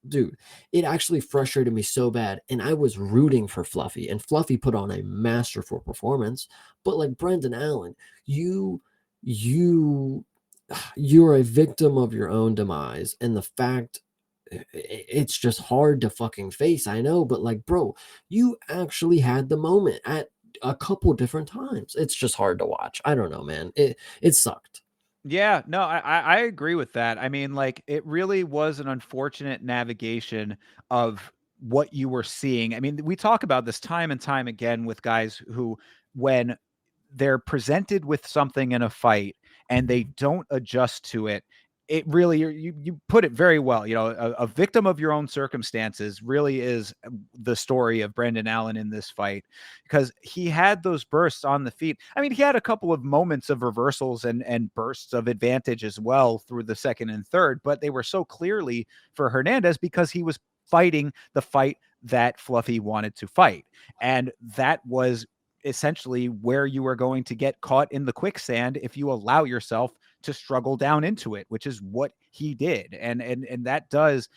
dude, it actually frustrated me so bad. And I was rooting for Fluffy, and Fluffy put on a masterful performance. But like Brendan Allen, you you're a victim of your own demise. And the fact, it's just hard to fucking face, I know, but like, bro, you actually had the moment at a couple different times. It's just hard to watch. I don't know, man. It sucked. Yeah, no, I agree with that. I mean, like, it really was an unfortunate navigation of what you were seeing. I mean, we talk about this time and time again with guys who, when they're presented with something in a fight and they don't adjust to it, it really, you put it very well. You know, a victim of your own circumstances really is the story of Brendan Allen in this fight, because he had those bursts on the feet. I mean, he had a couple of moments of reversals and bursts of advantage as well through the second and third, but they were so clearly for Hernandez because he was fighting the fight that Fluffy wanted to fight. And that was essentially where you are going to get caught in the quicksand if you allow yourself to struggle down into it, which is what he did. And that does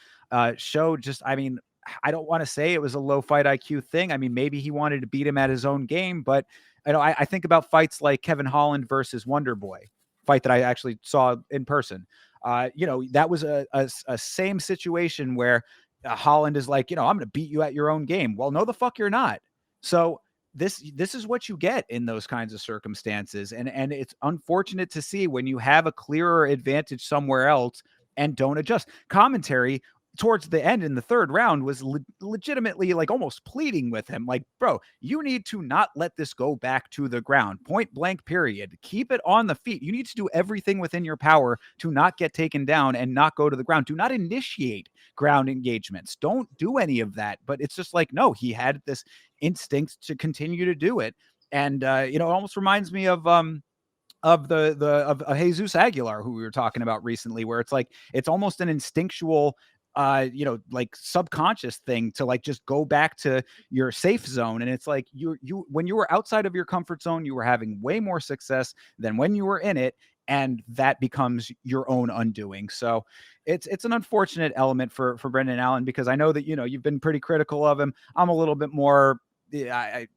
show just, I mean, I don't want to say it was a low fight IQ thing. I mean, maybe he wanted to beat him at his own game, but I think about fights like Kevin Holland versus Wonder Boy, fight that I actually saw in person. That was a same situation where Holland is like, I'm going to beat you at your own game. Well, no, the fuck you're not. So this is what you get in those kinds of circumstances, and it's unfortunate to see when you have a clearer advantage somewhere else and don't adjust. Commentary towards the end in the third round was legitimately like almost pleading with him, like, bro, you need to not let this go back to the ground, point blank, period. Keep it on the feet. You need to do everything within your power to not get taken down and not go to the ground. Do not initiate ground engagements. Don't do any of that. But it's just like, no, he had this instinct to continue to do it. And it almost reminds me of of Jesus Aguilar, who we were talking about recently, where it's like it's almost an instinctual like subconscious thing to like just go back to your safe zone. And it's like you when you were outside of your comfort zone, you were having way more success than when you were in it, and that becomes your own undoing. So it's an unfortunate element for Brendan Allen, because I know that you've been pretty critical of him. I'm a little bit more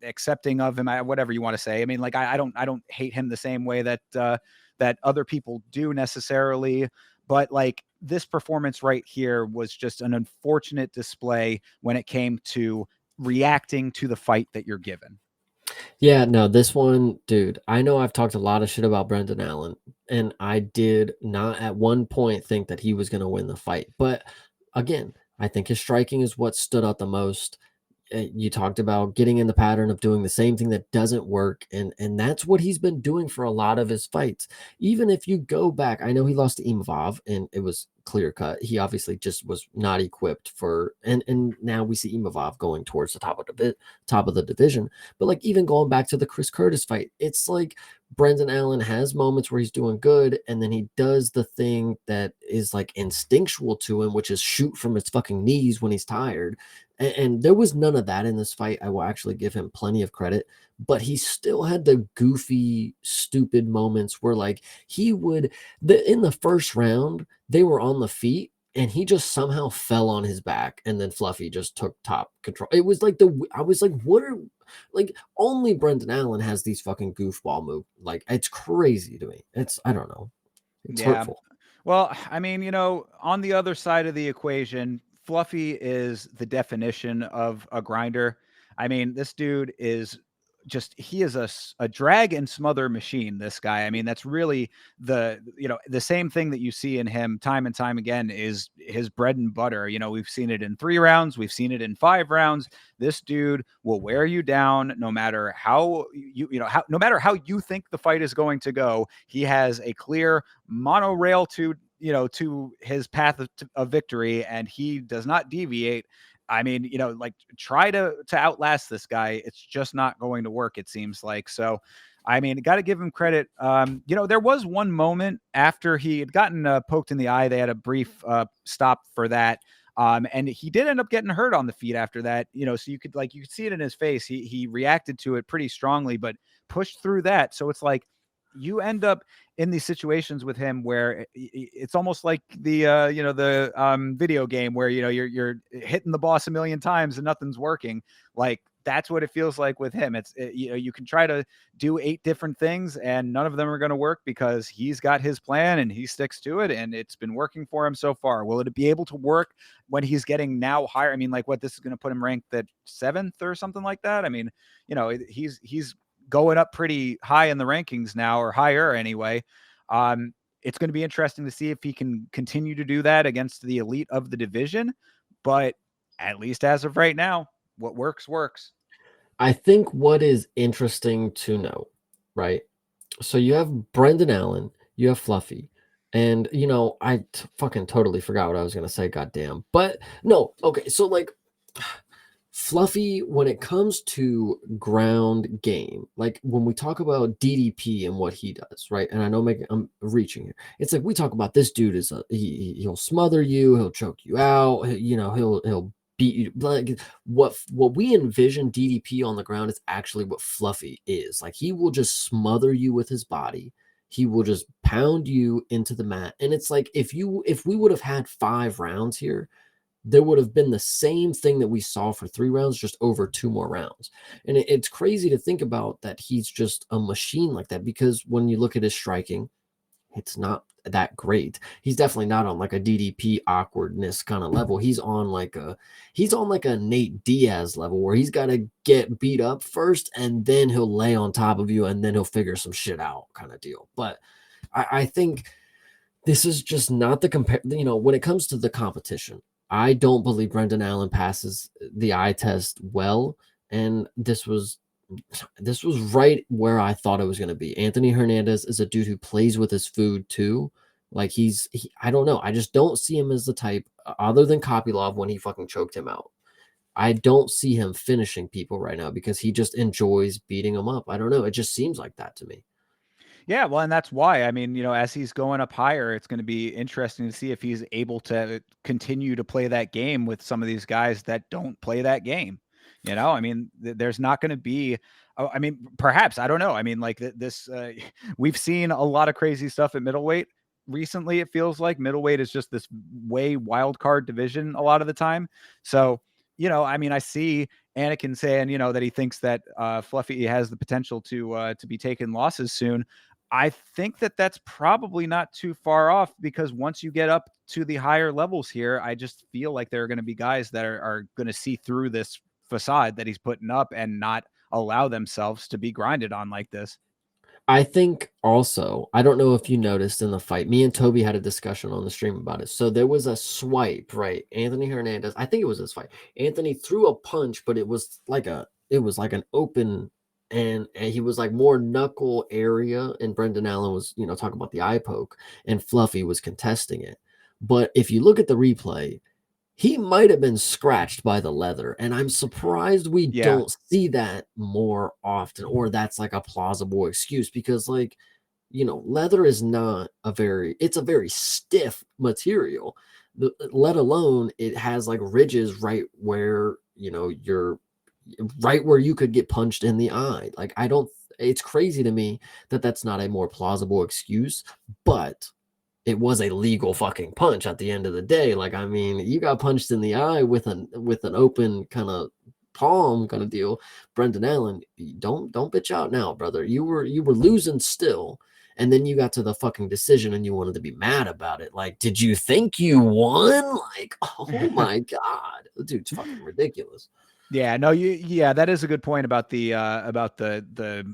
accepting of him, whatever you want to say. I mean, like I don't hate him the same way that that other people do necessarily, but like this performance right here was just an unfortunate display when it came to reacting to the fight that you're given. Yeah, no, this one, dude, I know I've talked a lot of shit about Brendan Allen, and I did not at one point think that he was going to win the fight. But again, I think his striking is what stood out the most. You talked about getting in the pattern of doing the same thing that doesn't work, and that's what he's been doing for a lot of his fights. Even if you go back, I know he lost to Imavov, and it was clear cut. He obviously just was not equipped for, and now we see Imavov going towards the top of the division. But like even going back to the Chris Curtis fight, it's like Brendan Allen has moments where he's doing good, and then he does the thing that is like instinctual to him, which is shoot from his fucking knees when he's tired. And there was none of that in this fight. I will actually give him plenty of credit, but he still had the goofy, stupid moments where like he would in the first round, they were on the feet and he just somehow fell on his back, and then Fluffy just took top control. It was like I was like, what are like only Brendan Allen has these fucking goofball move. Like it's crazy to me. I don't know. It's Yeah. hurtful. Well, I mean, on the other side of the equation, Fluffy is the definition of a grinder. I mean, this dude is just he is a drag and smother machine, this guy. I mean, that's really the same thing that you see in him time and time again is his bread and butter. We've seen it in 3 rounds, we've seen it in 5 rounds. This dude will wear you down no matter how no matter how you think the fight is going to go. He has a clear monorail to his path of victory, and he does not deviate. I mean, like try to outlast this guy. It's just not going to work, it seems like. So, I mean, got to give him credit. There was one moment after he had gotten poked in the eye. They had a brief stop for that. And he did end up getting hurt on the feet after that, so you could see it in his face. He reacted to it pretty strongly, but pushed through that. So it's like you end up in these situations with him where it's almost like the video game where you're hitting the boss a million times and nothing's working. Like that's what it feels like with him. You can try to do 8 different things and none of them are going to work because he's got his plan and he sticks to it, and it's been working for him so far. Will it be able to work when he's getting now higher? I mean, like this is going to put him ranked at 7th or something like that. I mean, he's going up pretty high in the rankings now, or higher anyway. It's going to be interesting to see if he can continue to do that against the elite of the division. But at least as of right now, what works. I think what is interesting to know, right? So you have Brendan Allen, you have Fluffy, and I fucking totally forgot what I was gonna say. Goddamn, but no, okay. So like, Fluffy, when it comes to ground game, like when we talk about DDP and what he does, right? And I know I'm reaching here. It's like we talk about this dude is he'll smother you, he'll choke you out, he'll beat you. Like what we envision DDP on the ground is actually what Fluffy is. Like he will just smother you with his body. He will just pound you into the mat. And it's like if we would have had 5 rounds here, there would have been the same thing that we saw for 3 rounds, just over 2 more rounds. And it's crazy to think about that he's just a machine like that, because when you look at his striking, it's not that great. He's definitely not on like a DDP awkwardness kind of level. He's on like a Nate Diaz level where he's got to get beat up first and then he'll lay on top of you and then he'll figure some shit out kind of deal. But I think this is just not the when it comes to the competition, I don't believe Brendan Allen passes the eye test well, and this was right where I thought it was going to be. Anthony Hernandez is a dude who plays with his food too. Like I don't know. I just don't see him as the type, other than Kopylov when he fucking choked him out. I don't see him finishing people right now because he just enjoys beating them up. I don't know. It just seems like that to me. Yeah, well, and that's why. I mean, as he's going up higher, it's going to be interesting to see if he's able to continue to play that game with some of these guys that don't play that game. I mean, there's not going to be. I mean, perhaps I don't know. I mean, like this, we've seen a lot of crazy stuff at middleweight recently. It feels like middleweight is just this way wild card division a lot of the time. So, I mean, I see Anakin saying, that he thinks that Fluffy has the potential to be taking losses soon. I think that that's probably not too far off, because once you get up to the higher levels here, I just feel like there are going to be guys that are going to see through this facade that he's putting up and not allow themselves to be grinded on like this. I think also, I don't know if you noticed in the fight, me and Toby had a discussion on the stream about it. So there was a swipe, right? Anthony Hernandez, I think it was his fight. Anthony threw a punch, but it was like an open, and he was like more knuckle area, and Brendan Allen was, talking about the eye poke, and Fluffy was contesting it. But if you look at the replay, he might have been scratched by the leather, and I'm surprised we don't see that more often, or that's like a plausible excuse, because leather is not it's a very stiff material, let alone it has like ridges right where you're right where you could get punched in the eye. Like it's crazy to me that that's not a more plausible excuse, but it was a legal fucking punch at the end of the day. Like, I mean, you got punched in the eye with an open kind of palm kind of deal. Brendan Allen, don't bitch out now, brother. You were losing still, and then you got to the fucking decision and you wanted to be mad about it. Like, did you think you won? Like, oh my god, dude, it's fucking ridiculous. Yeah, no, yeah, that is a good point about that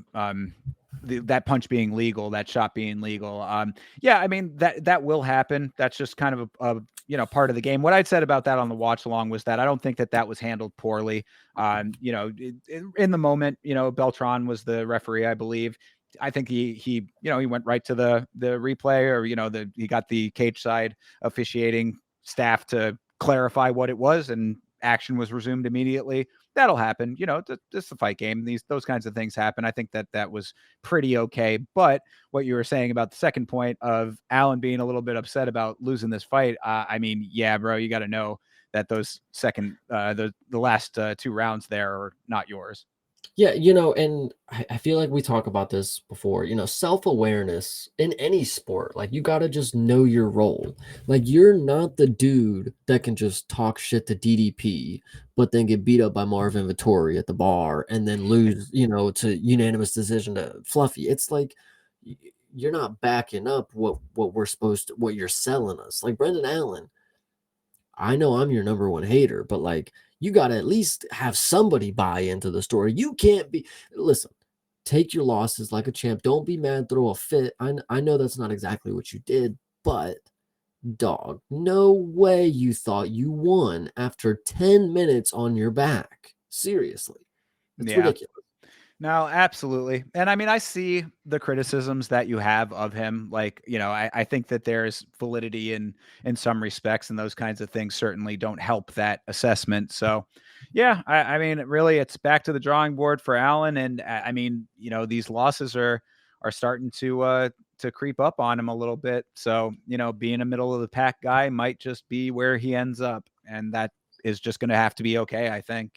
punch being legal, that shot being legal. Yeah, I mean that will happen. That's just kind of a part of the game. What I'd said about that on the watch along was that I don't think that was handled poorly. In the moment, Beltran was the referee, I believe. I think he went right to the replay, or he got the cage side officiating staff to clarify what it was, and action was resumed immediately. That'll happen. It's a fight game. Those kinds of things happen. I think that was pretty okay. But what you were saying about the second point of Allen being a little bit upset about losing this fight, I mean, yeah, bro, you got to know that those the last two rounds there are not yours. Yeah, and I feel like we talk about this before, self-awareness in any sport. Like you gotta just know your role. Like you're not the dude that can just talk shit to DDP, but then get beat up by Marvin Vittori at the bar and then lose, to unanimous decision to Fluffy. It's like you're not backing up what you're selling us. Like Brendan Allen, I know I'm your number one hater, but like you got to at least have somebody buy into the story. You can't listen, take your losses like a champ. Don't be mad, throw a fit. I know that's not exactly what you did, but dog, no way you thought you won after 10 minutes on your back. Seriously. It's Yeah. ridiculous. No, absolutely. And I mean, I see the criticisms that you have of him. Like, I think that there's validity in some respects, and those kinds of things certainly don't help that assessment. So yeah, I mean, really it's back to the drawing board for Allen. And I mean, these losses are starting to creep up on him a little bit. So, being a middle of the pack guy might just be where he ends up. And that is just gonna have to be okay, I think.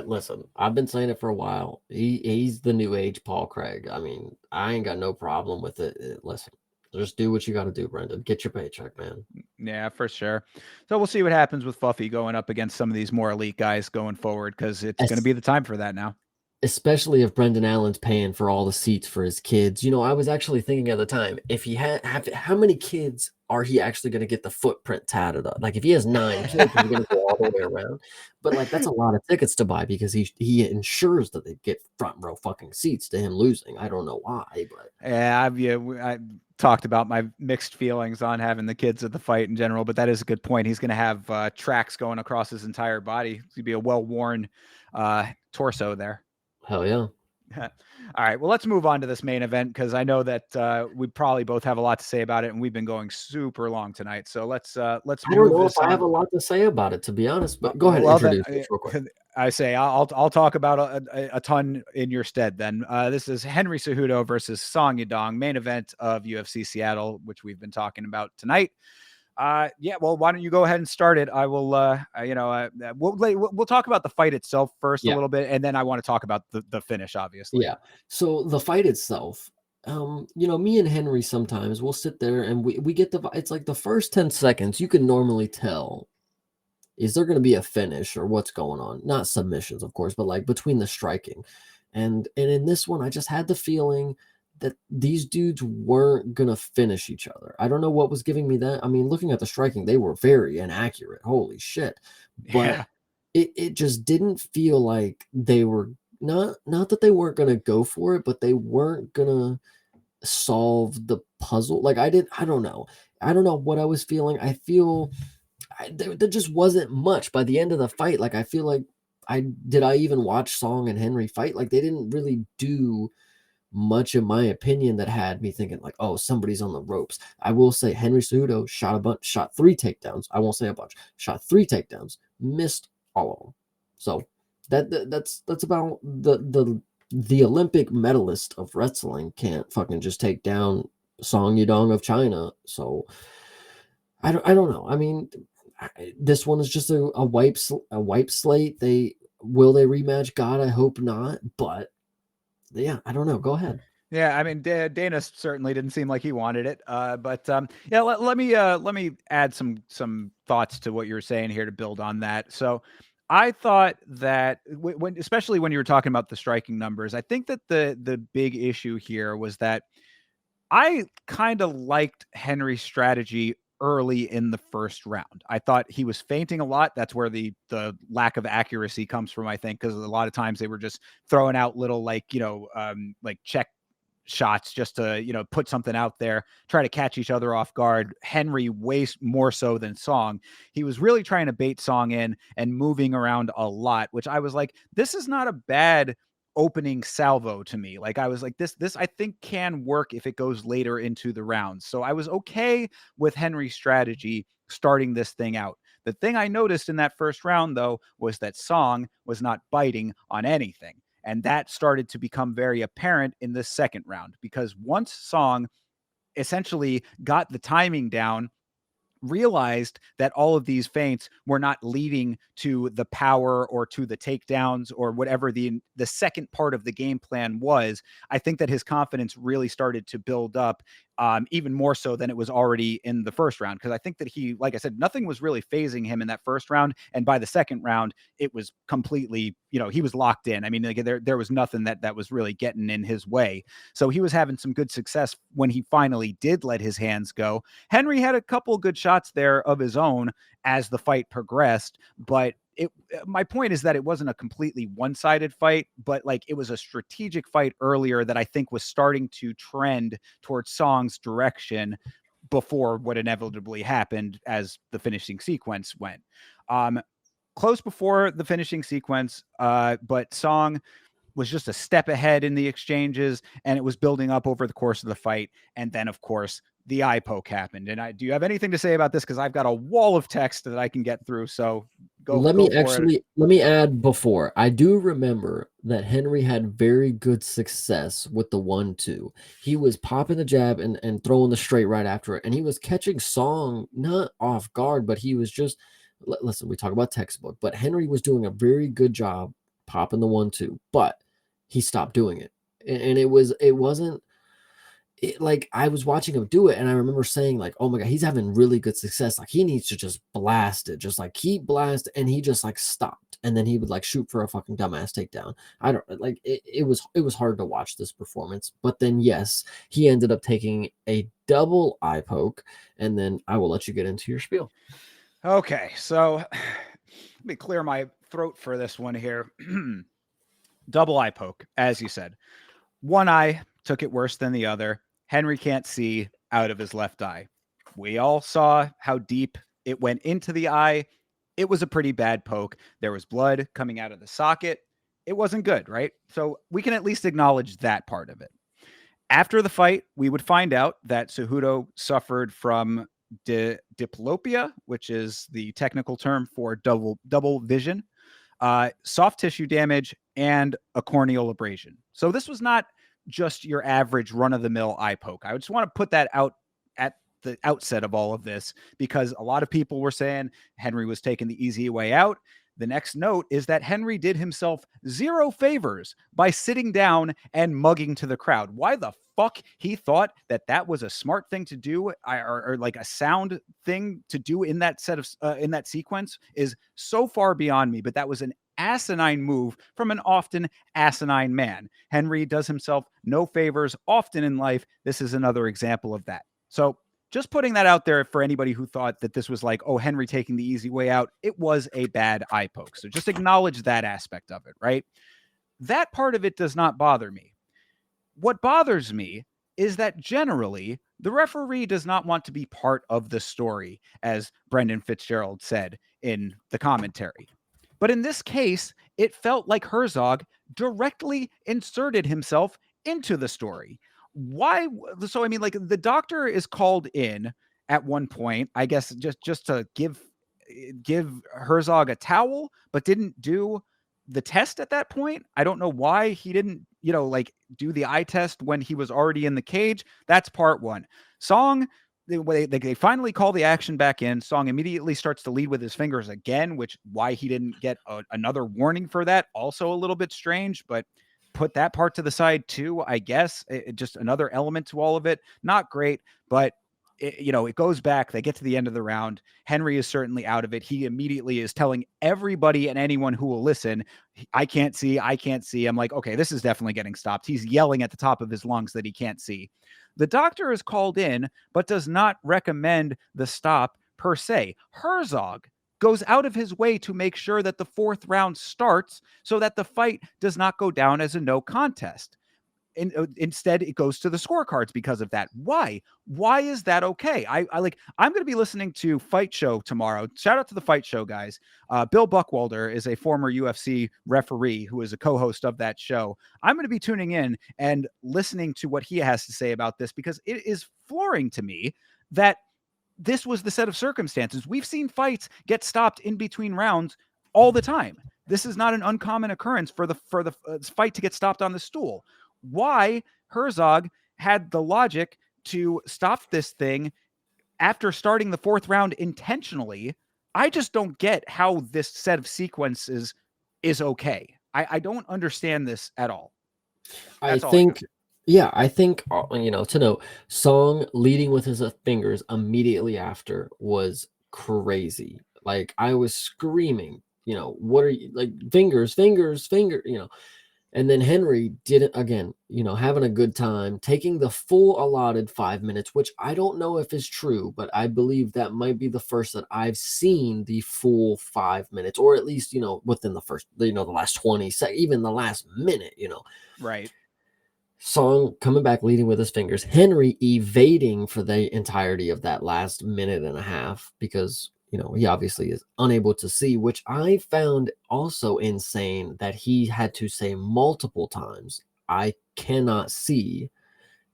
Listen, I've been saying it for a while. He's the new age Paul Craig. I mean, I ain't got no problem with it. Listen, just do what you got to do, Brendan. Get your paycheck, man. Yeah, for sure. So we'll see what happens with Fluffy going up against some of these more elite guys going forward, because it's going to Es- be the time for that now. Especially if Brendan Allen's paying for all the seats for his kids. I was actually thinking at the time, if he how many kids are he actually going to get the footprint tatted up? Like if he has 9 kids, he's going to go all the way around. But like that's a lot of tickets to buy because he ensures that they get front row fucking seats to him losing. I don't know why, but Yeah, I talked about my mixed feelings on having the kids at the fight in general, but that is a good point. He's going to have tracks going across his entire body. It's going to be a well-worn torso there. hell yeah. All right. Well, let's move on to this main event, because I know that we probably both have a lot to say about it, and we've been going super long tonight. So let's I don't move know if this I have on. a lot to say about it, to be honest, but go ahead and Well, then introduce this real quick. I say I'll talk about a ton in your stead. Then this is Henry Cejudo versus Song Yadong, main event of UFC Seattle, which we've been talking about tonight. Yeah, well, why don't you go ahead and start it? I will. We'll talk about the fight itself first a Yeah. little bit, and then I want to talk about the finish, obviously. Yeah. So the fight itself, me and Henry sometimes we'll sit there and we get it's like the first 10 seconds you can normally tell is there going to be a finish or what's going on? Not submissions, of course, but like between the striking. And in this one, I just had the feeling that these dudes weren't gonna finish each other. I don't know what was giving me that. I mean, looking at the striking, they were very inaccurate. Holy shit. But Yeah, it just didn't feel like they were not that they weren't gonna go for it, but they weren't gonna solve the puzzle. Like I don't know. I don't know what I was feeling. I feel there just wasn't much by the end of the fight. Like I feel like I even watch Song and Henry fight? Like they didn't really do much, in my opinion, that had me thinking like, oh, somebody's on the ropes. I will say Henry Cejudo shot 3 takedowns. I won't say a bunch. Shot 3 takedowns, missed all of them. So that's about the Olympic medalist of wrestling can't fucking just take down Song Yadong of China. So I don't know. I mean, this one is just a wipe slate. They rematch? God, I hope not. But yeah, I don't know. Go ahead. yeah. I mean, Dana certainly didn't seem like he wanted it. But yeah, let me add some thoughts to what you're saying here to build on that. So I thought that when, especially when you were talking about the striking numbers, I think that the big issue here was that I kind of liked Henry's strategy early in the first round. I thought he was feinting a lot. That's where the lack of accuracy comes from, I think, because a lot of times they were just throwing out little like check shots just to put something out there, try to catch each other off guard. Henry way more so than Song. He was really trying to bait Song in and moving around a lot, which I was like, this is not a bad opening salvo to me. Like I was like, this I think can work if it goes later into the rounds. So I was okay with Henry's strategy starting this thing out. The thing I noticed in that first round, though, was that Song was not biting on anything. And that started to become very apparent in the second round, because once Song essentially got the timing down, realized that all of these feints were not leading to the power or to the takedowns or whatever the second part of the game plan was, I think that his confidence really started to build up, even more so than it was already in the first round. Because I think that he, like I said, nothing was really phasing him in that first round. And by the second round, it was completely, he was locked in. I mean, like, there was nothing that was really getting in his way. So he was having some good success when he finally did let his hands go. Henry had a couple good shots there of his own as the fight progressed, but my point is that it wasn't a completely one-sided fight, but like it was a strategic fight earlier that I think was starting to trend towards Song's direction before what inevitably happened as the finishing sequence went. Close before the finishing sequence, but Song was just a step ahead in the exchanges, and it was building up over the course of the fight. And then, of course, the eye poke happened. And do you have anything to say about this? Because I've got a wall of text that I can get through. So Let me add before. I do remember that Henry had very good success with the 1-2. He was popping the jab and throwing the straight right after it. And he was catching Song not off guard, but he was just, listen, we talk about textbook, but Henry was doing a very good job popping the 1-2, but he stopped doing it. And it wasn't like I was watching him do it, and I remember saying, like, oh my God, he's having really good success. Like he needs to just blast it, just like keep blast, and he just like stopped. And then he would like shoot for a fucking dumbass takedown. I don't like it was hard to watch this performance. But then yes, he ended up taking a double eye poke, and then I will let you get into your spiel. Okay, so let me clear my throat for this one here. Double eye poke, as you said. One eye took it worse than the other. Henry can't see out of his left eye. We all saw how deep it went into the eye. It was a pretty bad poke. There was blood coming out of the socket. It wasn't good, right? So we can at least acknowledge that part of it. After the fight, we would find out that Cejudo suffered from diplopia, which is the technical term for double vision, soft tissue damage, and a corneal abrasion. So this was not just your average run-of-the-mill eye poke. I just want to put that out at the outset of all of this, because a lot of people were saying Henry was taking the easy way out. The next note is that Henry did himself zero favors by sitting down and mugging to the crowd. Why the fuck he thought that was a smart thing to do, or like a sound thing to do in that in that sequence is so far beyond me. But that was an asinine move from an often asinine man. Henry does himself no favors often in life. This is another example of that. So just putting that out there for anybody who thought that this was like, oh, Henry taking the easy way out. It was a bad eye poke. So just acknowledge that aspect of it, right? That part of it does not bother me. What bothers me is that generally the referee does not want to be part of the story, as Brendan Fitzgerald said in the commentary. But in this case, it felt like Herzog directly inserted himself into the story. Why? So, I mean, like, the doctor is called in at one point, I guess, just to give Herzog a towel, but didn't do the test at that point. I don't know why he didn't, like, do the eye test when he was already in the cage. That's part one. Song, they finally call the action back in. Song immediately starts to lead with his fingers again, which why he didn't get another warning for that. Also a little bit strange, but put that part to the side too, I guess. Just another element to all of it. Not great, but it goes back. They get to the end of the round. Henry is certainly out of it. He immediately is telling everybody and anyone who will listen, I can't see. I can't see. I'm like, okay, this is definitely getting stopped. He's yelling at the top of his lungs that he can't see. The doctor is called in, but does not recommend the stop per se. Herzog goes out of his way to make sure that the fourth round starts so that the fight does not go down as a no contest. Instead, it goes to the scorecards because of that. Why is that okay? I'm going to be listening to Fight Show tomorrow. Shout out to the Fight Show guys. Bill Buckwalter is a former UFC referee who is a co-host of that show. I'm going to be tuning in and listening to what he has to say about this, because it is flooring to me that this was the set of circumstances. We've seen fights get stopped in between rounds all the time. This is not an uncommon occurrence for the fight to get stopped on the stool. Why Herzog had the logic to stop this thing after starting the fourth round intentionally, I just don't get how this set of sequences is okay. I don't understand this at all. I That's all I got. think, yeah, I think, to note, Song leading with his fingers immediately after was crazy. Like, I was screaming, what are you, like, fingers, fingers, finger, and then Henry did it again, having a good time, taking the full allotted 5 minutes, which I don't know if is true, but I believe that might be the first that I've seen the full 5 minutes, or at least, within the first, the last 20 seconds, even the last minute, Right. Song coming back leading with his fingers, Henry evading for the entirety of that last minute and a half because, he obviously is unable to see, which I found also insane that he had to say multiple times, I cannot see.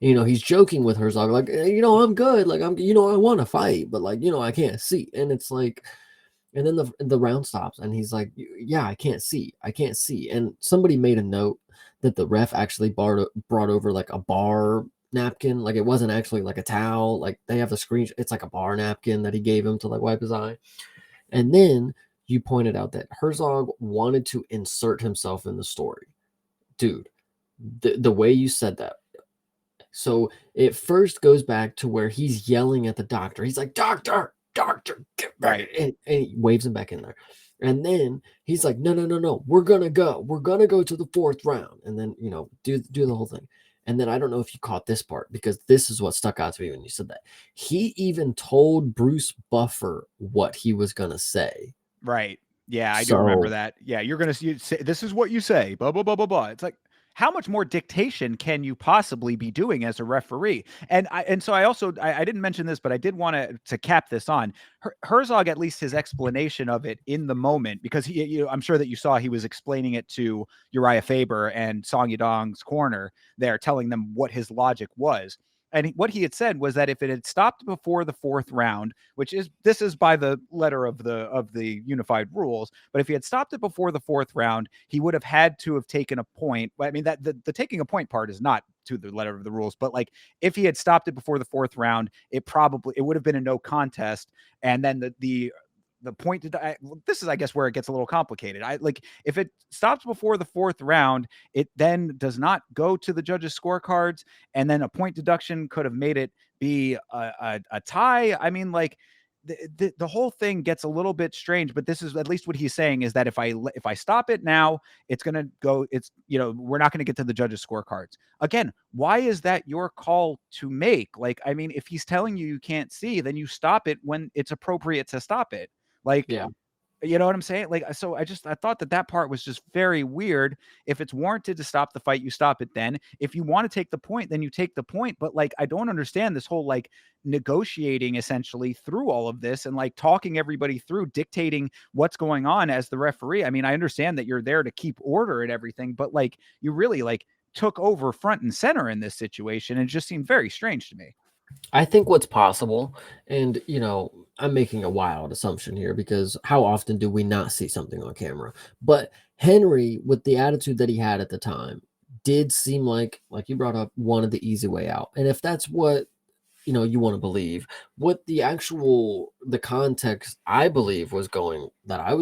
He's joking with Herzog, like, I'm good. Like, I want to fight, but like, I can't see. And it's like, and then the round stops and he's like, yeah, I can't see. I can't see. And somebody made a note that the ref actually brought over like a bar napkin. Like, it wasn't actually like a towel. Like, they have the screen. It's like a bar napkin that he gave him to like wipe his eye. And then you pointed out that Herzog wanted to insert himself in the story. Dude, the way you said that. So it first goes back to where he's yelling at the doctor. He's like, doctor, get back. Right. And he waves him back in there. And then he's like, no. We're going to go. We're going to go to the fourth round. And then, do the whole thing. And then I don't know if you caught this part, because this is what stuck out to me when you said that. He even told Bruce Buffer what he was going to say. Right. Yeah, I do remember that. Yeah, you're going to say, this is what you say, blah, blah, blah, blah, blah. It's like, how much more dictation can you possibly be doing as a referee? And so I also, I didn't mention this, but I did want to cap this on. Herzog, at least his explanation of it in the moment, because I'm sure that you saw he was explaining it to Uriah Faber and Song Yadong's corner there, telling them what his logic was. And what he had said was that if it had stopped before the fourth round, this is by the letter of the unified rules, but if he had stopped it before the fourth round, he would have had to have taken a point. I mean, that the taking a point part is not to the letter of the rules, but like if he had stopped it before the fourth round, it would have been a no contest, and then the point this is, I guess, where it gets a little complicated. If it stops before the fourth round, it then does not go to the judges' scorecards, and then a point deduction could have made it be a tie. I mean, like, the whole thing gets a little bit strange, but this is at least what he's saying, is that if I stop it now, it's going to go, we're not going to get to the judges' scorecards. Again, why is that your call to make? Like, I mean, if he's telling you can't see, then you stop it when it's appropriate to stop it. Like, Yeah. you know what I'm saying? Like, so I thought that part was just very weird. If it's warranted to stop the fight, you stop it then. If you want to take the point, then you take the point. But like, I don't understand this whole like negotiating essentially through all of this and like talking everybody through, dictating what's going on as the referee. I mean, I understand that you're there to keep order and everything, but like, you really like took over front and center in this situation, and it just seemed very strange to me. I think what's possible, and I'm making a wild assumption here because how often do we not see something on camera? But Henry, with the attitude that he had at the time, did seem like you brought up, wanted the easy way out. And if that's what you want to believe, what the context I believe I was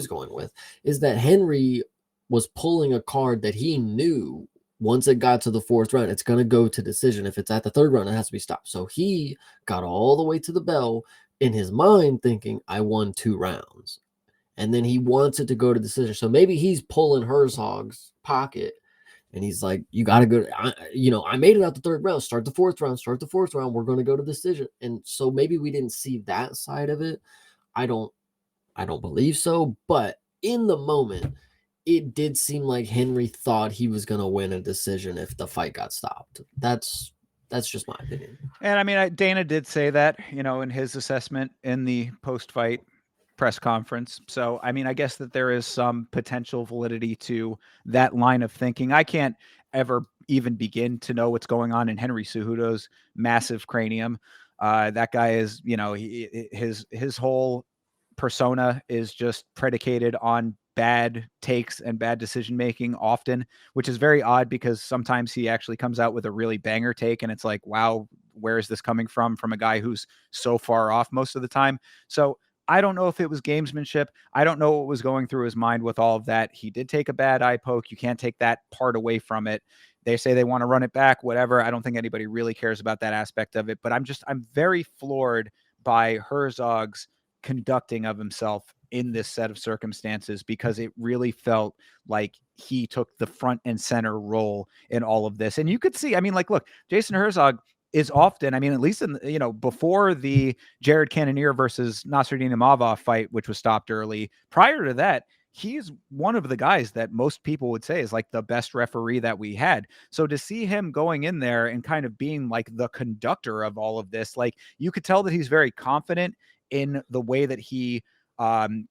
going with is that Henry was pulling a card that he knew once it got to the 4th round, it's going to go to decision. If it's at the 3rd round, it has to be stopped. So he got all the way to the bell in his mind thinking, I won 2 rounds. And then he wants it to go to decision. So maybe he's pulling Herzog's pocket and he's like, you got to go. I made it out the 3rd round. Start the 4th round. Start the 4th round. We're going to go to decision. And so maybe we didn't see that side of it. I don't believe so. But in the moment, it did seem like Henry thought he was going to win a decision if the fight got stopped. That's just my opinion. And I mean, Dana did say that, in his assessment in the post-fight press conference. So, I mean, I guess that there is some potential validity to that line of thinking. I can't ever even begin to know what's going on in Henry Cejudo's massive cranium. That guy is, his whole persona is just predicated on bad takes and bad decision making often, which is very odd because sometimes he actually comes out with a really banger take and it's like, wow, where is this coming from a guy who's so far off most of the time. So I don't know if it was gamesmanship. I don't know what was going through his mind with all of that. He did take a bad eye poke. You can't take that part away from it. They say they want to run it back, whatever. I don't think anybody really cares about that aspect of it, but I'm very floored by Herzog's conducting of himself in this set of circumstances, because it really felt like he took the front and center role in all of this. And you could see, I mean, like, look, Jason Herzog is often, I mean, at least in, before the Jared Cannonier versus Nasruddin Imavov fight, which was stopped early, prior to that, he's one of the guys that most people would say is like the best referee that we had. So to see him going in there and kind of being like the conductor of all of this, like, you could tell that he's very confident in the way that he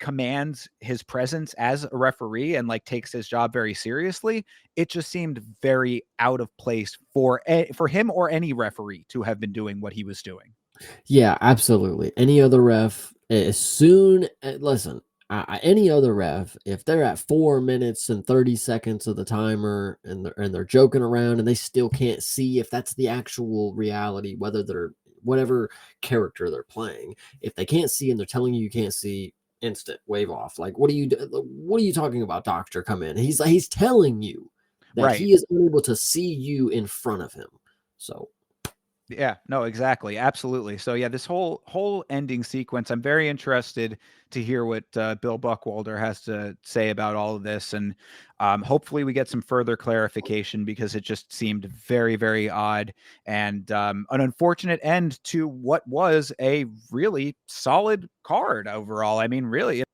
commands his presence as a referee and like takes his job very seriously. It just seemed very out of place for him or any referee to have been doing what he was doing. Yeah, absolutely. Any other ref, as soon listen, any other ref, if they're at 4 minutes and 30 seconds of the timer and they're joking around and they still can't see if that's the actual reality, whether they're whatever character they're playing, if they can't see and they're telling you can't see, instant wave off. Like, what are you talking about, doctor? Come in. He's telling you that Right. he is unable to see you in front of him. So yeah, no, exactly. Absolutely. So yeah, this whole ending sequence, I'm very interested to hear what Bill Buckwalter has to say about all of this. And hopefully we get some further clarification, because it just seemed very, very odd and an unfortunate end to what was a really solid card overall. I mean, really,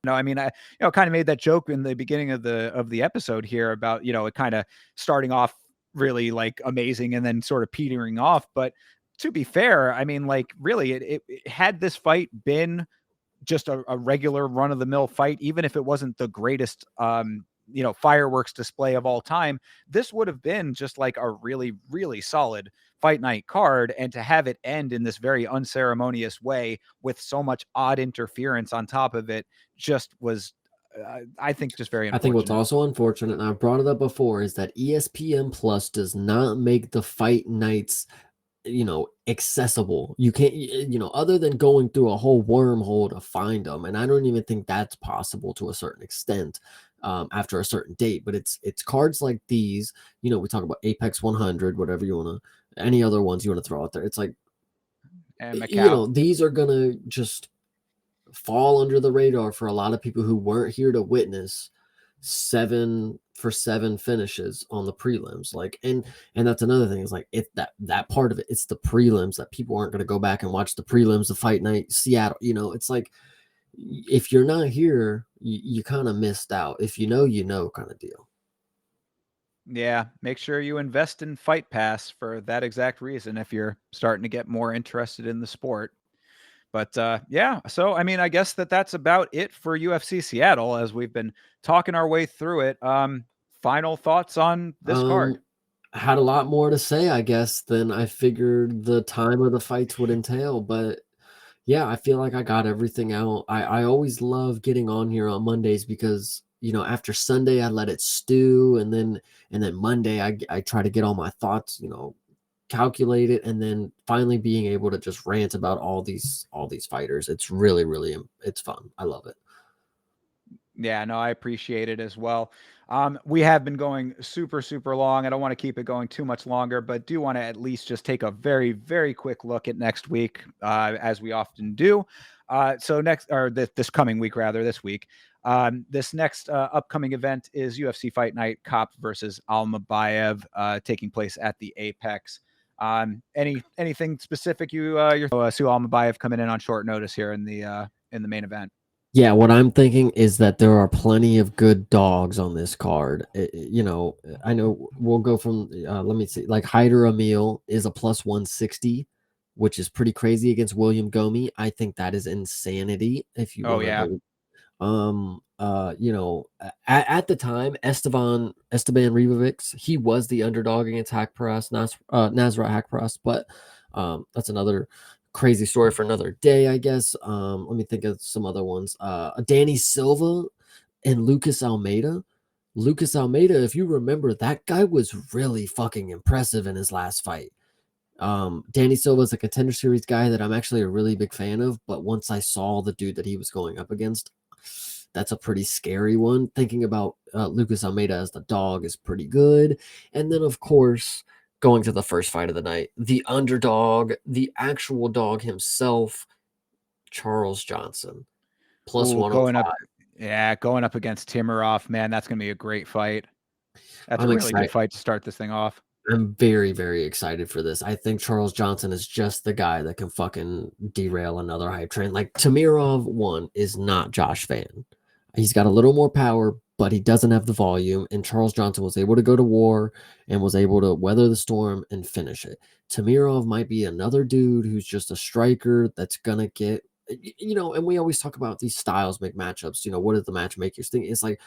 I mean, I, kind of made that joke in the beginning of the episode here about, it kind of starting off really like amazing and then sort of petering off. But to be fair, I mean, like, really, it had this fight been just a regular run of the mill fight, even if it wasn't the greatest, fireworks display of all time, this would have been just like a really, really solid fight night card. And to have it end in this very unceremonious way with so much odd interference on top of it just was, I think, just very I think what's unfortunate. also unfortunate, and I've brought it up before, is that ESPN Plus does not make the fight nights, accessible. You can't, other than going through a whole wormhole to find them. And I don't even think that's possible to a certain extent after a certain date. But it's cards like these, we talk about Apex 100, whatever you want to, any other ones you want to throw out there. It's like, And Macau. these are going to just fall under the radar for a lot of people who weren't here to witness 7-for-7 finishes on the prelims. Like, and that's another thing, is like, if that part of it, it's the prelims that people aren't going to go back and watch the prelims of Fight Night Seattle. It's like, if you're not here, you kind of missed out. If you know kind of deal. Yeah, make sure you invest in Fight Pass for that exact reason if you're starting to get more interested in the sport. But yeah, so I mean, I guess that's about it for UFC Seattle as we've been talking our way through it. Final thoughts on this card? Had a lot more to say, I guess, than I figured the time of the fights would entail, but yeah, I feel like I got everything out. I always love getting on here on Mondays because, after Sunday I let it stew, and then Monday I try to get all my thoughts, calculate it, and then finally being able to just rant about all these fighters. It's really, really, it's fun. I love it. Yeah, no, I appreciate it as well. We have been going super, super long. I don't want to keep it going too much longer, but do want to at least just take a very, very quick look at next week, as we often do. So next, or this coming week, rather, this week. This next upcoming event is UFC Fight Night, Kape versus Almabayev, taking place at the Apex. Anything specific you're Sue Almabayev coming in on short notice here in the main event? Yeah, what I'm thinking is that there are plenty of good dogs on this card. I know we'll go from let me see, like Hyder Emil is a plus 160, which is pretty crazy against William Gomi. I think that is insanity if you Oh want to yeah. go. At the time, Esteban Ribovics, he was the underdog against Nasrat Hakparas, but that's another crazy story for another day, I guess. Let me think of some other ones. Danny Silva and Lucas Almeida. Lucas Almeida, if you remember, that guy was really fucking impressive in his last fight. Danny Silva is a Contender Series guy that I'm actually a really big fan of, but once I saw the dude that he was going up against, that's a pretty scary one. Thinking about Lucas Almeida as the dog is pretty good. And then, of course, going to the first fight of the night, the underdog, the actual dog himself, Charles Johnson, plus Ooh, going up, 105. yeah, going up against Timarov, man, that's gonna be a great fight. That's a I'm really good excited. fight to start this thing off. I'm very, very excited for this. I think Charles Johnson is just the guy that can fucking derail another hype train. Like Tamirov one is not Josh Fan. He's got a little more power, but he doesn't have the volume. And Charles Johnson was able to go to war and was able to weather the storm and finish it. Tamirov might be another dude who's just a striker that's gonna get, and we always talk about these styles make matchups. What does the matchmakers think? It's like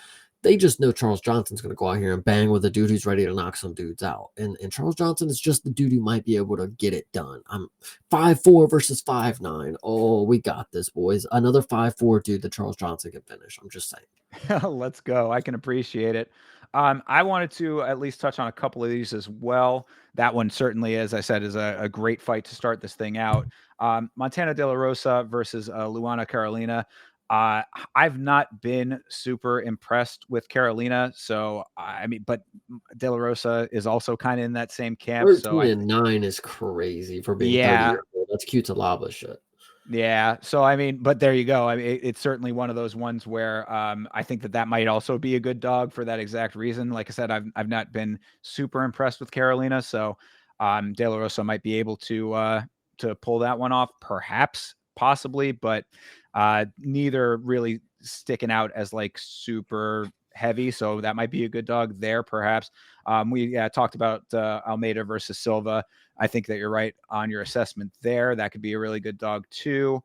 they just know Charles Johnson's going to go out here and bang with a dude who's ready to knock some dudes out. And Charles Johnson is just the dude who might be able to get it done. I'm 5'4" versus 5'9". Oh, we got this, boys. Another 5'4" dude that Charles Johnson can finish. I'm just saying. Let's go. I can appreciate it. I wanted to at least touch on a couple of these as well. That one certainly, as I said, is a great fight to start this thing out. Montana De La Rosa versus Luana Carolina. I've not been super impressed with Carolina, so I mean, but De La Rosa is also kind of in that same camp. So 13-9 is crazy for being 30 yeah, years old. That's cute to lava shit. yeah. So I mean, but there you go. I mean, it's certainly one of those ones where I think that might also be a good dog for that exact reason. Like I said, I've not been super impressed with Carolina, so De La Rosa might be able to pull that one off, perhaps, possibly, but neither really sticking out as like super heavy. So that might be a good dog there, perhaps. We talked about Almeida versus Silva. I think that you're right on your assessment there. That could be a really good dog too.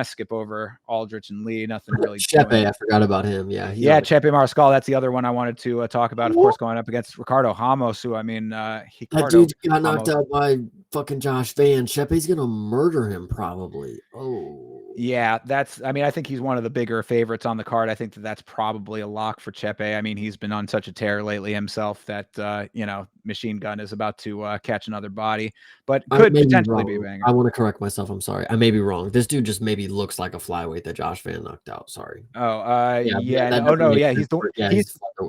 Skip over Aldrich and Lee. Nothing really Chepe, doing. I forgot about him. Yeah, he's Yeah, on the. Chepe Mariscal. That's the other one I wanted to talk about. Of course, going up against Ricardo Ramos, who I mean, That Ricardo dude got knocked Ramos. out by fucking Josh Van. Shepe's gonna murder him probably. Oh. Yeah, I mean, I think he's one of the bigger favorites on the card. I think that that's probably a lock for Chepe. I mean, he's been on such a tear lately himself that, Machine Gun is about to catch another body, but I could may be potentially be a wrong. banger. I want to correct myself. I'm sorry. I may be wrong. This dude just maybe looks like a flyweight that Josh Van knocked out. Sorry. Oh, Yeah, yeah. that Oh, doesn't no. make Yeah. sense. Yeah,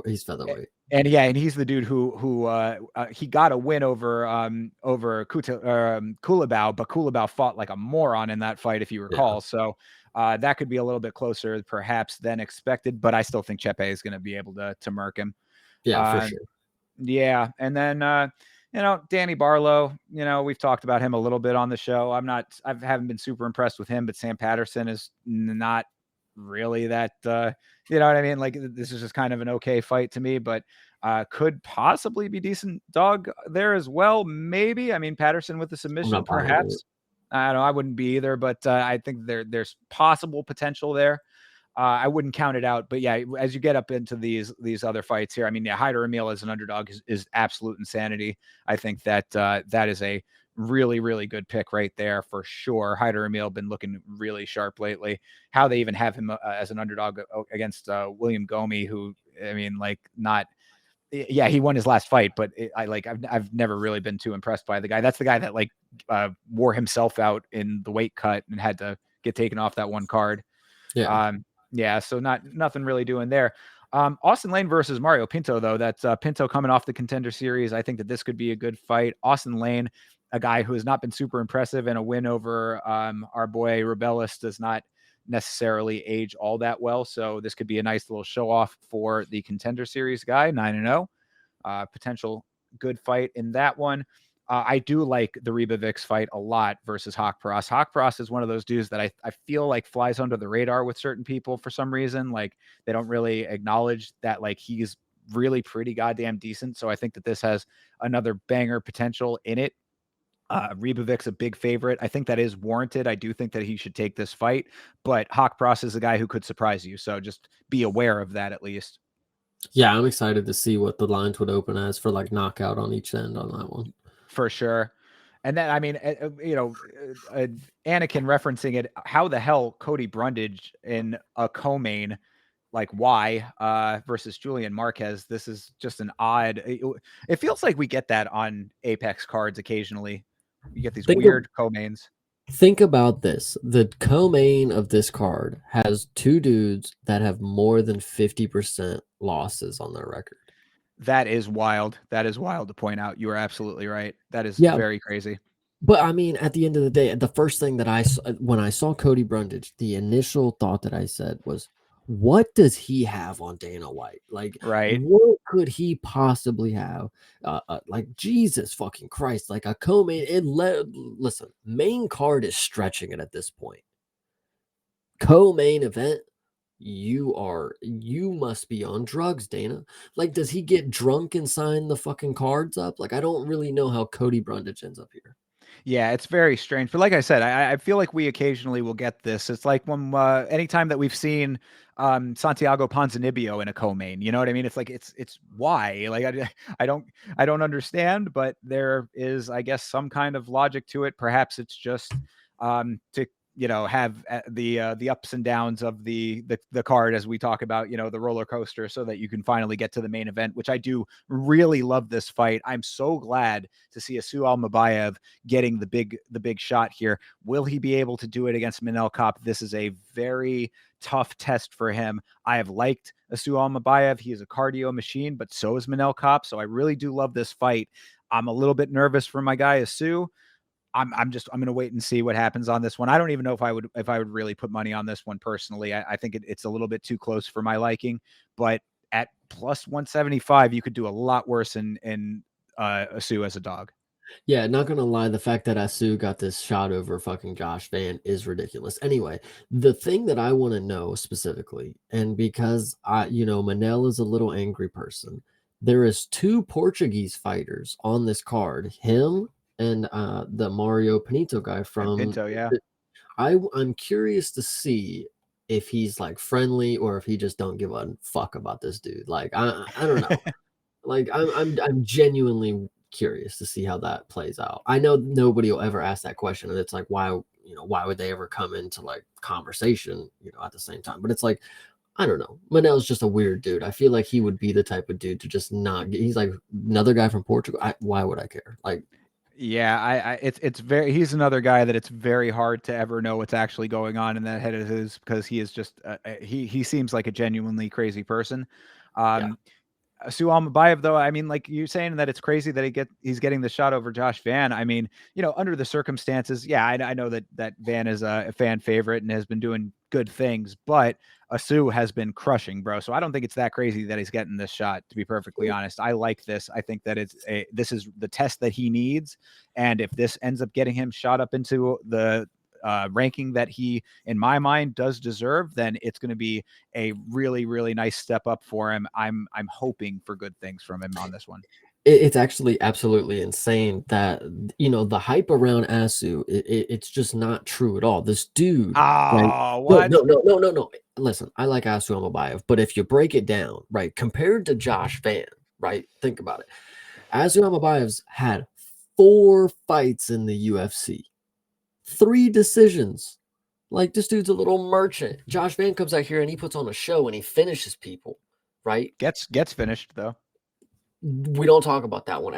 he's featherweight. And he's the dude who he got a win over Kulabau, but Kulabau fought like a moron in that fight, if you Yeah. recall. So that could be a little bit closer, perhaps, than expected. But I still think Chepe is going to be able to murk him. Yeah, for Uh, sure. yeah, and then Danny Barlow. We've talked about him a little bit on the show. I haven't been super impressed with him, but Sam Patterson is not really that. You know what I mean? Like this is just kind of an okay fight to me, but could possibly be decent dog there as well. Maybe. I mean, Patterson with the I'm submission, not buying it. perhaps. I don't know. I wouldn't be either, but I think there's possible potential there. I wouldn't count it out, but yeah, as you get up into these other fights here, I mean, yeah, Hyder Emil as an underdog is absolute insanity. I think that that is a really, really good pick right there for sure. Hyder Emil been looking really sharp lately. How they even have him as an underdog against William Gomi, who I mean, like not. Yeah, he won his last fight, but I've never really been too impressed by the guy. That's the guy that wore himself out in the weight cut and had to get taken off that one card. Yeah. Yeah, so nothing really doing there. Austin Lane versus Mario Pinto, though. That's Pinto coming off the Contender Series. I think that this could be a good fight. Austin Lane, a guy who has not been super impressive, and a win over our boy Rebellis does not necessarily age all that well. So this could be a nice little show off for the Contender Series guy, 9-0. Potential good fight in that one. I do like the Rebavix fight a lot versus Hawkpross. Hawkpross is one of those dudes that I feel like flies under the radar with certain people for some reason. Like they don't really acknowledge that like he's really pretty goddamn decent. So I think that this has another banger potential in it. Rebavic's a big favorite. I think that is warranted. I do think that he should take this fight, but Hawkpross is a guy who could surprise you. So just be aware of that at least. Yeah, I'm excited to see what the lines would open as for like knockout on each end on that one. For sure. And then, I mean, Anakin referencing it, how the hell Cody Brundage in a co-main, like why, versus Julian Marquez. This is just an odd, it feels like we get that on Apex cards occasionally. You get these weird co-mains. Think about this. The co-main of this card has two dudes that have more than 50% losses on their record. That is wild. That is wild to point out. You are absolutely right. That is very crazy. But I mean, at the end of the day, the first thing that when I saw Cody Brundage, the initial thought that I said was, what does he have on Dana White? Like, what could he possibly have? Like, Jesus fucking Christ, like a co-main. Listen, main card is stretching it at this point. Co-main event, you must be on drugs, Dana. Like, does he get drunk and sign the fucking cards up? Like, I don't really know how Cody Brundage ends up here. Yeah, it's very strange. But like I said, I feel like we occasionally will get this. It's like when anytime that we've seen Santiago Ponzinibbio in a co-main, you know what I mean? It's like it's why? Like I don't understand, but there is, I guess, some kind of logic to it. Perhaps it's just to have the ups and downs of the card, as we talk about, the roller coaster, so that you can finally get to the main event, which I do really love this fight. I'm so glad to see Asu Almabayev getting the big shot here. Will he be able to do it against Manel Kape? This is a very tough test for him. I have liked Asu Almabayev. He is a cardio machine, but so is Manel Kape. So I really do love this fight. I'm a little bit nervous for my guy Asu. I'm going to wait and see what happens on this one. I don't even know if I would really put money on this one personally. I think it's a little bit too close for my liking, but at plus 175, you could do a lot worse in Asu as a dog. Yeah, not gonna lie, the fact that Asu got this shot over fucking Josh Van is ridiculous. Anyway, the thing that I want to know specifically, and because Manel is a little angry person, there is two Portuguese fighters on this card, him and the Mario Pinto guy from Pinto, yeah. I'm curious to see if he's like friendly or if he just don't give a fuck about this dude. Like I don't know. Like I'm genuinely curious to see how that plays out. I know nobody will ever ask that question, and it's like why would they ever come into like conversation at the same time? But it's like, I don't know. Manel's just a weird dude. I feel like he would be the type of dude to just not get. He's like another guy from Portugal. Why would I care? Like, yeah, he's another guy that it's very hard to ever know what's actually going on in that head of his, because he is just he seems like a genuinely crazy person. Asu Almabayev, though, I mean, like you're saying that it's crazy that he's getting the shot over Josh Van. I mean, under the circumstances, yeah, I know that Van is a fan favorite and has been doing good things, but Asu has been crushing, bro. So I don't think it's that crazy that he's getting this shot, to be perfectly honest. I like this. I think that this is the test that he needs. And if this ends up getting him shot up into the ranking that he, in my mind, does deserve, then it's going to be a really, really nice step up for him. I'm hoping for good things from him on this one. It's actually absolutely insane that the hype around Asu, it's just not true at all. This dude, what? No. Listen, I like Asu Almabayev, but if you break it down, right, compared to Josh Van, right, think about it. Asu Almabayev's had 4 fights in the UFC. 3 decisions. Like, this dude's a little merchant. Josh Van comes out here and he puts on a show and he finishes people, right? Gets finished, though. We don't talk about that one.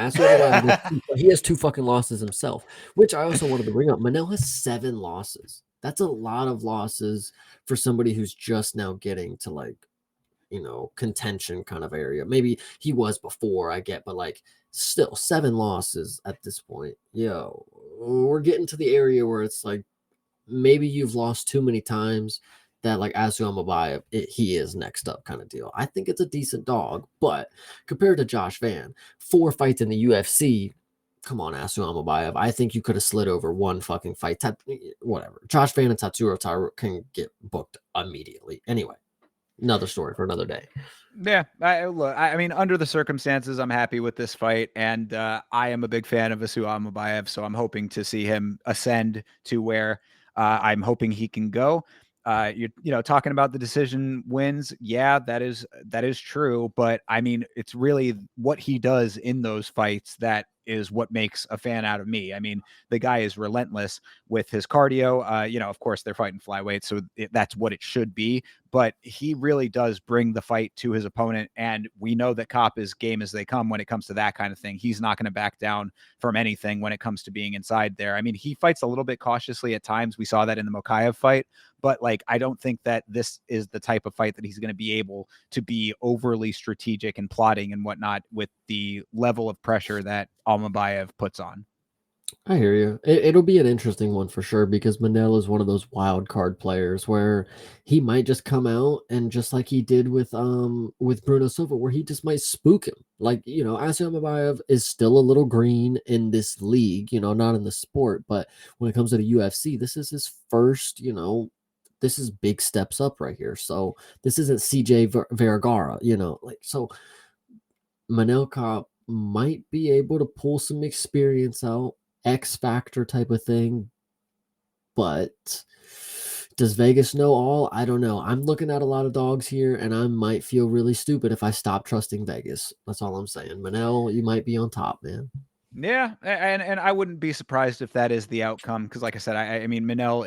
He has 2 fucking losses himself, which I also wanted to bring up. Manel has 7 losses. That's a lot of losses for somebody who's just now getting to like contention kind of area. Maybe he was before, I get, but like still 7 losses at this point. Yo, we're getting to the area where it's like maybe you've lost too many times that like Asu Almabayev, he is next up kind of deal. I think it's a decent dog, but compared to Josh Van, 4 fights in the UFC, come on, Asu Almabayev. I think you could have slid over one fucking fight. Whatever. Josh Van and Tatsuro Taru can get booked immediately. Anyway, another story for another day. Yeah, I mean, under the circumstances, I'm happy with this fight, and I am a big fan of Asu Almabayev, so I'm hoping to see him ascend to where I'm hoping he can go. Talking about the decision wins, yeah, that is true, but I mean, it's really what he does in those fights that is what makes a fan out of me. I mean, the guy is relentless with his cardio. Of course, they're fighting flyweight, so that's what it should be. But he really does bring the fight to his opponent, and we know that Kape is game as they come when it comes to that kind of thing. He's not going to back down from anything when it comes to being inside there. I mean, he fights a little bit cautiously at times. We saw that in the Mokaev fight, but like, I don't think that this is the type of fight that he's going to be able to be overly strategic and plotting and whatnot with the level of pressure that Almabayev puts on. I hear you. It'll be an interesting one for sure because Manel is one of those wild card players where he might just come out and just like he did with Bruno Silva, where he just might spook him. Like, Asim Amabayev is still a little green in this league, not in the sport, but when it comes to the UFC, this is his first, this is big steps up right here. So this isn't CJ Vergara, so Manel Kape might be able to pull some experience out. X factor type of thing, but does Vegas know all? I don't know. I'm looking at a lot of dogs here, and I might feel really stupid if I stop trusting Vegas. That's all I'm saying. Manel, you might be on top, man. Yeah, and I wouldn't be surprised if that is the outcome because, like I said, I mean, Manel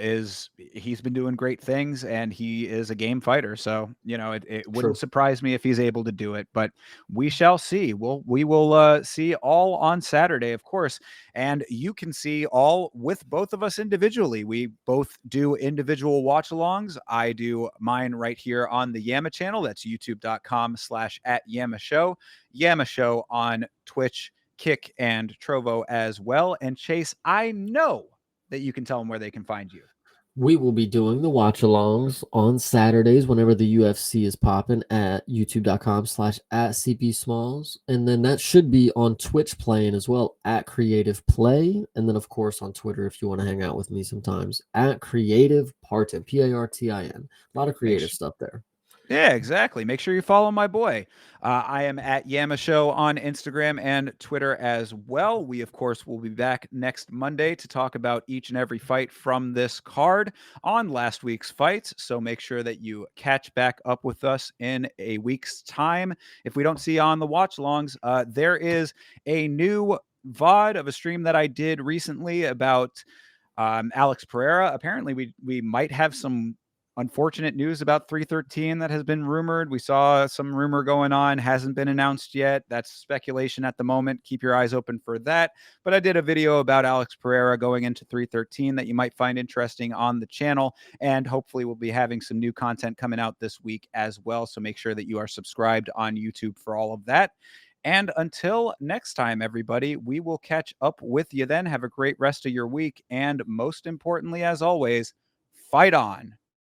he's been doing great things and he is a game fighter, so it wouldn't True. surprise me if he's able to do it. But we shall see. We will see all on Saturday, of course, and you can see all with both of us individually. We both do individual watch-alongs. I do mine right here on the Yama channel. That's youtube.com/@Yama Show. Yama Show on Twitch, Kick, and Trovo as well. And Chase, I know that you can tell them where they can find you. We will be doing the watch alongs on Saturdays whenever the UFC is popping at youtube.com/@CP Smalls. And then that should be on Twitch playing as well at Creative Play. And then, of course, on Twitter if you want to hang out with me sometimes at Creative Partin, Partin. A lot of creative stuff there. Yeah, exactly. Make sure you follow my boy. I am at Yama Show on Instagram and Twitter as well. We, of course, will be back next Monday to talk about each and every fight from this card on last week's fights. So make sure that you catch back up with us in a week's time. If we don't see you on the watch longs, there is a new VOD of a stream that I did recently about Alex Pereira. Apparently, we might have some unfortunate news about 313 that has been rumored. We saw some rumor going on, hasn't been announced yet. That's speculation at the moment. Keep your eyes open for that. But I did a video about Alex Pereira going into 313 that you might find interesting on the channel. And hopefully we'll be having some new content coming out this week as well. So make sure that you are subscribed on YouTube for all of that. And until next time, everybody, we will catch up with you then. Have a great rest of your week. And most importantly, as always, fight on.